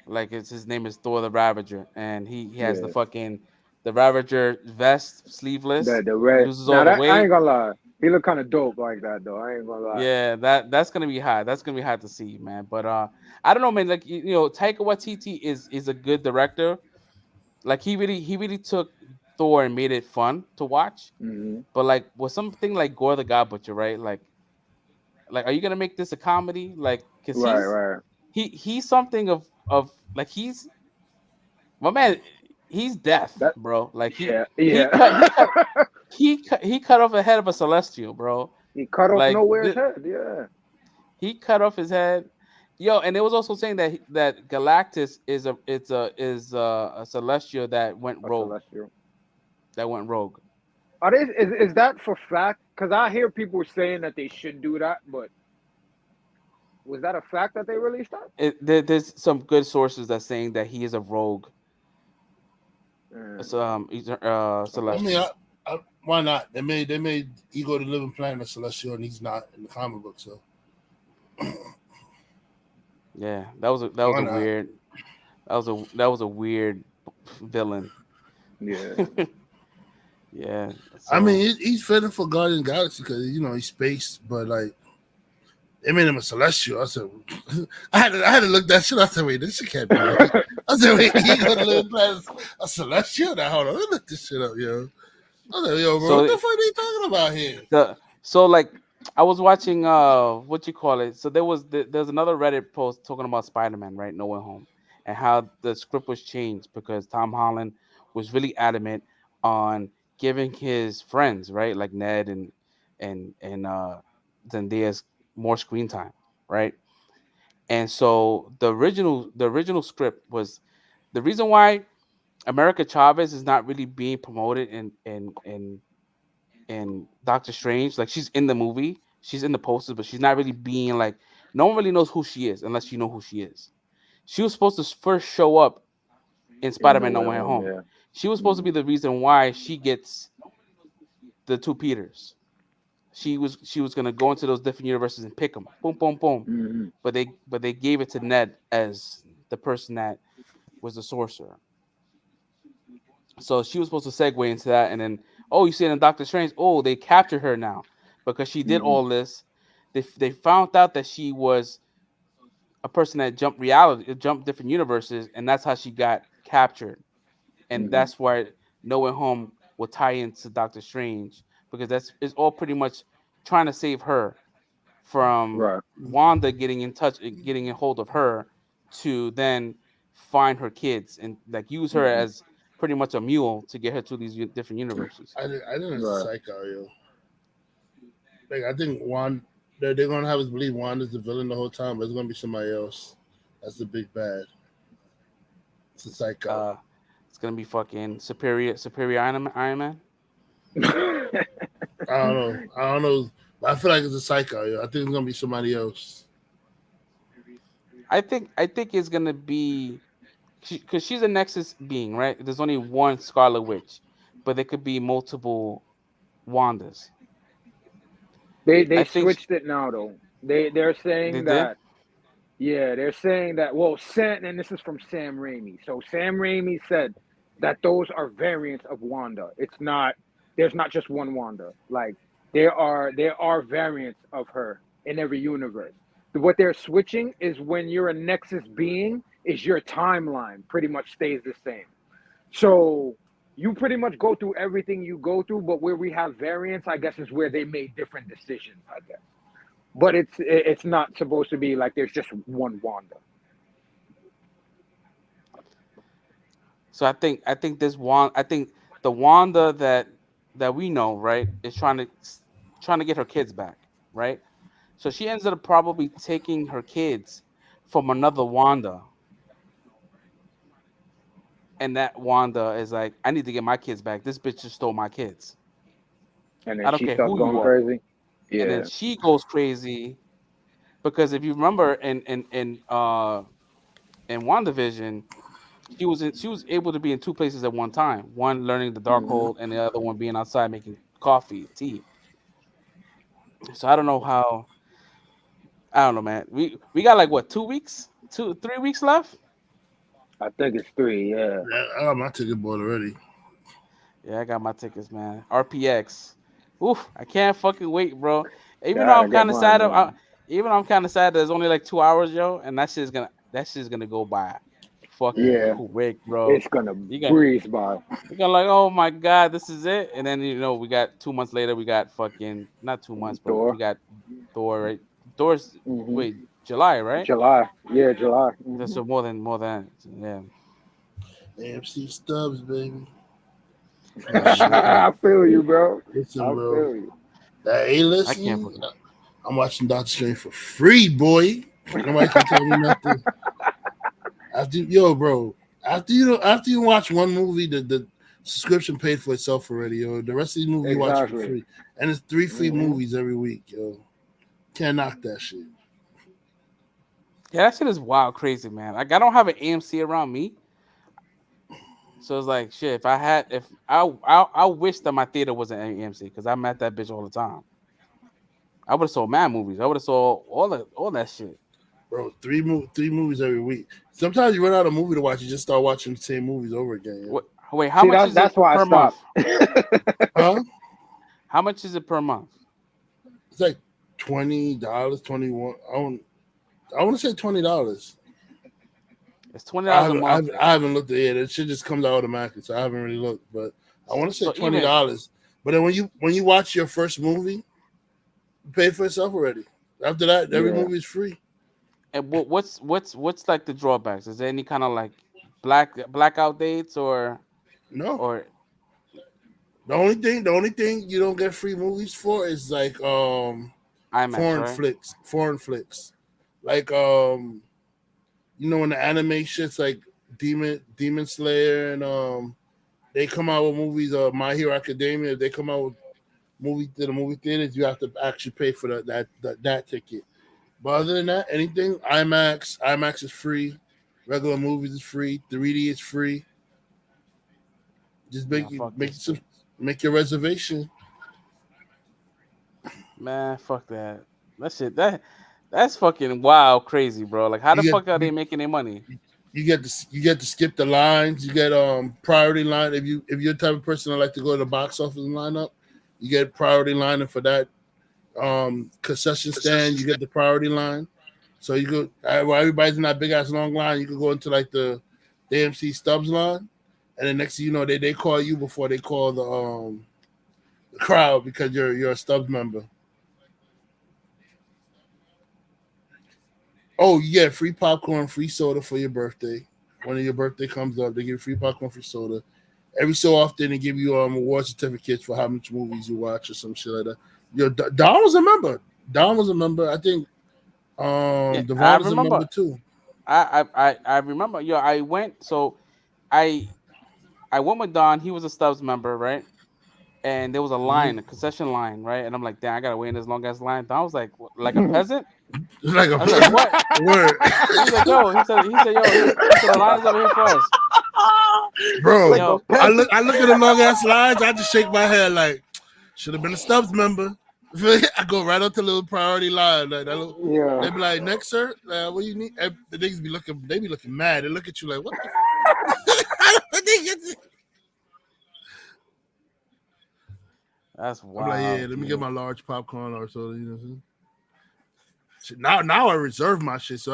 Like his name is Thor the Ravager, and he has Yeah. the Ravager vest, sleeveless. The He red. loses Now all the that I ain't weight. gonna lie, he look kind of dope like that though. I ain't gonna lie. Yeah, that's gonna be hot. That's gonna be hot to see, man. But I don't know, man. Like Taika Waititi is a good director. Like he really took Thor and made it fun to watch. Hmm. But like with something like Gore the God Butcher, right? Like are you gonna make this a comedy? Like, cause Right, right. he's something of like he's my man. He's death, That. bro. Like Yeah, he yeah. cut he cut he cut off the head of a Celestial, bro. He cut off Like Nowhere's head. Yeah. he cut off his head. Yo, and it was also saying that Galactus is a celestial that went A rogue. celestial. That went rogue. Are they? Is that for fact? Because I hear people saying that they should do that, but was that a fact that they released that? There's some good sources that saying that he is a rogue. Mm. He's I mean, celestial. why not? They made Ego the Living Planet a celestial, and he's not in the comic book. So Yeah, that was why a not? weird that was a weird villain. Yeah. Yeah. I So mean, he's fitting for Guardian Galaxy because he's space, but like they made him a celestial. I said, I had to look that shit. I said, wait, this shit can't be right. I said, wait, Ego the Living Planet a celestial? Now hold on, let me look this shit up, yo. I said, yo, bro, what so the fuck are they talking about here? like I was watching what you call it. So there's another Reddit post talking about Spider-Man, right? No Way Home, and how the script was changed because Tom Holland was really adamant on giving his friends, right, like Ned and Zendaya's more screen time. right? And so the original script was the reason why America Chavez is not really being promoted in Doctor Strange. Like she's in the movie, she's in the posters, but she's not really being like no one really knows who she is unless you know who she is. She was supposed to first show up in In No Spider-Man No Way Way Home, Home. yeah. She was supposed to Mm-hmm. be the reason why she gets the two Peters. She was gonna go into those different universes and pick them. Boom, boom, boom. Mm-hmm. But they gave it to Ned as the person that was the sorcerer. So she was supposed to segue into that, and then oh, you see it in Doctor Strange. Oh, they captured her now because she did Mm-hmm. all this. They found out that she was a person that jumped reality, jumped different universes, and that's how she got captured. And Mm-hmm. that's why No Way Home will tie into Doctor Strange because that's it's all pretty much trying to save her from Right. Wanda getting in touch, getting in hold of her to then find her kids and like use her Mm-hmm. as pretty much a mule to get her to these different universes. I think it's a Right. psycho, yo. Like I think Wanda, they're gonna have us believe Wanda's the villain the whole time, but it's gonna be somebody else. That's the big bad. It's a psycho. Uh, it's gonna be fucking superior Iron Man. I don't know. I don't know. But I feel like it's a psycho, yo. I think it's gonna be somebody else. I think it's gonna be because she's a Nexus being, right? There's only one Scarlet Witch, but there could be multiple Wandas. They I think switched it now though. They're they saying did. that yeah, they're saying that well Sam and this is from Sam Raimi. So Sam Raimi said that those are variants of Wanda. It's not there's not just one Wanda. Like there are variants of her in every universe. What they're switching is when you're a Nexus being, is your timeline pretty much stays the same. So you pretty much go through everything you go through, but where we have variants, I guess, is where they made different decisions, I guess. But it's not supposed to be like there's just one Wanda. So I think this Wanda, I think the Wanda that we know, right, is trying to get her kids back, right? So she ends up probably taking her kids from another Wanda, and that Wanda is like, I need to get my kids back. This bitch just stole my kids. And then I don't she care starts who going you are. crazy. And then Yeah. she goes crazy because if you remember in WandaVision, she was able to be in two places at one time. One learning the dark Hmm. hold, and the other one being outside making coffee, tea. So I don't know how. I don't know, man. We got like what 2 weeks, 3 weeks left. I think it's three. Yeah. Yeah, I got my ticket bought already. Yeah, I got my tickets, man. RPX. Oof, I can't fucking wait, bro. Even though Gotta I'm get kind of mine sad, on. even though I'm kind of sad, there's only like 2 hours, yo, and that shit's gonna go by fucking Yeah. quick, bro. It's gonna You got breeze by. you got like, oh my god, this is it, and then we got 2 months later, we got fucking not 2 months, but we Thor. got Thor, right? Thor's Hmm. wait July, right? July. Yeah, July. That's Hmm. so more than yeah. AMC Stubs, baby. Yeah, man, I can't. I feel you, bro. Listen, I bro. feel you. That A I can't listen. fucking. I'm watching Doctor Strange for free, boy. Nobody can tell me nothing. Bro. After you watch one movie, the subscription paid for itself already, yo. The rest of the movie you watch for Exactly. free, and it's 3 free Hmm. movies every week, yo. Can't knock that shit. Yeah, that shit is wild, crazy, man. Like I don't have an AMC around me, so it's like shit. If I had, if I wish that my theater wasn't an AMC because I'm at that bitch all the time. I would have saw mad movies. I would have saw all that shit. Bro, three movies every week. Sometimes you run out of movie to watch, you just start watching the same movies over again, yo. What? Wait, how See, much that's is it that's why I per month? stopped. Huh? How much is it per month? It's like $20, 21. I want to say $20. It's $20 a I month. haven't looked at it. It shit just comes out automatically, so I haven't really looked. But I want to say So $20. But then when you watch your first movie, you pay for itself already. After that, every Yeah. movie is free. and what's like the drawbacks? Is there any kind of like blackout dates No, or the only thing you don't get free movies for is like IMAX, right? foreign flicks. like you know, in the anime shits like Demon Slayer and they come out with movies. My Hero Academia. If they come out with movie to the movie theaters, you have to actually pay for that ticket. But other than that, anything IMAX is free. Regular movies is free. 3D is free. Just Nah, fuck this shit. make your reservation. Man, fuck that. That shit that's fucking wild crazy, bro. Like how the You fuck are get they making their money? you get to skip the lines. You get priority line if you're the type of person that like to go to the box office and line up. You get priority line, and for that concession stand, you get the priority line. So you go while everybody's in that big ass long line, you can go into like the AMC Stubbs line, and then next thing you know, they call you before they call the crowd because you're a Stubbs member. Oh, you get free popcorn, free soda for your birthday. When your birthday comes up, they give you free popcorn, free soda. Every so often, they give you award certificates for how much movies you watch or some shit like that. Yo, Don was a member. Don was a member. I think Yeah, I Devon is a member remember. too. I remember. Yo, I went. So I I went with Don. He was a Stubbs member, right? And there was a Mhm. line, a concession line, right? And I'm like, damn, I gotta wait in this long ass line. Don was like, "What, like a peasant?" It's like I was like, what? a word, He's like, yo, he said, yo, he said the line is over here for us. bro. Like Yo, a I peasant. look at the long ass lines. I just shake my head like should have been a Stubbs member. I go right up to the little priority line. Like that little, Yeah. they be like, next sir, what do you need? The niggas be looking, they be looking mad. They look at you like, what the that's I'm like, yeah, wild, let me get dude. my large popcorn or so, you know what I'm saying? Shit, now I reserve my shit, so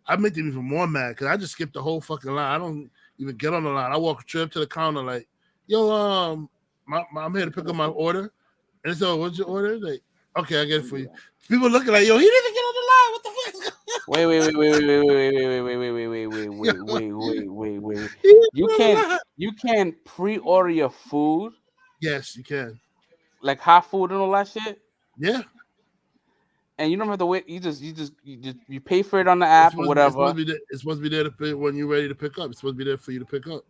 I make them even more mad because I just skip the whole fucking line. I don't even get on the line. I walk straight up to the counter like, yo, I'm here to pick up my order. And so, what's your order? Like, okay, I get it for you. People looking like, yo, he didn't get on the line. What the fuck? Wait. He didn't You get on the can line. you can pre-order your food, Yes, you can. like hot food and all that shit, Yeah, and you don't have to wait. You pay for it on the app or it's supposed whatever. to be there. It's supposed to be there to pick when you're ready to pick up. It's supposed to be there for you to pick up.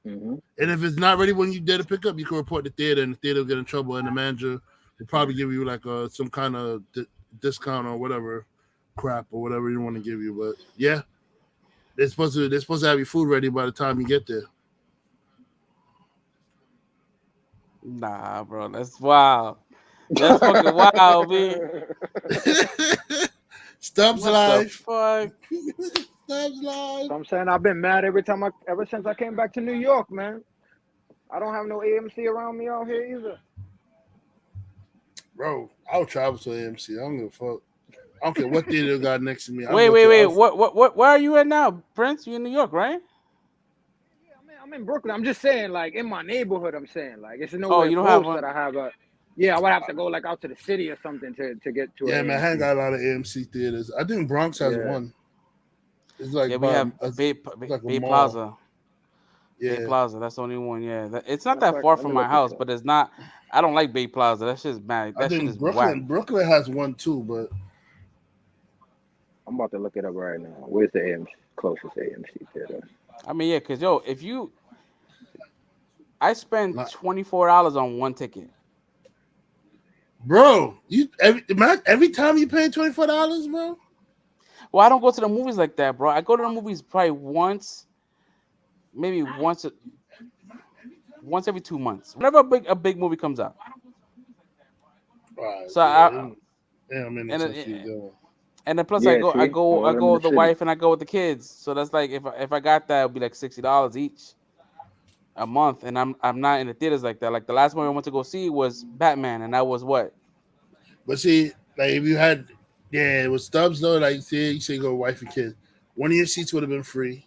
Mm-hmm. And if it's not ready when you dare to pick up, you can report the theater, and the theater will get in trouble, and the manager will probably give you like some kind of discount or whatever crap or whatever you want to give you. But yeah, they're supposed to have your food ready by the time you get there. Nah, bro, that's wild. That's fucking wild, man. Stubbs What the life. fuck? Stubbs life. So I'm saying I've been mad ever since I came back to New York, man. I don't have no AMC around me out here either. Bro, I'll travel to AMC. I don't give a fuck. I don't care what theater you got next to me. Wait. What? Where are you at now, Prince? You in New York, right? Yeah, I'm in Brooklyn. I'm just saying, like in my neighborhood. I'm saying, like it's Oh, nowhere you don't have close one. that I have a. Yeah, I would have to go like out to the city or something to get to. Yeah, an man, I ain't AMC. got a lot of AMC theaters. I think Bronx has Yeah. one. It's like Yeah, we have Bay like a Bay mall. Plaza. Bay Yeah, Plaza. That's the only one. Yeah, it's not Matter of that fact, far let from me my look this house, up. but it's not. I don't like Bay Plaza. That shit's bad. I That shit is think whack. Brooklyn has one too, but I'm about to look it up right now. Where's the AMC closest AMC theater? I mean, yeah, cause yo, I spend not, $24 on one ticket. bro, you every time you pay $24, bro. Well, I don't go to the movies like that, bro. I go to the movies probably maybe once every 2 months. Whenever a big movie comes out. All right, So yeah, I'm in the and touch it, with and then plus Yeah, see, I all them go in with the the city. wife and I go with the kids. So that's like if I got that, it'd be like $60 each a month, and I'm not in the theaters like that. Like the last movie I went to go see was Batman, and that was what? But see, like if you had, yeah, it was Stubbs though. Like you say, go wife and kids. One of your seats would have been free.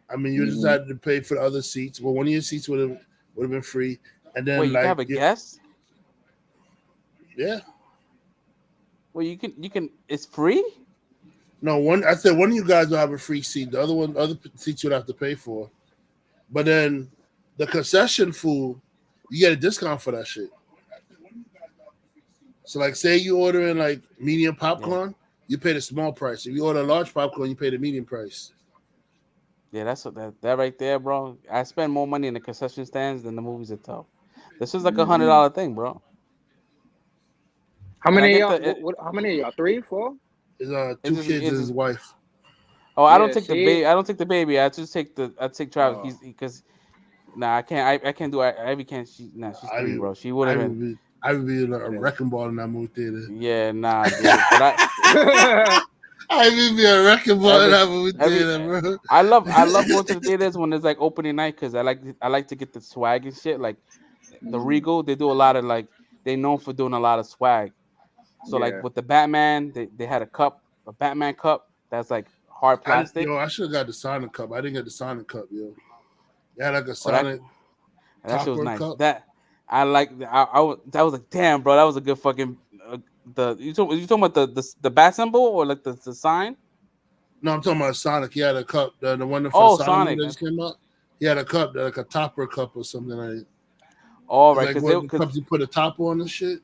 I mean, you Mm-hmm. decided to pay for the other seats, but one of your seats would have been free. And Wait, then you can like have a guest? yeah, Well, you can. It's free. no one. I said one of you guys will have a free seat. The other seats you'd have to pay for. But then the concession food, you get a discount for that shit. So like, say you ordering like medium Yeah. popcorn, you pay the small price. If you order a large popcorn, you pay the medium price. Yeah, that's what that right there, bro. I spend more money in the concession stands than the movies itself. This is like $100 thing, bro. How And I many get of y'all? the it, How many of y'all? 3, 4? It's it's two just kids and it's his just, wife. oh, I don't Yeah, take the see? baby. I don't take the baby. I take Travis. Oh. He's because nah, I can't. I can't do. Ivy can't. She's 3, bro. She would have been. I would be a Yeah, wrecking ball in that movie theater. yeah, nah, dude. But I would be a wrecking ball in that movie theater, bro. I love going to the theaters when it's like opening night because I like to get the swag and shit. Like the Regal, they do a lot of like they known for doing a lot of swag. So like Yeah. with the Batman, they had a Batman cup that's like hard plastic. I should have got the Sonic cup. I didn't get the Sonic cup, yo. They had like a Oh, that Sonic that shit was topper nice. cup. That I like. I was like, damn, bro, that was a good fucking. You talking about the bat symbol or like the sign? No, I'm talking about Sonic. He had a cup. The one for the Oh, Sonic movie Sonic. that just came out. He had a cup, like a topper cup or something like that. All It's right, like because what the cups you put a top on and shit.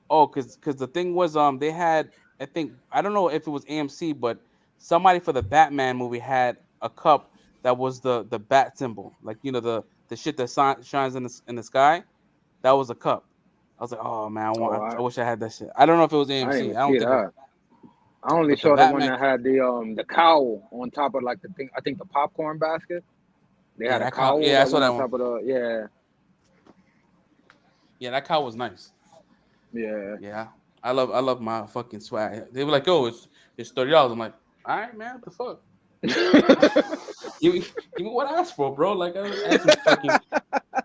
oh, because the thing was they had I think I don't know if it was AMC, but somebody for the Batman movie had a cup that was the bat symbol, like the shit that shines in the sky. That was a cup. I was like, oh man, Oh, I wish I had that shit. I don't know if it was I didn't AMC. even I don't see think it was, that. I only but the saw the one Batman. that had the cowl on top of like the thing. I think the popcorn basket. They Yeah, had a that cow. cowl Yeah, I that saw went that on one. top of the Yeah, that cow was nice. yeah. Yeah, I love my fucking swag. They were like, oh, it's $30. I'm like, all right, man, what the fuck? Give me what I asked for, bro. Like I was asking fucking.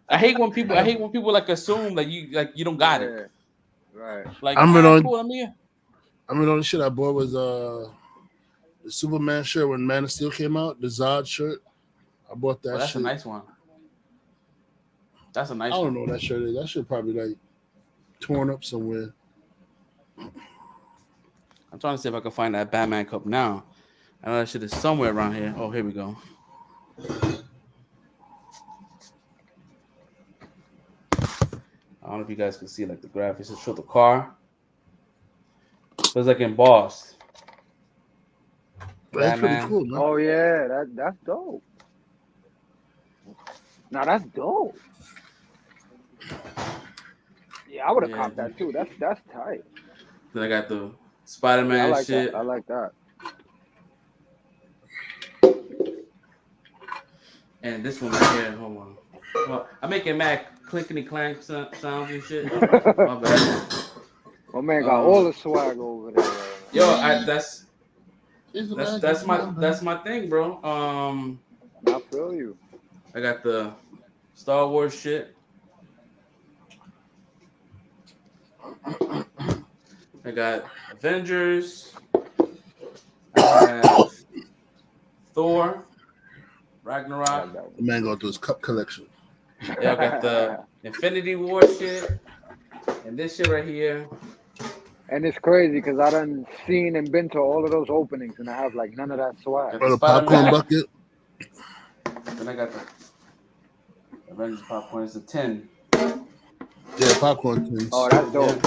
I hate when people like assume that you don't got it. Yeah, right. Like, I'm all right, on. cool. I'm here. I mean, the only shit I bought was the Superman shirt when Man of Steel came out. The Zod shirt. I bought that. Oh, that's shit. a nice one. That's a nice I don't one. know what that shirt is. That shit probably like torn up somewhere. I'm trying to see if I can find that Batman cup now. I know that shit is somewhere around here. Oh, here we go. I don't know if you guys can see like the graphics. It show the car. It was like embossed. That's pretty Batman. cool, man. Oh yeah, that's dope. Now that's dope. Yeah, I would have Yeah. copped that too. That's tight. Then I got the Yeah, Spider-Man I like shit. that. I like that. And this one right here. Hold on. Well, I'm making mad clinkety clank sounds and shit. My bad. My man got all the swag over there. Yo, that's my thing, bro. I feel you. I got the Star Wars shit. I got Avengers. I have Thor, Ragnarok. The man go through his cup collection. Yeah, I got the Infinity War shit, and this shit right here. And it's crazy because I done seen and been to all of those openings, and I have like none of that swag. Or the popcorn bucket. Then I got the Avengers popcorn. It's a 10. Yeah, popcorn tins. Oh, that's dope.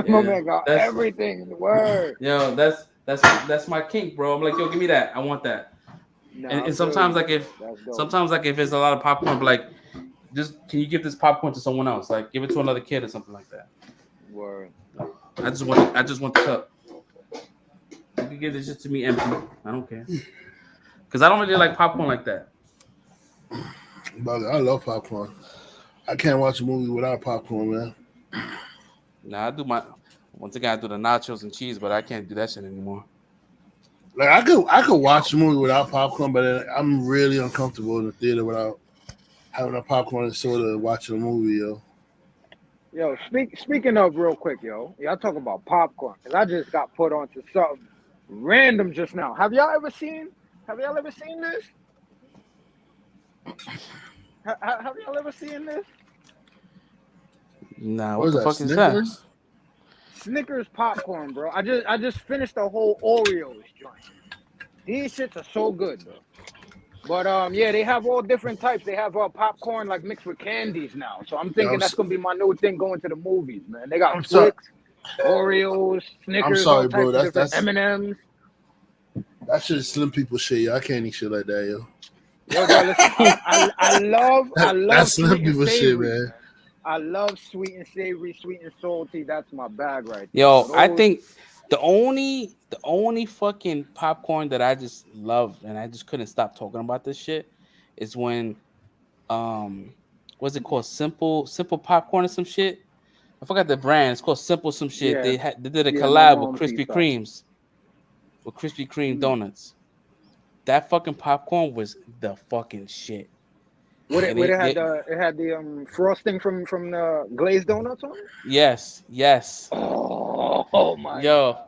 My man got everything. Word. Yo, that's my kink, bro. I'm like, yo, give me that. I want that. Nah, And sometimes like if there's a lot of popcorn, but like, just can you give this popcorn to someone else? Like, give it to another kid or something like that. Word. I just want the cup. You can give this shit to me empty. I don't care. Because I don't really like popcorn like that. But I love popcorn. I can't watch a movie without popcorn, man. Nah, I do the nachos and cheese, but I can't do that shit anymore. Like I could watch a movie without popcorn, but I'm really uncomfortable in the theater without having a popcorn and soda watching a movie, yo. Yo, speaking of real quick, y'all talk about popcorn because I just got put onto something random just now. Have y'all ever seen this? Have y'all ever seen this? Nah, what the fuck is that? Snickers popcorn, bro. I just finished the whole Oreos joint. These shits are so good, bro. But yeah, they have all different types. They have popcorn like mixed with candies now. So I'm thinking that's gonna be my new thing going to the movies, man. They got Twix, Oreos, I'm Snickers, all sorry, bro. types of different That's M&Ms. that shit is slim people shit, yo. I can't eat shit like that, yo. Yo, bro, listen, I love That's slim sweet and people shit, savory. man. I love sweet and savory, sweet and salty. That's my bag right there. So Yo, I those, think the only fucking popcorn that I just love and I just couldn't stop talking about this shit is when what's it called? Simple popcorn or some shit. I forgot the brand. It's called Simple some shit. yeah, They did a yeah, my collab with mom's Krispy eats that. Kremes with Krispy Kreme Mm. donuts. That fucking popcorn was the fucking shit. What And it had the frosting from the glazed donuts on it. yes, Oh my yo, god.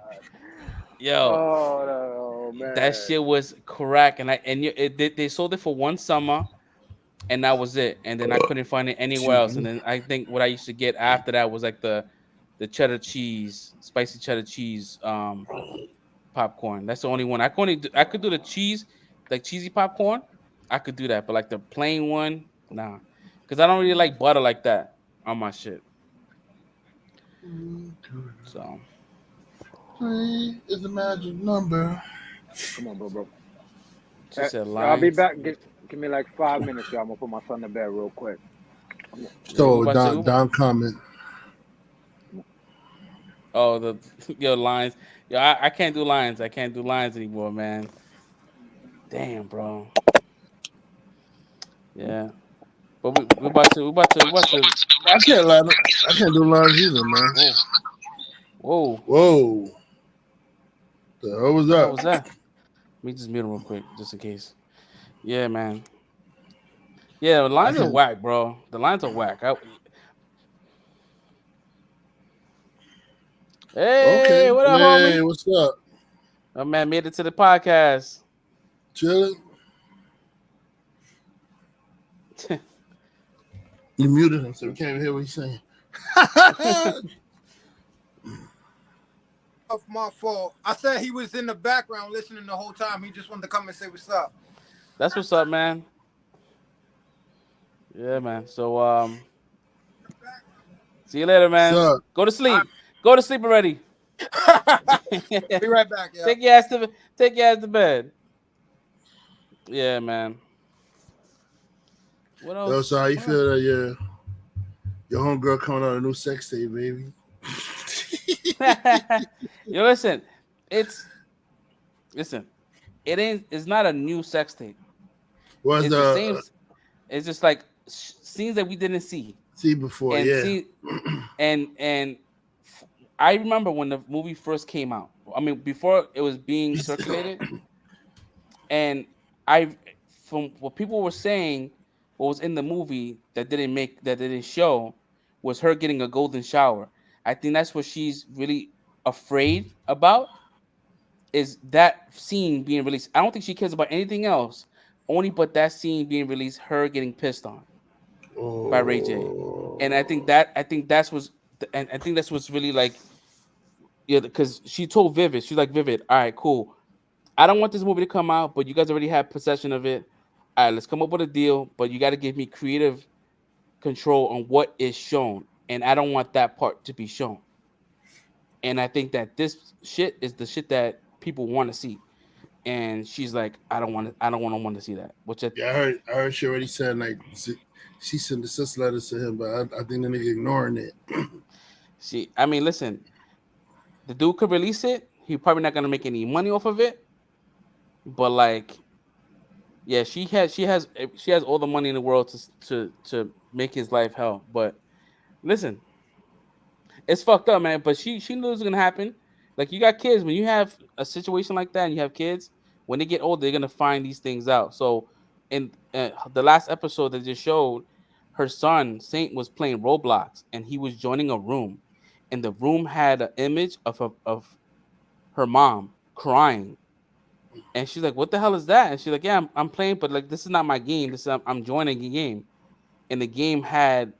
yo, Oh that man. shit was crack. They sold it for one summer, and that was it. And then I couldn't find it anywhere Excuse else. And me. then I think what I used to get after that was like the cheddar cheese, spicy cheddar cheese popcorn. That's the only one. I could do the cheese, like cheesy popcorn. I could do that, but like the plain one, nah. Cause I don't really like butter like that on my shit. So Three is a magic number. Come on, bro. she said I'll be lines. back. Give me like 5 minutes, y'all. I'm gonna put my son to bed real quick. Yeah, we So about to Don comment. oh the yo lines. Yo, I can't do lines. I can't do lines anymore, man. Damn, bro. Yeah. But we about to I can't lie. I can't do lines either, man. whoa. Whoa. The hell was What the hell that? was that? Let me just mute him real quick, just in case. Yeah, man. Yeah, the I lines are can't. whack, bro. The lines are whack. Okay. Hey, what up, Hey, homie? what's up? Oh man, made it to the podcast. Chilling? You muted him, so we can't even hear what he's saying. Of my fault. I said he was in the background listening the whole time. He just wanted to come and say what's up. That's what's up, man. Yeah, man. So see you later, man. What's up? Go to sleep. Go to sleep already. Be right back, yeah. Take your ass to bed. Yeah, man. What else? Yo, so how you feel that your homegirl coming out a new sex tape, baby? Yo, listen. It's not a new sex tape. Was It's the same. It's just like scenes that we didn't see. see before? And Yeah. see, and I remember when the movie first came out. I mean, before it was being circulated, and from what people were saying, what was in the movie that didn't show was her getting a golden shower. I think that's what she's really afraid about, is that scene being released. I don't think she cares about anything else, only but that scene being released, her getting pissed on by Ray J. And I think that's what's really like, yeah, because she told Vivid, she's like, Vivid, all right, cool. I don't want this movie to come out, but you guys already have possession of it. All right, let's come up with a deal, but you got to give me creative control on what is shown, and I don't want that part to be shown. And I think that this shit is the shit that people want to see. And she's like, I don't want to see that. Which Yeah, I heard she already said like she sent the sis letters to him, but I think the nigga ignoring it. I mean, listen, the dude could release it. He's probably not gonna make any money off of it. But like, yeah, she has all the money in the world to make his life hell. But listen, it's fucked up, man. But she knew it was gonna happen. Like, you got kids. When you have a situation like that and you have kids, when they get older, they're gonna find these things out. So in the last episode that just showed, her son Saint was playing Roblox and he was joining a room, and the room had an image of her mom crying. And she's like, "What the hell is that?" And she's like, "Yeah, I'm playing, but like this is not my game. I'm joining a game." And the game had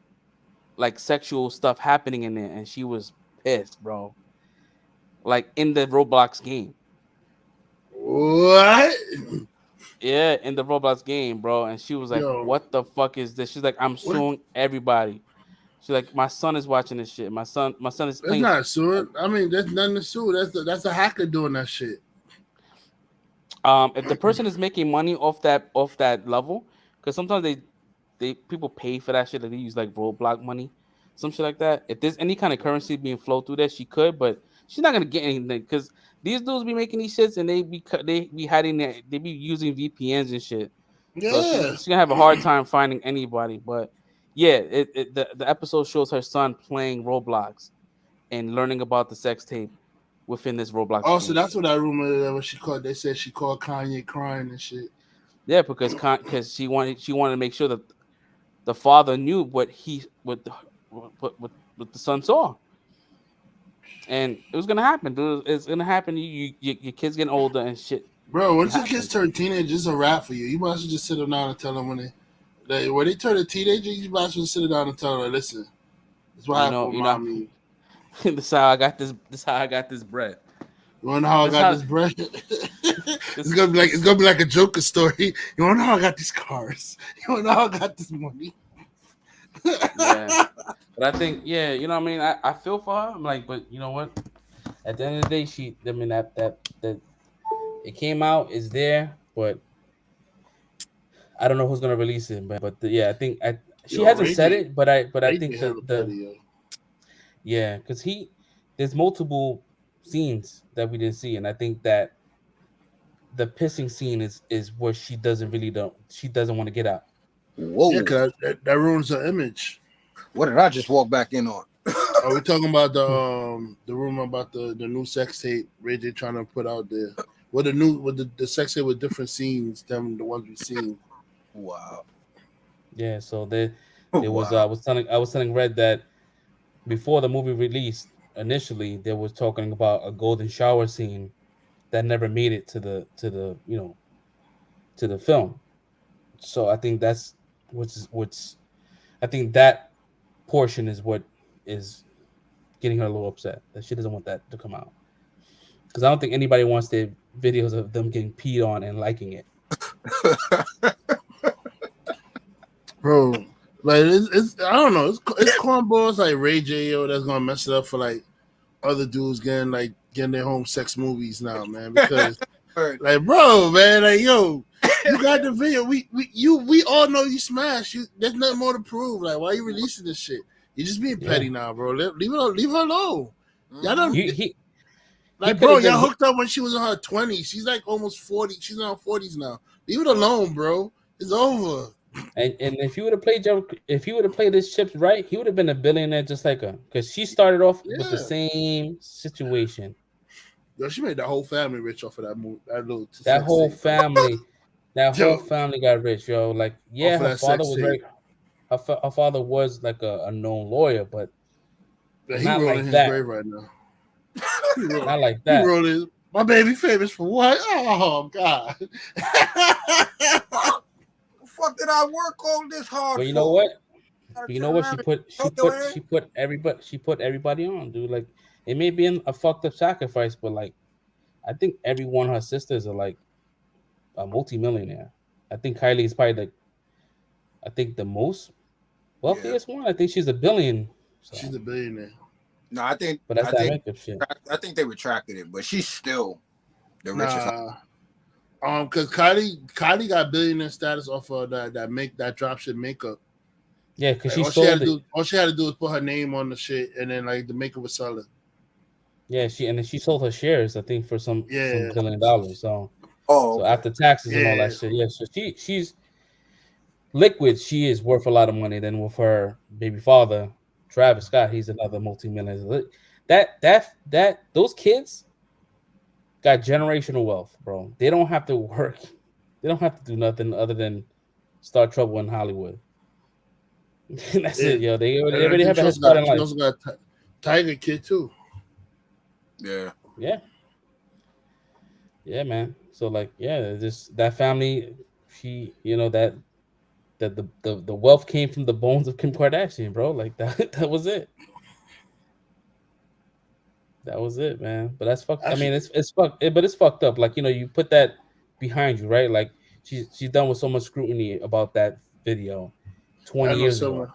like sexual stuff happening in it, and she was pissed, bro. Like in the Roblox game. What? Yeah, in the Roblox game, bro. And she was like, Yo, "What the fuck is this?" She's like, "I'm what? suing everybody." She's like, my son is watching this shit. My son is That's playing. not suing. I mean, there's nothing to sue. That's a hacker doing that shit. If the person is making money off that level, because sometimes they people pay for that shit, that they use like Roblox money, some shit like that. If there's any kind of currency being flowed through that, she could, but she's not gonna get anything because these dudes be making these shits and they be hiding that, they be using VPNs and shit. So Yeah. she's gonna have a hard time finding anybody. But yeah, the episode shows her son playing Roblox and learning about the sex tape within this Roblox. Also, game. that's what I rumor that she called. They said she called Kanye crying and shit. Yeah, because she wanted to make sure that the father knew what the son saw, and it was gonna happen. Dude. It's gonna happen. Your kids getting older and shit. Bro, once your kids turn teenagers, it's a wrap for you. You might as well just sit them down and tell them when they turn a teenager, you might as well sit them down and tell them, listen, this is what happened with mommy. This is how I got this. This is how I got this bread. You wanna know how I got this bread? It's gonna be like a Joker story. You wanna know how I got these cars? You wanna know how I got this money? Yeah, but I think you know what I mean. I feel for her. I'm like, but you know what? At the end of the day, that it came out, is there, but I don't know who's gonna release it. But I think she hasn't said it, but I think because there's multiple scenes that we didn't see, and I think that the pissing scene is where she doesn't want to get out. Whoa! Yeah, cause that ruins her image. What did I just walk back in on? Are we talking about the rumor about the new sex tape Ray J trying to put out there? What the sex tape with different scenes than the ones we've seen. Wow. Yeah, so there was I was telling Red that before the movie released, initially they was talking about a golden shower scene that never made it to the film. So I think that's what's I think that portion is what is getting her a little upset, that she doesn't want that to come out. Because I don't think anybody wants their videos of them getting peed on and liking it. Bro, like it's I don't know, it's cornballs like Ray J that's gonna mess it up for like other dudes getting their home sex movies now, man. Because like, bro, man, like, yo, you got the video. We all know you smashed. There's nothing more to prove. Like, why are you releasing this shit? You're just being petty now, bro. Leave her alone. Y'all don't. Y'all hooked up when she was in her 20s. She's like almost 40. She's in her 40s now. Leave it alone, bro. It's over. And if he would have played his chips right, he would have been a billionaire just like her. Because she started off with the same situation. Yo, she made that whole family rich off of that movie. That whole family got rich, yo. Like, yeah, her father was very. Her father was like a known lawyer, but he not rolling like his that. grave right now. Not like that. He rolling. My baby famous for what? Oh God. Fuck did I work all this hard? But you know what? She put everybody on, dude. Like, it may be a fucked up sacrifice, but like, I think every one of her sisters are like a multimillionaire. I think Kylie is probably the most wealthiest one. I think she's a billion. So. She's a billionaire. No, I think. But that's that makeup shit. I think they retracted it, but she's still the richest. Because Kylie got billionaire status off of that dropship makeup. Yeah, because all she had to do was put her name on the shit, and then like the makeup was selling. Yeah, she sold her shares, I think, for some $1 billion. So, so after taxes and all that shit, yeah. So she's liquid. She is worth a lot of money. Then with her baby father, Travis Scott, he's another multi-millionaire. Those kids got generational wealth, bro. They don't have to work. They don't have to do nothing other than start trouble in Hollywood. That's it, yo. They already have a head start in life. She also got a Tiger kid too. Yeah. Yeah, man. So like, just that family. She, that the wealth came from the bones of Kim Kardashian, bro. Like that was it. That was it, man. But that's fucked. I mean, it's fucked. But it's fucked up. Like, you put that behind you, right? Like she's done with so much scrutiny about that video 20 years ago.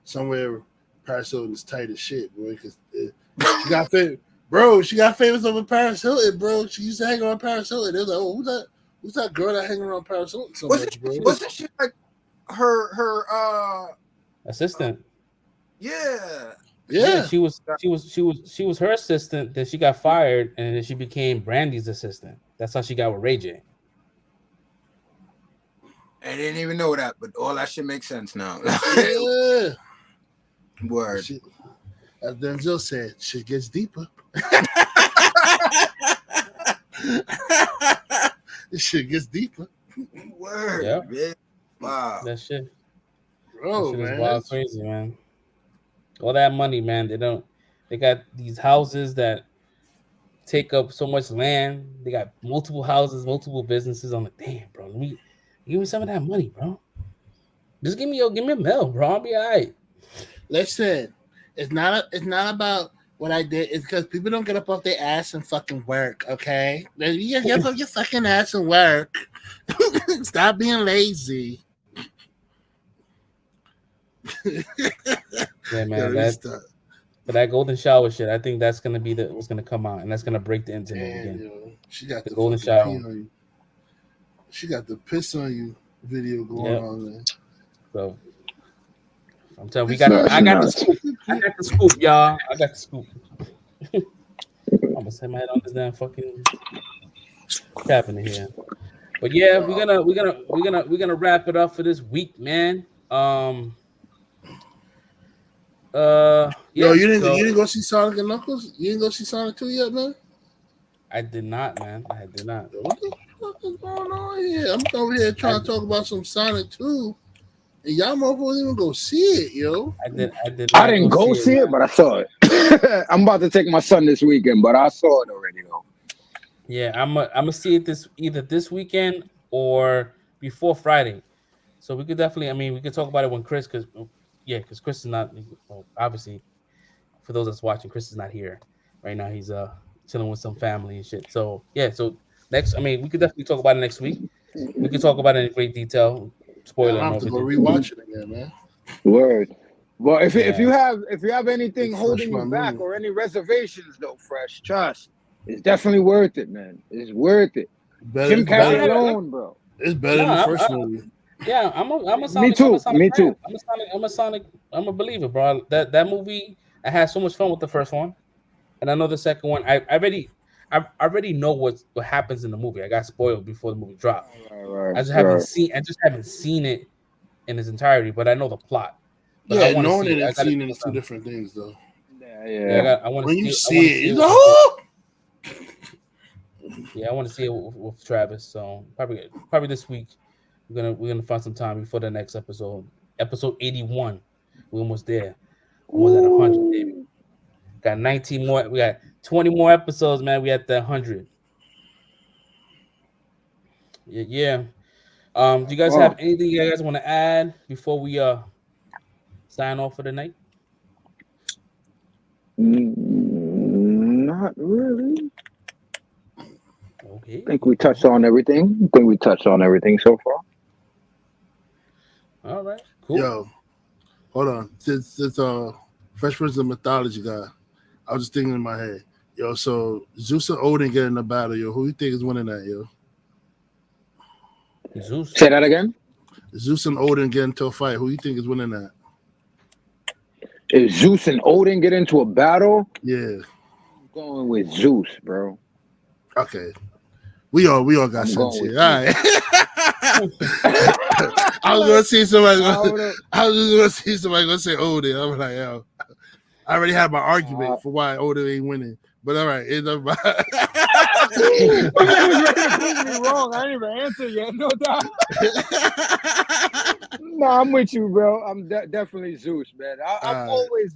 Somewhere Paris Hilton is tight as shit, boy. Because she got famous, bro. She got famous over Paris Hilton, bro. She used to hang around Paris Hilton. They was like, oh, who's that girl that hang around Paris Hilton so much, bro? Wasn't she like her assistant? Yeah. Yeah, she was her assistant. Then she got fired, and then she became Brandy's assistant. That's how she got with Ray J. I didn't even know that, but all that shit makes sense now. Yeah. Word. As Denzel said, shit gets deeper. This shit gets deeper. Word. Yeah. Yeah. Wow. That shit. Bro, that shit man. is wild, crazy, man. All that money, man. They got these houses that take up so much land. They got multiple houses, multiple businesses. I'm like, damn, bro. Give me some of that money, bro. Just give me a mill, bro. I'll be all right. Listen, it's not about what I did. It's because people don't get up off their ass and fucking work, okay? You get up off your fucking ass and work. Stop being lazy. Yeah, man. But that golden shower shit, I think that's gonna be what's gonna come out, and that's gonna break the internet again. Yo, she got the golden shower. She got the piss on you video going on there. So I'm telling you, I got the scoop. I got the scoop, y'all. I got the scoop. I'm gonna set my head on this damn fucking cap in here. But yeah, we're gonna wrap it up for this week, man. Yo, you didn't go see Sonic and Knuckles? You didn't go see Sonic 2 yet, man? I did not, man. I did not. What the fuck is going on here? I'm over here trying to talk about some Sonic 2, and y'all motherfuckers even go see it, yo. I did. I didn't go see it, but I saw it. I'm about to take my son this weekend, but I saw it already, though. Yeah, I'm gonna see it either this weekend or before Friday. So we could definitely. I mean, we could talk about it when Chris, because Chris is not. Well, obviously, for those that's watching, Chris is not here right now. He's chilling with some family and shit. So yeah, so next, I mean, we could definitely talk about it next week. We could talk about it in great detail. Spoiler. I have to go rewatch it again, man. Word. Well, if you have anything holding you back or any reservations, though, Fresh, trust, it's definitely worth it, man. It's worth it. Jim Carrey alone, bro. It's better than the first movie. Yeah, I'm a Sonic. Me too. I'm a believer, bro. That movie, I had so much fun with the first one, and I know the second one. I already know what happens in the movie. I got spoiled before the movie dropped. Right, I just haven't seen it in its entirety, but I know the plot. But yeah, knowing it and seeing it is two different things, though. Yeah. I want when to you see it, I want to see it with Travis. So probably this week we're gonna find some time before the next episode. Episode 81. We're almost there. Almost at 100, baby. Got 19 more. We got 20 more episodes, man. We at the 100. Yeah. Do you guys have anything you guys want to add before we sign off for the night? Not really. Okay. I think we touched on everything. So far. All right. Cool. Yo, hold on. Since Fresh Prince of Mythology guy, I was just thinking in my head. Yo, so Zeus and Odin get in a battle. Yo, who you think is winning that? Yo, Zeus. Say that again. Zeus and Odin get into a fight. Who you think is winning that? If Zeus and Odin get into a battle, Yeah. I'm going with Zeus, bro. Okay. We all got sense here. All right. I was gonna see somebody. I was just gonna see somebody gonna say Odin. I'm like, yo, I already had my argument for why Odin ain't winning. But all right, it's about. You was ready to prove me wrong. I didn't even answer yet. No doubt. No, I'm with you, bro. I'm definitely Zeus, man. I've always,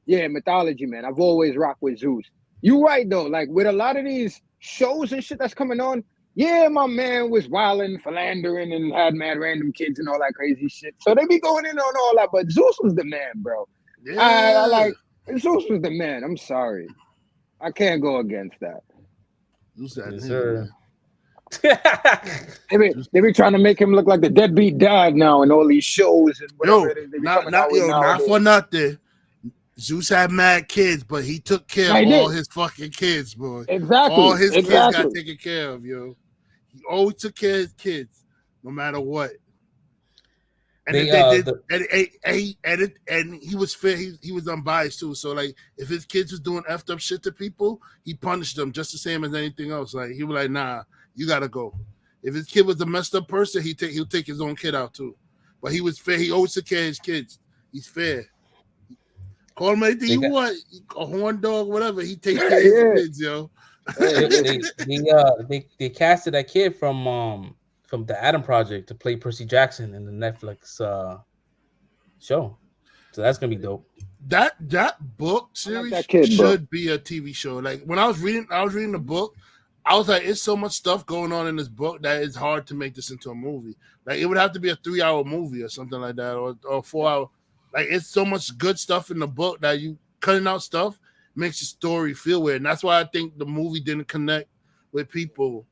mythology, man. I've always rocked with Zeus. You right though. Like with a lot of these shows and shit that's coming on. Yeah, my man was wilding, philandering, and had mad random kids and all that crazy shit. So they be going in on all that, but Zeus was the man, bro. Yeah. I like Zeus was the man. I'm sorry, I can't go against that. Zeus had Yes, him, sir. man. They be trying to make him look like the deadbeat dad now in all these shows and whatever it is. They be coming out with not nowadays. for nothing. Zeus had mad kids, but he took care of all his fucking kids, boy. Exactly. All his kids got taken care of, yo. He always took care of his kids, no matter what. And and he was fair. He was unbiased too. So like, if his kids was doing effed up shit to people, he punished them just the same as anything else. Like he was like, nah, you gotta go. If his kid was a messed up person, he'll take his own kid out too. But he was fair. He always took care of his kids. He's fair. Call him anything you want, a horn dog, whatever. He takes care of his kids, yo. They casted that kid from the Adam Project to play Percy Jackson in the Netflix show, so that's gonna be dope. That book series should be a TV show. Like when I was reading the book, I was like, it's so much stuff going on in this book that it's hard to make this into a movie. Like it would have to be a 3-hour movie or something like that, or 4-hour. Like it's so much good stuff in the book that you cutting out stuff makes the story feel weird. And that's why I think the movie didn't connect with people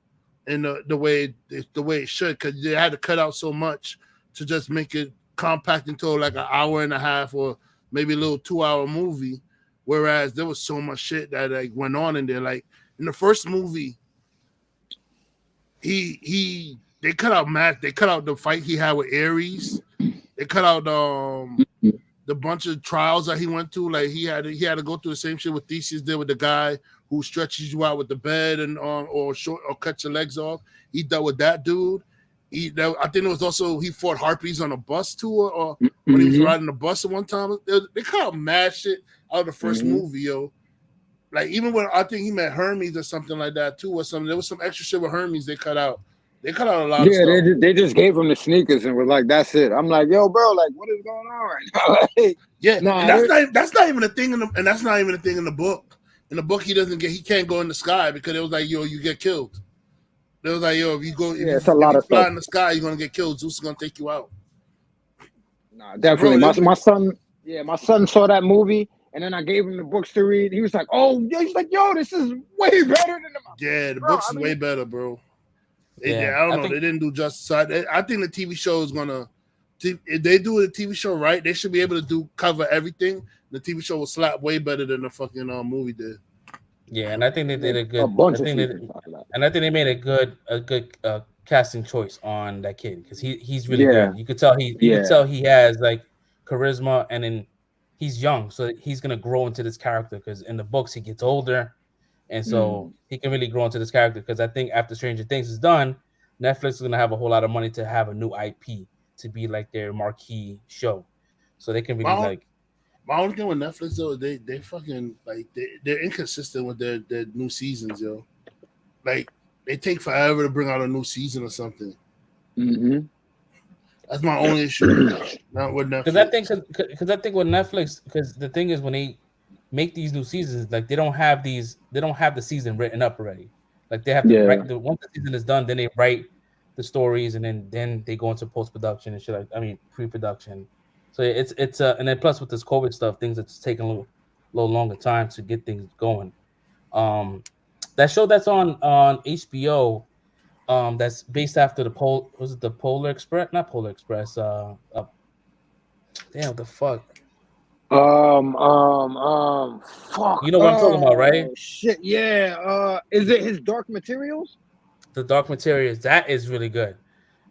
in the way it should, because they had to cut out so much to just make it compact into like an hour and a half or maybe a little 2-hour movie. Whereas there was so much shit that like went on in there. Like in the first movie, they cut out the fight he had with Ares. They cut out the bunch of trials that he went to. Like he had to go through the same shit with Theseus did with the guy who stretches you out with the bed and or cut your legs off. He dealt with that dude. I think it was also he fought harpies on a bus too, or when he was riding the bus at one time. They cut out mad shit out of the first movie, yo. Like even when I think he met Hermes or something like that too, or something. There was some extra shit with Hermes they cut out. They cut out a lot of stuff. Yeah, they just gave him the sneakers and were like, "That's it." I'm like, "Yo, bro, like, what is going on right now?" Like, yeah, and that's not even a thing that's not even a thing in the book. In the book, he can't go in the sky because it was like, yo, you get killed. It was like, yo, if you fly in the sky, you're gonna get killed. Zeus is gonna take you out. Nah, definitely. My son saw that movie. And then I gave him the books to read. He was like, "Oh, yeah." He's like, "Yo, this is way better than the." Yeah, the books is way better, bro. I don't know. They didn't do justice. I think the TV show is gonna. If they do the TV show right, they should be able to cover everything. The TV show will slap way better than the fucking movie did. Yeah, and I think they did a good. I think they made a good casting choice on that kid because he's really good. You could tell he has like charisma, and then he's young, so he's gonna grow into this character. Because in the books he gets older, and so he can really grow into this character. Because I think after Stranger Things is done, Netflix is gonna have a whole lot of money to have a new IP to be like their marquee show, so they can really My only thing with Netflix though, they fucking like they're inconsistent with their new seasons, yo. Like they take forever to bring out a new season or something. That's my only issue. Not with Netflix. Because I think with Netflix, because the thing is when they make these new seasons, like they don't have the season written up already. Like they have to write once the season is done, then they write the stories and then they go into post production and shit. Pre-production. So it's and then plus with this COVID stuff, things it's taking a little longer time to get things going. That show that's on HBO, that's based after the Polar Express? Not Polar Express. Damn, the fuck. Fuck. You know what I'm talking about, right? Shit, yeah. Is it his Dark Materials? The Dark Materials. That is really good.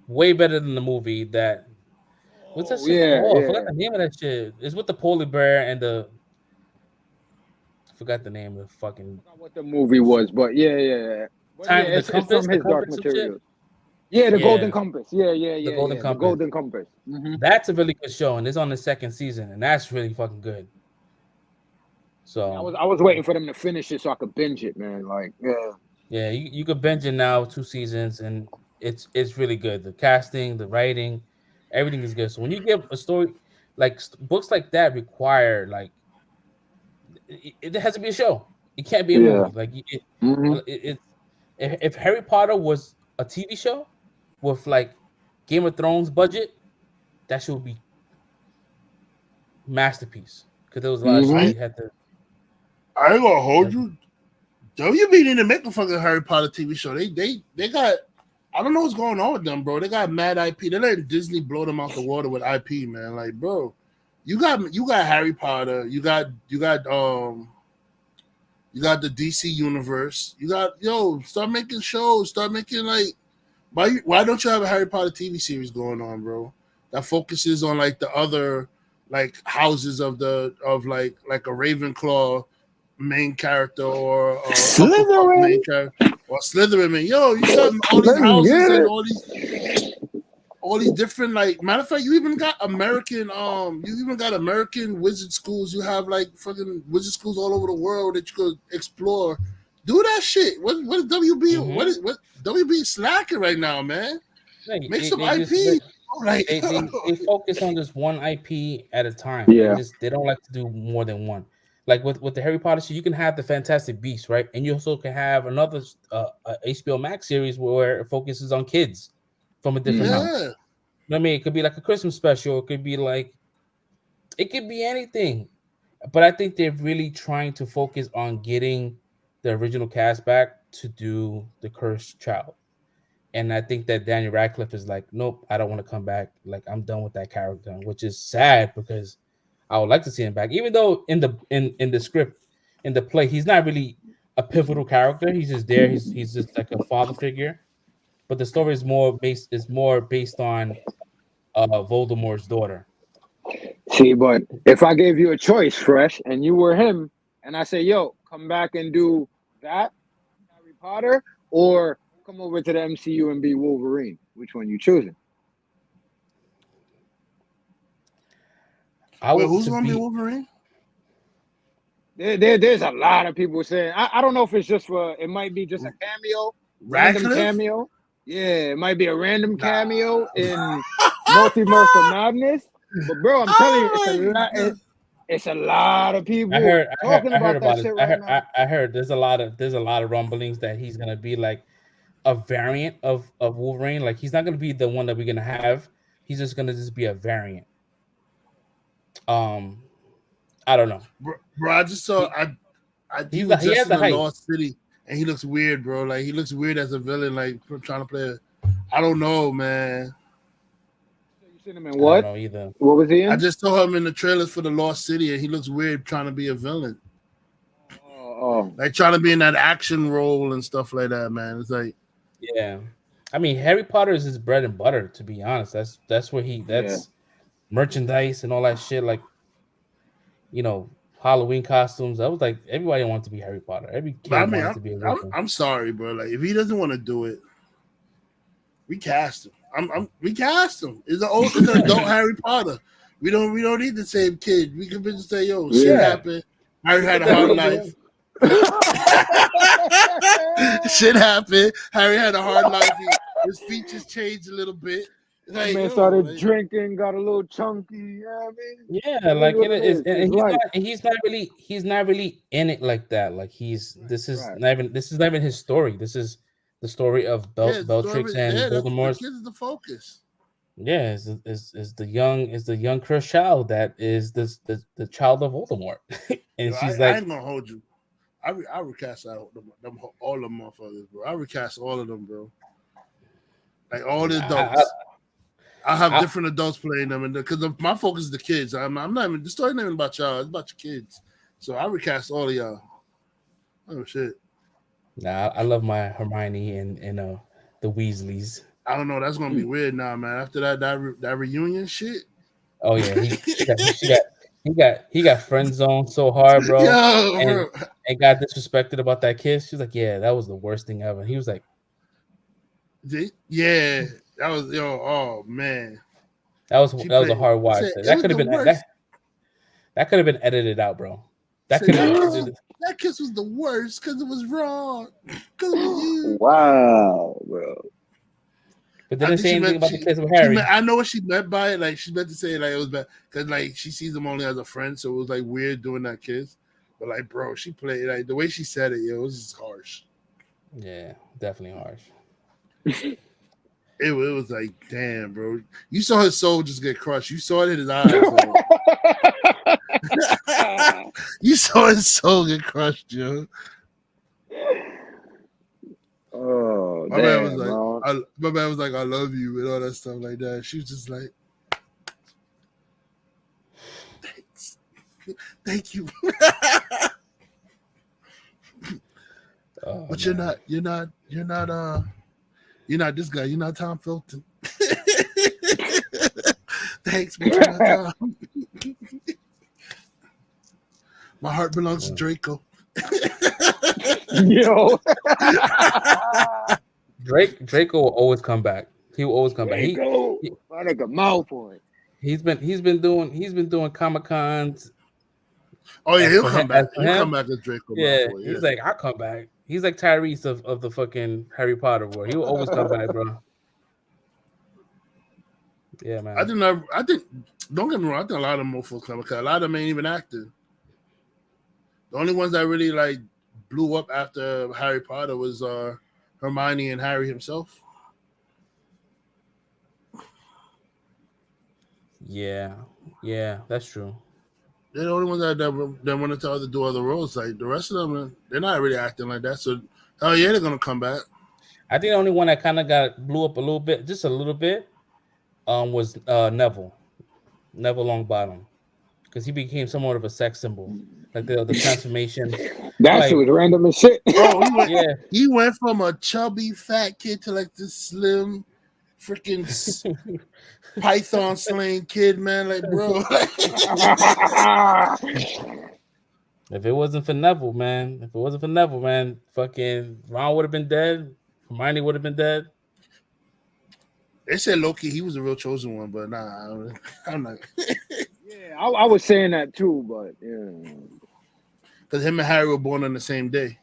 Way better than the movie. What's that shit called? I forgot the name of that shit. It's with the polar bear and I forgot the name of the fucking. I forgot what the movie was, but yeah. It's from his Dark Materials. Yeah, the Golden Compass. The Golden Compass. Mm-hmm. That's a really good show, and it's on the second season, and that's really fucking good. So I was waiting for them to finish it so I could binge it, man. Like, yeah, you could binge it now, 2 seasons, and it's really good. The casting, the writing, everything is good. So when you give a story, like books like that require like it has to be a show. It can't be a movie. Like if Harry Potter was a TV show with like Game of Thrones budget, that should be masterpiece. Because there was a lot of shit you had to. I ain't gonna hold you. WB need to make a fucking Harry Potter TV show. They got I don't know what's going on with them, bro. They got mad IP. They're letting Disney blow them out the water with IP, man. Like, bro, you got Harry Potter. You got the DC universe. Start making shows. Start making like why don't you have a Harry Potter TV series going on, bro? That focuses on like the other like houses of like a Ravenclaw main character or a Hufflepuff main character or Slytherin. Man. Yo, you got all these houses and all these different like. Matter of fact, you even got American wizard schools. You have like fucking wizard schools all over the world that you could explore. Do that shit. What is WB? Mm-hmm. What WB slacking right now, man? Make some IP. They focus on just one IP at a time. Yeah. They don't like to do more than one. Like with the Harry Potter shit, you can have the Fantastic Beasts, right? And you also can have another HBO Max series where it focuses on kids from a different house. You know what I mean? It could be like a Christmas special. It could be anything. But I think they're really trying to focus on getting the original cast back to do the Cursed Child. And I think that Daniel Radcliffe is like, nope, I don't want to come back. Like, I'm done with that character, which is sad because I would like to see him back. Even though in the script, in the play, he's not really a pivotal character. He's just there. He's just like a father figure. But the story is more based on Voldemort's daughter. See, but if I gave you a choice, Fresh, and you were him, and I say, yo, come back and do that, Harry Potter, or come over to the MCU and be Wolverine, which one you choosing? Who's going to be Wolverine? There's a lot of people saying, I don't know if it's just it might be just a cameo, random cameo. Yeah, it might be a random cameo in Multiverse of Madness. But bro, I'm telling you, it's a lot of people talking about that shit right now. I heard there's a lot of rumblings that he's gonna be like a variant of Wolverine. Like he's not gonna be the one that we're gonna have. He's just gonna be a variant. I don't know, bro. I just saw he was just in the Lost City, and he looks weird, bro. Like he looks weird as a villain, like trying to play. I don't know, man. Seen him in what? I don't know either. What was he in? I just saw him in the trailers for the Lost City, and he looks weird trying to be a villain. Like trying to be in that action role and stuff like that, man. It's like, yeah. I mean, Harry Potter is his bread and butter. To be honest, that's where merchandise and all that shit. Like, Halloween costumes. I was like, everybody wants to be Harry Potter. Every kid wants to be a Wiccan. I'm sorry, bro. Like, if he doesn't want to do it, we cast him. We cast him. It's an adult Harry Potter. We don't need the same kid. We can just say, yo, shit happened. Harry had a hard life. Shit happened. Harry had a hard life. His features changed a little bit. Like, man started drinking, got a little chunky. You know what I mean? Yeah, like it is. And he's not really in it like that. Like this is not even his story. This is the story of Bellatrix and Voldemort. The kid is the focus. Yeah, is the young cursed child that is the child of Voldemort. And she's I ain't gonna hold you. I recast all the motherfuckers, bro. I recast all of them, bro. Like all the adults. I have different adults playing them, and because my focus is the kids. I'm not even the story not even about y'all. It's about your kids. So I recast all of y'all. Oh shit. Nah, I love my Hermione and the Weasleys. I don't know. That's gonna be weird now, man. After that reunion shit. Oh yeah, he got friend zoned so hard, bro. Yo, and got disrespected about that kiss. She's like, yeah, that was the worst thing ever. He was like, yeah, that was oh man. That was a hard watch. That could have been that could have been edited out, bro. That kiss was the worst because it was wrong. Because it was you. Wow, bro. But didn't say anything about the kiss with Harry. I know what she meant by it. Like she meant to say like it was bad because like she sees him only as a friend, so it was like weird doing that kiss. But like, bro, she played like the way she said it. It was just harsh. Yeah, definitely harsh. It was like, damn, bro. You saw his soul just get crushed. You saw it in his eyes. You saw his soul get crushed, yo. Oh, My man was damn, like, bro. my man was like, I love you and all that stuff like that. She was just like, thanks, thank you. Oh, But man. you're not this guy. You're not Tom Felton. Thanks, but you're not Tom. My heart belongs to Draco. Yo. Draco will always come back. He will always come back. Draco. My nigga mouth on it. He's been doing Comic Cons. Oh yeah, As he'll for come him, back. He'll come back as Draco yeah, Malfoy. Yeah. he's like, I'll come back. He's like Tyrese of the fucking Harry Potter world. He will always come back, bro. Yeah, man. I think. Don't get me wrong. I think a lot of them mofos come because a lot of them ain't even acting. The only ones that really like blew up after Harry Potter was Hermione and Harry himself. Yeah, that's true. They're the only ones that want to tell to do other roles. Like the rest of them, they're not really acting like that. So, oh yeah, they're gonna come back. I think the only one that kind of blew up a little bit, just a little bit, was Neville Longbottom, because he became somewhat of a sex symbol, like the transformation. That like, shit was random as shit. Oh, yeah, he went from a chubby fat kid to like this slim, freaking python slaying kid, man. Like, bro. If it wasn't for Neville, man, fucking Ron would have been dead. Hermione would have been dead. They said Loki, he was a real chosen one, but nah, I'm not. Yeah, I was saying that too, but yeah. Because him and Harry were born on the same day.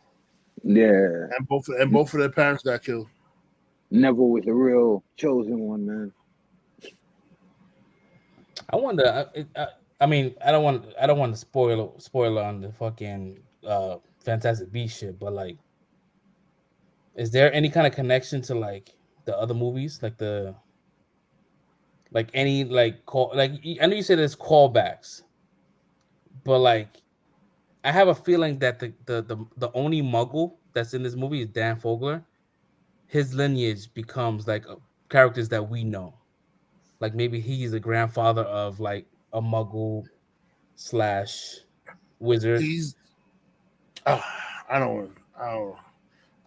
Yeah. And both of their parents got killed. Neville was the real chosen one, man. I wonder. I mean, I don't want to spoiler on the fucking Fantastic Beasts shit, but like, is there any kind of connection to like the other movies, like any like call? Like, I know you said there's callbacks, but like, I have a feeling that the only Muggle that's in this movie is Dan Fogler. His lineage becomes like characters that we know. Like maybe he's the grandfather of like a Muggle / wizard. He's I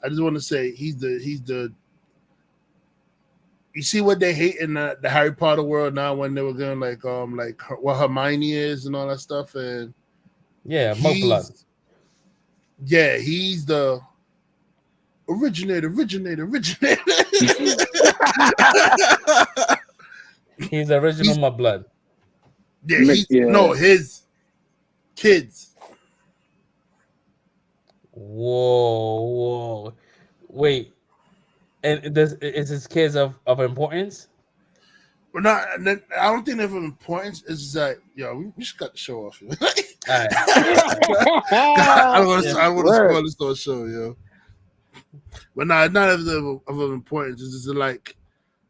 just want to say he's the you see what they hate in the Harry Potter world now when they were going like what Hermione is and all that stuff, and yeah, Mugblood. Yeah, he's the originator. He's the original Mugblood. Yeah, no, his kids. Whoa. Wait. And is his kids of importance? Well, not. I don't think they're of importance. It's just like, we just got the show off. All right. I don't want to spoil this whole show, yo. But no, it's not of importance. It's just like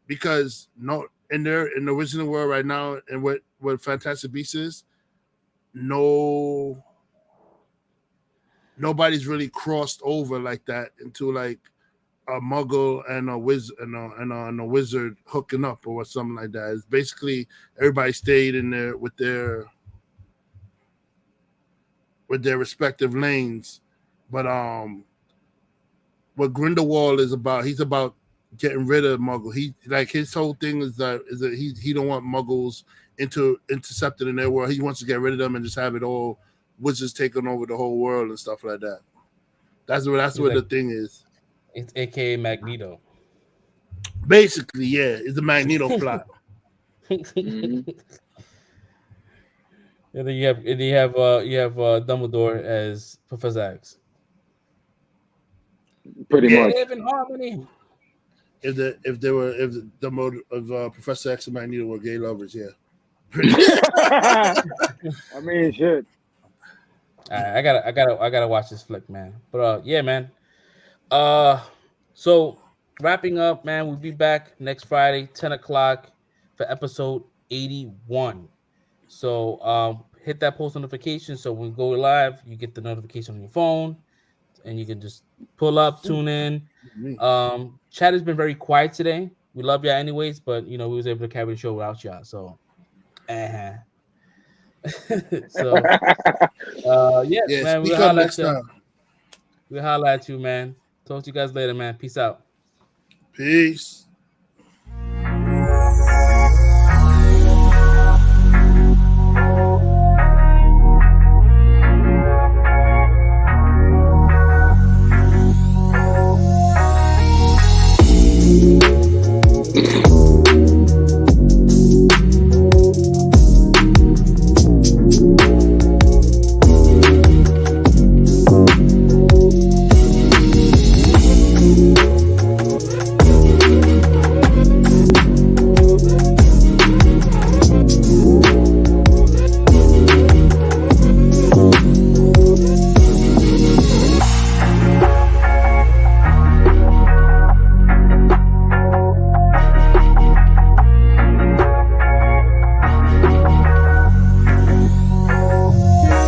because in the original world right now, and what Fantastic Beasts is, nobody's really crossed over like that into like a Muggle and a wizard and a wizard hooking up or something like that. It's basically everybody stayed in there with their respective lanes. But what Grindelwald is about, he's about getting rid of Muggle. He like his whole thing is that he don't want Muggles intercepted in their world. He wants to get rid of them and just have it all wizards taking over the whole world and stuff like that. That's what like, the thing is. It's AKA Magneto. Basically, yeah, it's the Magneto plot. Mm-hmm. And then you have Dumbledore as Professor X. Pretty much. Live in harmony. If Professor X and Magneto were gay lovers, yeah. I mean, shit. I gotta watch this flick, man. But yeah, man. So wrapping up, man. We'll be back next Friday, 10 o'clock for episode 81. So hit that post notification so when we go live, you get the notification on your phone. and you can just pull up, tune in. Me. Chat has been very quiet today. We love y'all anyways, but we was able to carry the show without y'all. So, so yeah, Yeah, man, speak up next time. We'll holla at you, man. Talk to you guys later, man. Peace out. Peace.